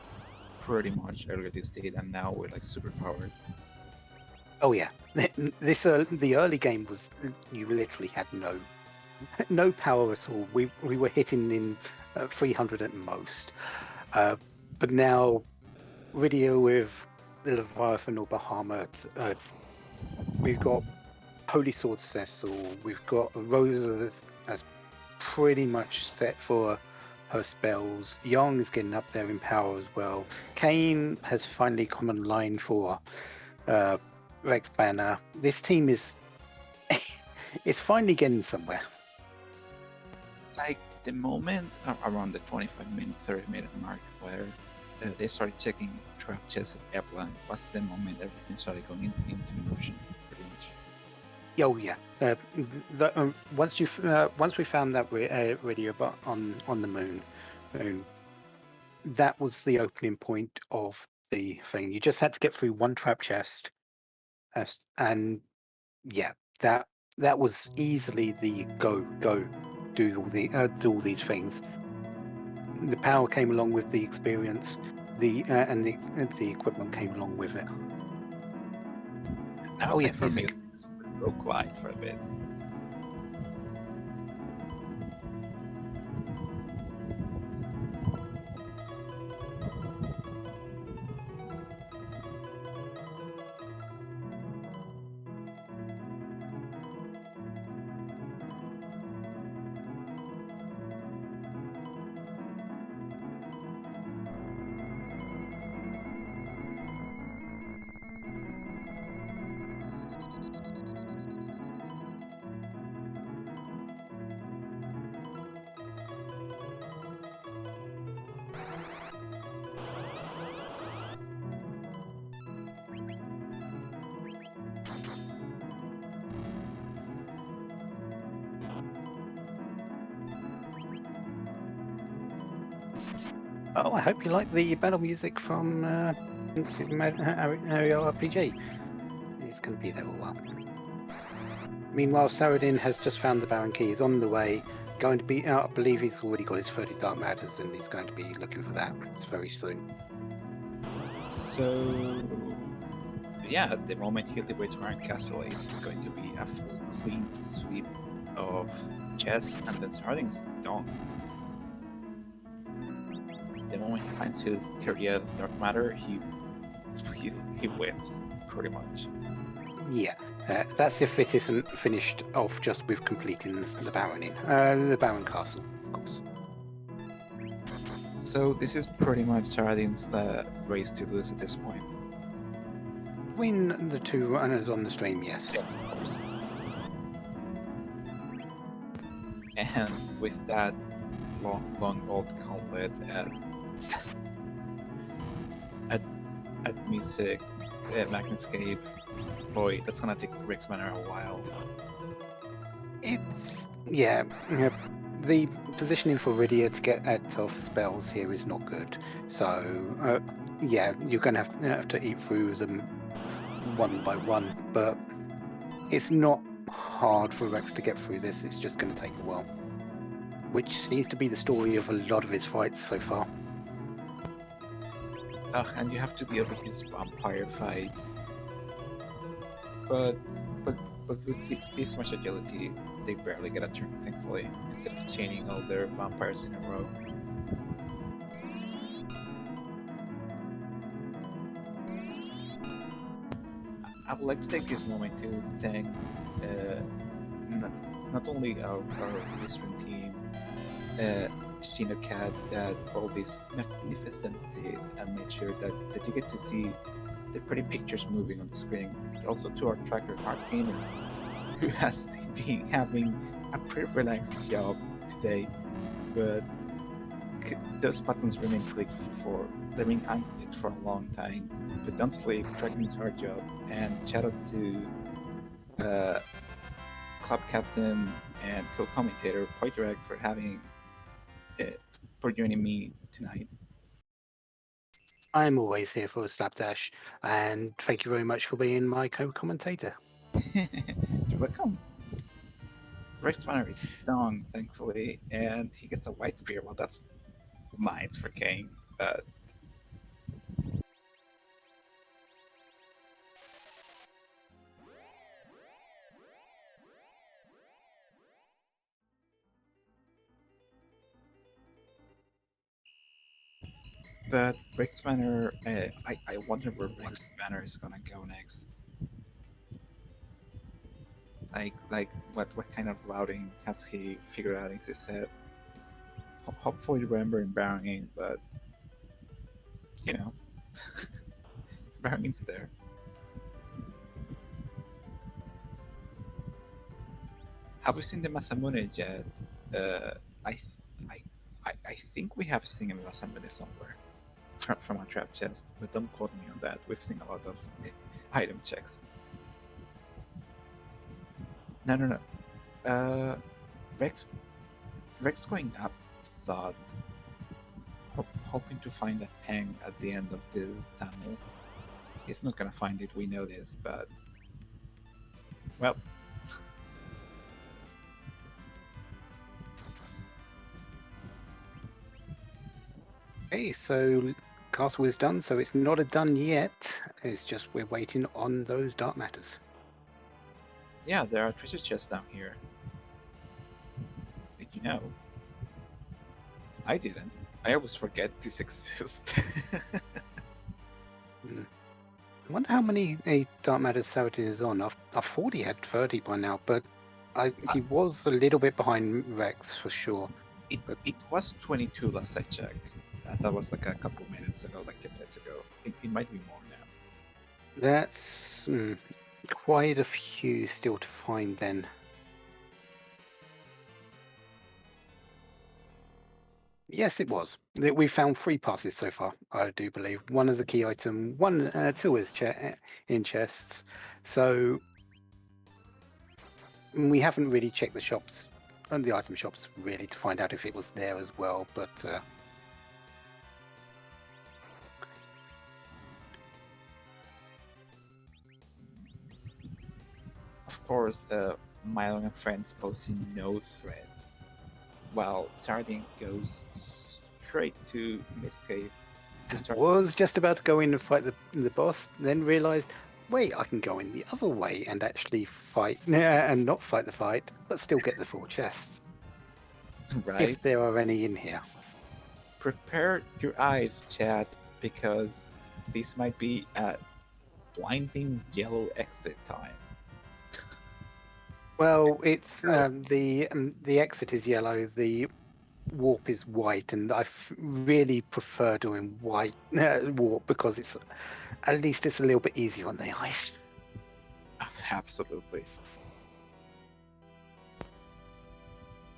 pretty much earlier this seed, and now we're like super powered. oh yeah, the early game was you literally had no power at all. We were hitting in 300 at most, but now Rydia with the Leviathan or Bahamut, we've got Holy Sword Cecil, we've got Rosa that's pretty much set for her spells. Young is getting up there in power as well. Kane has finally come online for Rex Banner. This team is it's finally getting somewhere. Like the moment around the 25-minute, 30-minute mark where they started checking trap chests at Eplan, was the moment everything started going into motion, pretty much. Oh yeah. Once we found that radio on the moon, that was the opening point of the thing. You just had to get through one trap chest, and yeah, that was easily the go do all these things. The power came along with the experience, and the equipment came along with it. Now Oh yeah, for music. music is real quiet for a bit. Oh, I hope you like the battle music from Super Mario RPG. It's going to be there a while. Meanwhile, Saradin has just found the Baron Key. He's on the way. Going to be out. I believe he's already got his 30 Dark Matters, and he's going to be looking for that. It's very soon. So, yeah, the moment he liberates Marin Castle Ace is going to be a full clean sweep of chests, and then Sarding's done. The moment he finds his 30th Dark Matter, he wins, pretty much. Yeah, that's if it isn't finished off just with completing the Baron Castle, of course. So this is pretty much Saradin's race to lose at this point. Between the two runners on the stream, yes. Yeah, of course. And with that long old gauntlet at music, Magnuscape, boy, that's gonna take Rick's Manor a while. It's the positioning for Rydia to get out of spells here is not good. So you're gonna have to eat through them one by one, but it's not hard for Rex to get through this. It's just going to take a while, which seems to be the story of a lot of his fights so far. And you have to deal with his vampire fights. But with this much agility, they barely get a turn, thankfully, instead of chaining all their vampires in a row. I would like to take this moment to thank not only our listening team, Xenocat, that rolled this magnificent scene and made sure that you get to see the pretty pictures moving on the screen, but also to our tracker Martin, who has been having a pretty relaxed job today, but those buttons remain unclicked for a long time. But don't sleep, tracking is our job. And shout out to club captain and co-commentator Poitrag for joining me tonight. I'm always here for a Slapdash, and thank you very much for being my co-commentator. You're welcome. Rick's Manor is stung, thankfully, and he gets a white spear. Well, that's mines for Kane, but Rick's Manor, I wonder where Rick's Manor is gonna go next. Like what kind of routing has he figured out in his head? Hopefully remember in Barrowing, but you know, Barrowing's there. Have we seen the Masamune yet? I think we have seen a Masamune somewhere from our trap chest, but don't quote me on that. We've seen a lot of item checks. No. Rex going up Sod, hoping to find a pang at the end of this tunnel. He's not gonna find it, we know this, but well. Okay, so castle is done, so it's not a done yet. It's just we're waiting on those dark matters. Yeah, there are treasure chests down here. Did you know? I didn't. I always forget this exists. I wonder how many dark matters Saladin is on. I thought he had 30 by now, but he was a little bit behind Rex for sure. It was 22 last I checked. That was like a couple minutes ago, like 10 minutes ago. It might be more now. That's quite a few still to find then. Yes, it was. We found 3 passes so far, I do believe. One as a key item, 2 as in chests. So we haven't really checked the shops and the item shops really to find out if it was there as well, but of course, Milo and friends posting no threat, while Sardine goes straight to Miscave. Was just about to go in and fight the boss, then realised, wait, I can go in the other way and actually fight, and not fight the fight, but still get the 4 chests. Right? If there are any in here. Prepare your eyes, chat, because this might be a blinding yellow exit time. Well, it's the exit is yellow. The warp is white, and I really prefer doing white warp because it's at least it's a little bit easier on the ice. Absolutely.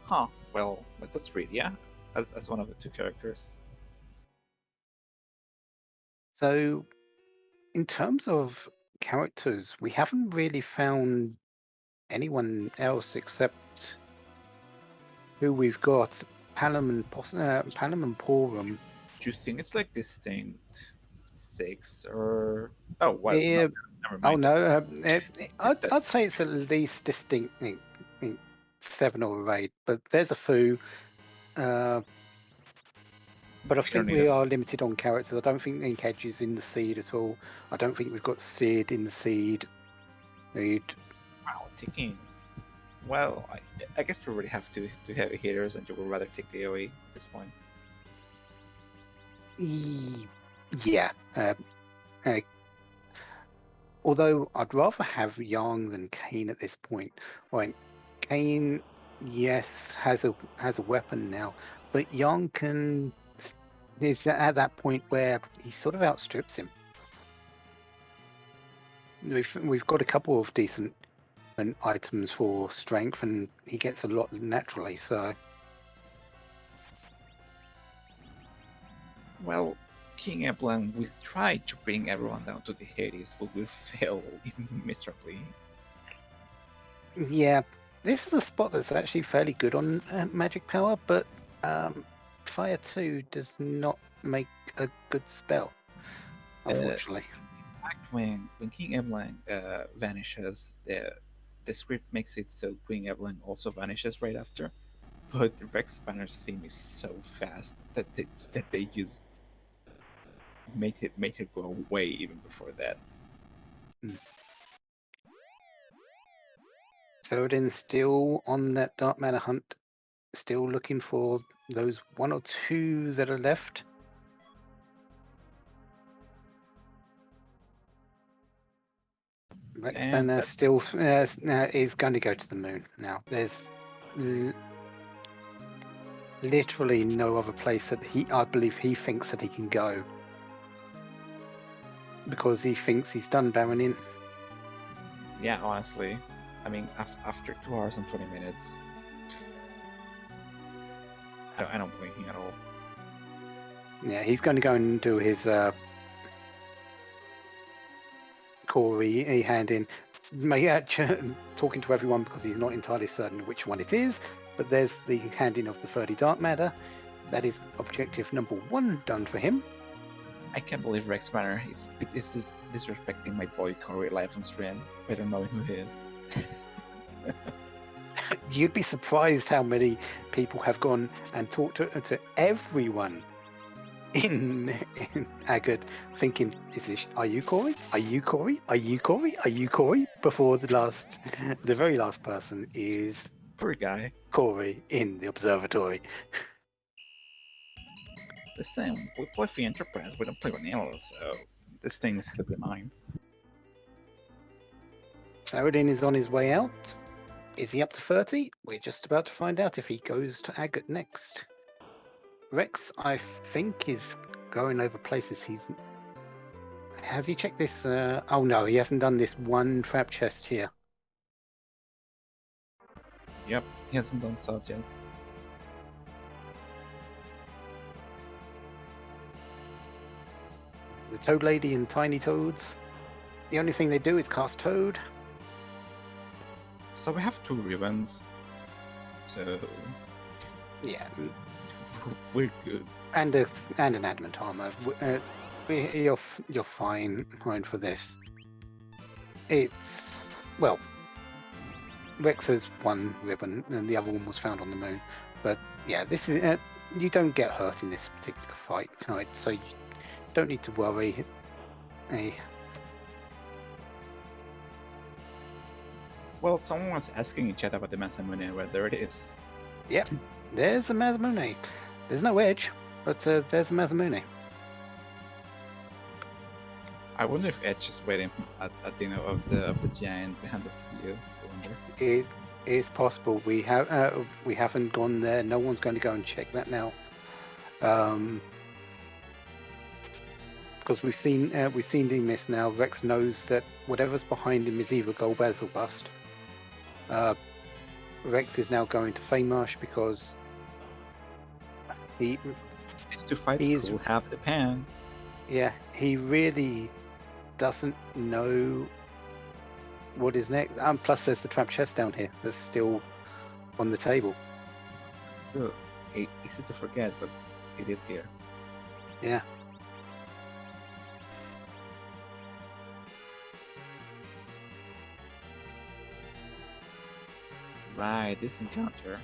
Huh. Well, that's great. Yeah, as one of the two characters. So, in terms of characters, we haven't really found anyone else except who we've got, Palom and Porum. Do you think it's like distinct 6 or? Oh well, no, Eh, never oh mind. no, That- I'd say it's at least distinct 7 or 8, but there's a few. But I we don't think need we a. are limited on characters. I don't think Inkedge is in the seed at all. I don't think we've got Sid in the seed. Wow, taking. Well, I guess we already have two heavy hitters, and you would rather take the AoE at this point. Yeah. Although I'd rather have Yang than Kane at this point. Right, Kane, yes, has a weapon now, but Yang is at that point where he sort of outstrips him. We've got a couple of decent items for strength, and he gets a lot naturally. So Well, King Eblan will try to bring everyone down to the Hades, but will fail miserably. yeah, this is a spot that's actually fairly good on magic power, but Fire 2 does not make a good spell, unfortunately. In fact, when King Eblan vanishes, the script makes it so Queen Evelyn also vanishes right after. But Rex Banner's theme is so fast that they just made it go away even before that. Soden still on that dark matter hunt, still looking for those 1 or 2 that are left. Rex And Banner that's still is going to go to the moon now. There's literally no other place that I believe he thinks that he can go, because he thinks he's done Baronin. yeah, honestly, I mean, after 2 hours and 20 minutes, I don't blame him at all. Yeah, he's going to go and do his Corey hand in. Talking to everyone because he's not entirely certain which one it is, but there's the handing of the 30 dark matter. That is objective number 1 done for him. I can't believe Rex Banner is disrespecting my boy Corey live on stream by not knowing who he is. You'd be surprised how many people have gone and talked to everyone in Agate, thinking, are you Corey? Are you Corey? Are you Corey? Are you Corey? Before the very last person is Poor guy. Corey in the observatory. Listen, we play for Enterprise, we don't play vanilla, so this thing is slipped in mind. Saradin is on his way out. Is he up to 30? We're just about to find out if he goes to Agate next. Rex, I think, is going over places Has he checked this? Oh no, he hasn't done this one trap chest here. Yep, he hasn't done so yet. The Toad Lady and Tiny Toads. The only thing they do is cast Toad. So we have 2 ribbons. So Yeah, we're good. and an adamant armor. You're fine for this. It's Rex has 1 ribbon, and the other one was found on the moon. But yeah, this is you don't get hurt in this particular fight tonight, so you don't need to worry. Well, someone was asking in chat about the Masamune, where there it is. Yep, there's the Masamune. There's no edge, but there's the Masamune. I wonder if Edge is waiting at the of the giant behind the CPU. I wonder. It is possible. We haven't gone there. No one's going to go and check that now. Because we've seen him miss now. Rex knows that whatever's behind him is either Golbez or bust. Rex is now going to Feymarsh because These two fights could have the pan. Yeah, he really doesn't know what is next. And plus, there's the trap chest down here that's still on the table. Look, easy to forget, but it is here. Yeah. Right, this encounter.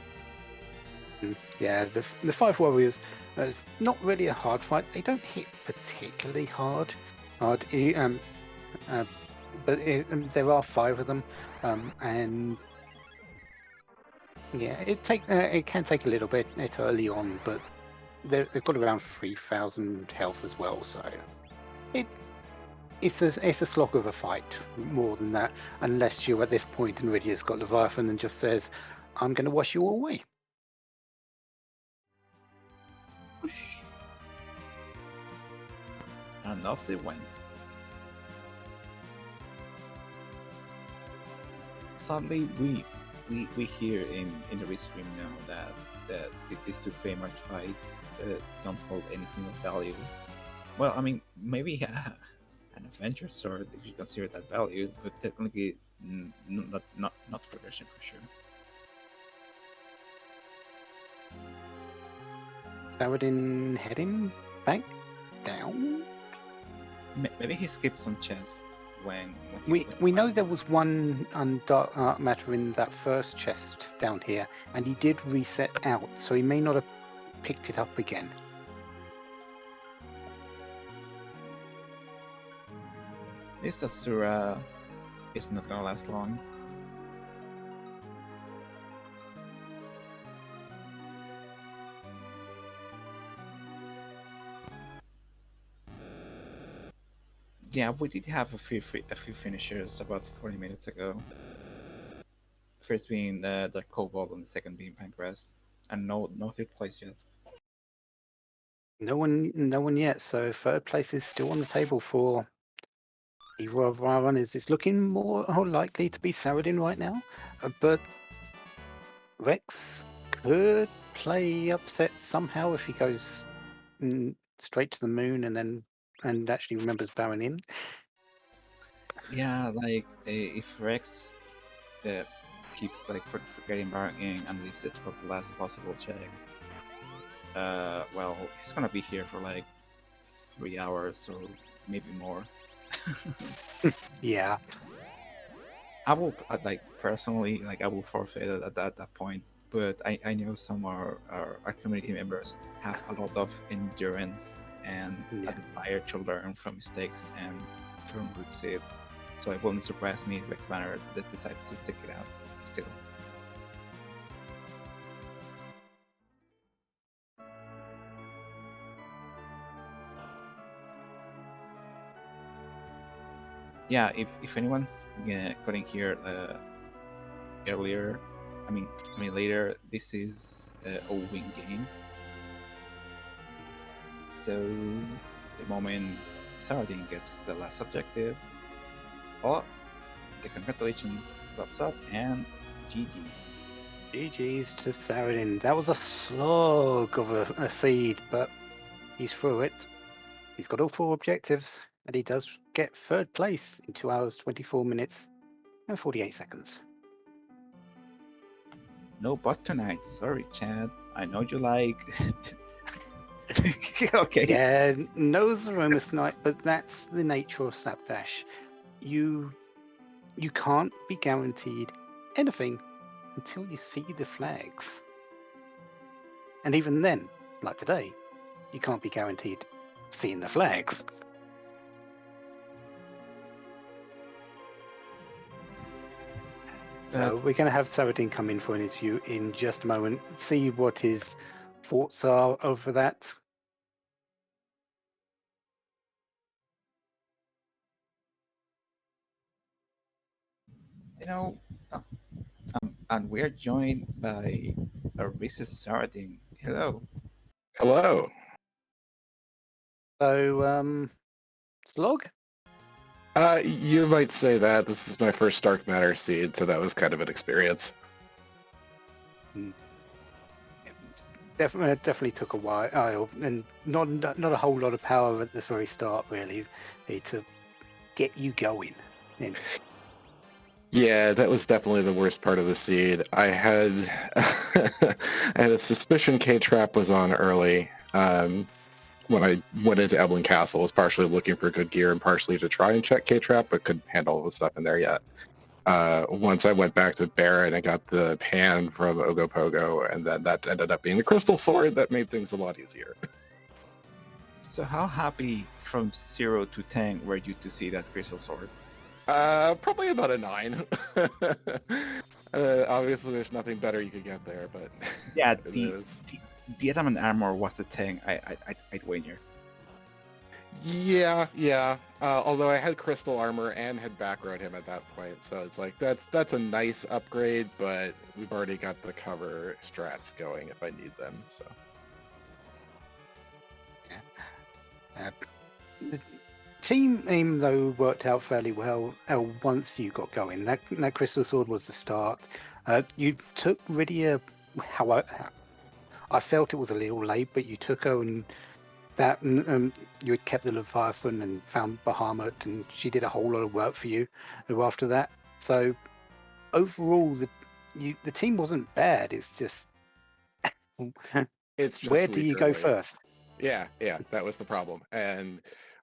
Yeah, the five warriors is not really a hard fight. They don't hit particularly hard, but there are five of them, and yeah, it can take a little bit. It's early on, but they've got around 3,000 health as well, so it's a slog of a fight more than that, unless you're at this point and Rydia's got Leviathan and just says, "I'm going to wash you all away." And off they went. Sadly, we hear in the restream now that these two famous fights don't hold anything of value. Well, I mean, maybe an Avenger sword if you consider that value, but technically not progression for sure. Saladin heading back down. Maybe he skipped some chests when we know there was one dark matter in that first chest down here, and he did reset out, so he may not have picked it up again. This Asura is not gonna last long. Yeah, we did have a few finishers about 40 minutes ago. First being the Cobalt and the second being Pancras, and no third place yet. No one yet. So third place is still on the table for either of our runners. It's looking more likely to be Saladin right now, but Rex could play upset somehow if he goes straight to the moon and actually remembers Baron in. Yeah, like if Rex keeps like forgetting Baron in and leaves it for the last possible check, well, he's gonna be here for like 3 hours or maybe more. Yeah. I will like personally, like I will forfeit at that point. But I know some of our community members have a lot of endurance and a desire to learn from mistakes and from root seeds. So it wouldn't surprise me if Rex Banner that decides to stick it out still. Yeah, if anyone's cutting here earlier, I mean later, this is a win game. So the moment Saladin gets the last objective, oh, the congratulations pops up and GG's. GG's to Saladin. That was a slog of a seed, but he's through it. He's got all 4 objectives, and he does get third place in 2 hours, 24 minutes, and 48 seconds. No bot tonight. Sorry, Chad. I know you like. Okay. Yeah, no Zeromus tonight, but that's the nature of Slapdash. You can't be guaranteed anything until you see the flags. And even then, like today, you can't be guaranteed seeing the flags. So we're going to have Saladin come in for an interview in just a moment, see what his thoughts are over that. You know, and we're joined by Arisa Sardin. Hello. Hello. So, Slog? You might say that. This is my first Dark Matter seed, so that was kind of an experience. Definitely took a while, and not a whole lot of power at the very start, really, to get you going. And Yeah, that was definitely the worst part of the seed. I had I had a suspicion K-Trap was on early. When I went into Evelyn Castle, I was partially looking for good gear and partially to try and check K-Trap, but couldn't handle all the stuff in there yet. Once I went back to Baron, I got the pan from Ogopogo, and then that ended up being the crystal sword that made things a lot easier. So, how happy from 0 to 10 were you to see that crystal sword? Probably about a 9. Obviously, there's nothing better you could get there, but Yeah, it is. the adamant armor was the 10. I'd wager. Yeah. Although I had crystal armor and had backroad him at that point, so it's like that's a nice upgrade, but we've already got the cover strats going if I need them. So the team aim though worked out fairly well once you got going. That crystal sword was the start. You took Rydia. How I felt it was a little late, but you took her and that you had kept the Leviathan and found Bahamut, and she did a whole lot of work for you after that. So overall, the team wasn't bad. It's just it's just where do you go early. first? Yeah, that was the problem. And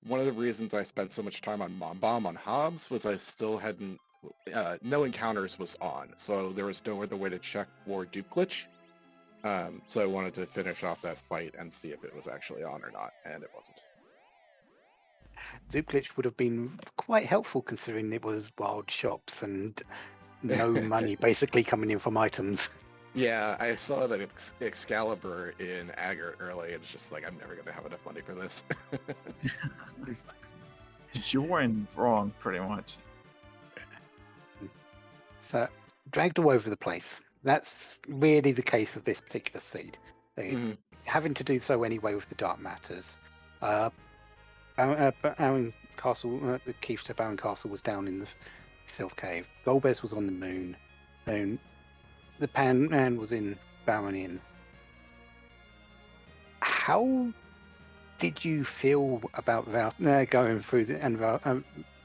one of the reasons I spent so much time on Bomb on Hobbs was I still hadn't no encounters was on, so there was no other way to check for dupe glitch. So I wanted to finish off that fight and see if it was actually on or not, and it wasn't. Dupe glitch would have been quite helpful considering it was wild shops and no money basically coming in from items. Yeah, I saw that Excalibur in Agert early, and it's just like, I'm never going to have enough money for this. You weren't wrong, pretty much. So dragged all over the place. That's really the case of this particular seed. Having to do so anyway with the Dark Matters. Baron Castle, the Keith to Baron Castle was down in the Sylph Cave. Golbez was on the moon. And the Pan Man was in Baron Inn. How did you feel about going through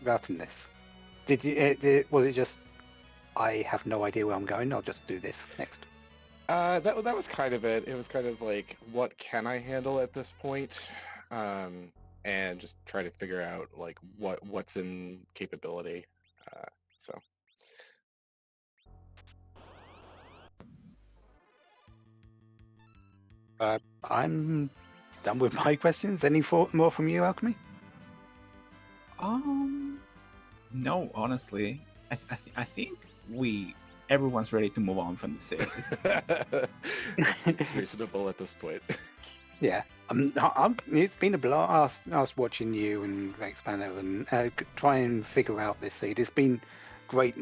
routing this? Was it just I have no idea where I'm going? I'll just do this next. That was kind of it. It was kind of like, what can I handle at this point? And just try to figure out like what's in capability. So. I'm done with my questions. Any more from you, Alchemy? No, honestly, I think everyone's ready to move on from the series. It's reasonable at this point. Yeah, it's been a blast watching you and Rex Banner and try and figure out this seed. It's been great.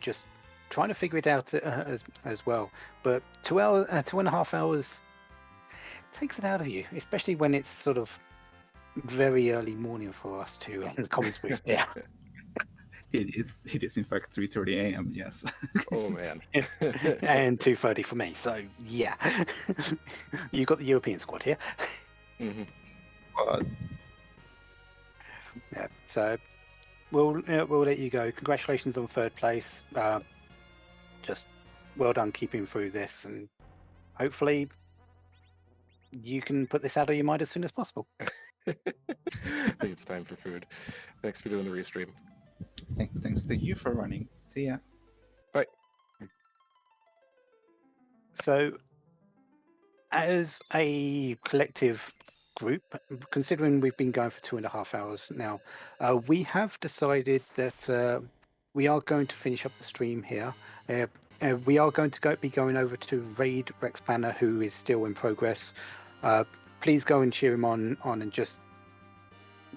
Just trying to figure it out as well. But 2.5 hours takes it out of you, especially when it's sort of very early morning for us too in the comments booth. Yeah. It is in fact 3:30 a.m. Yes. Oh man. And 2:30 for me. So yeah, you got the European squad here. Yeah. So we'll let you go. Congratulations on third place. Just well done keeping through this, and hopefully you can put this out of your mind as soon as possible. I think it's time for food. Thanks for doing the restream. Thanks to you for running. See ya. Bye. So, as a collective group, considering we've been going for 2.5 hours now, we have decided that we are going to finish up the stream here. We are going to be going over to raid Rex Banner, who is still in progress. Please go and cheer him on and just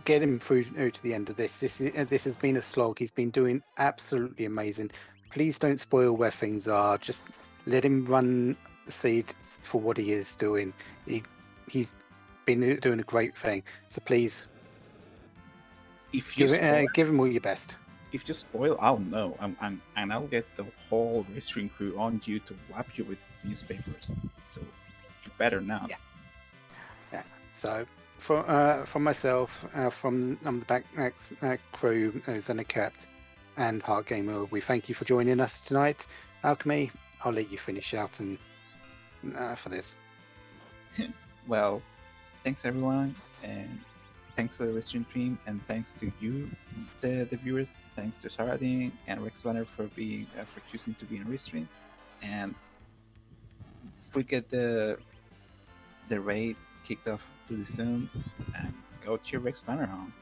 get him through to the end of this. This has been a slog. He's been doing absolutely amazing. please don't spoil where things are. Just let him run Seed for what he is doing. He's been doing a great thing. So please If you give him all your best. if you spoil, I'll know, and I'll get the whole restring crew on you to whap you with newspapers. So you better not. Yeah. So from myself, from the back crew, Zenecat and Heart Gamer, we thank you for joining us tonight. Alchemy, I'll let you finish out and for this. Well, thanks everyone, and thanks to the restring team, and thanks to you, the viewers. Thanks to Saradin and Rex Banner for choosing to be in restring, and we get the raid kicked off pretty soon, and go cheer Rex Banner on.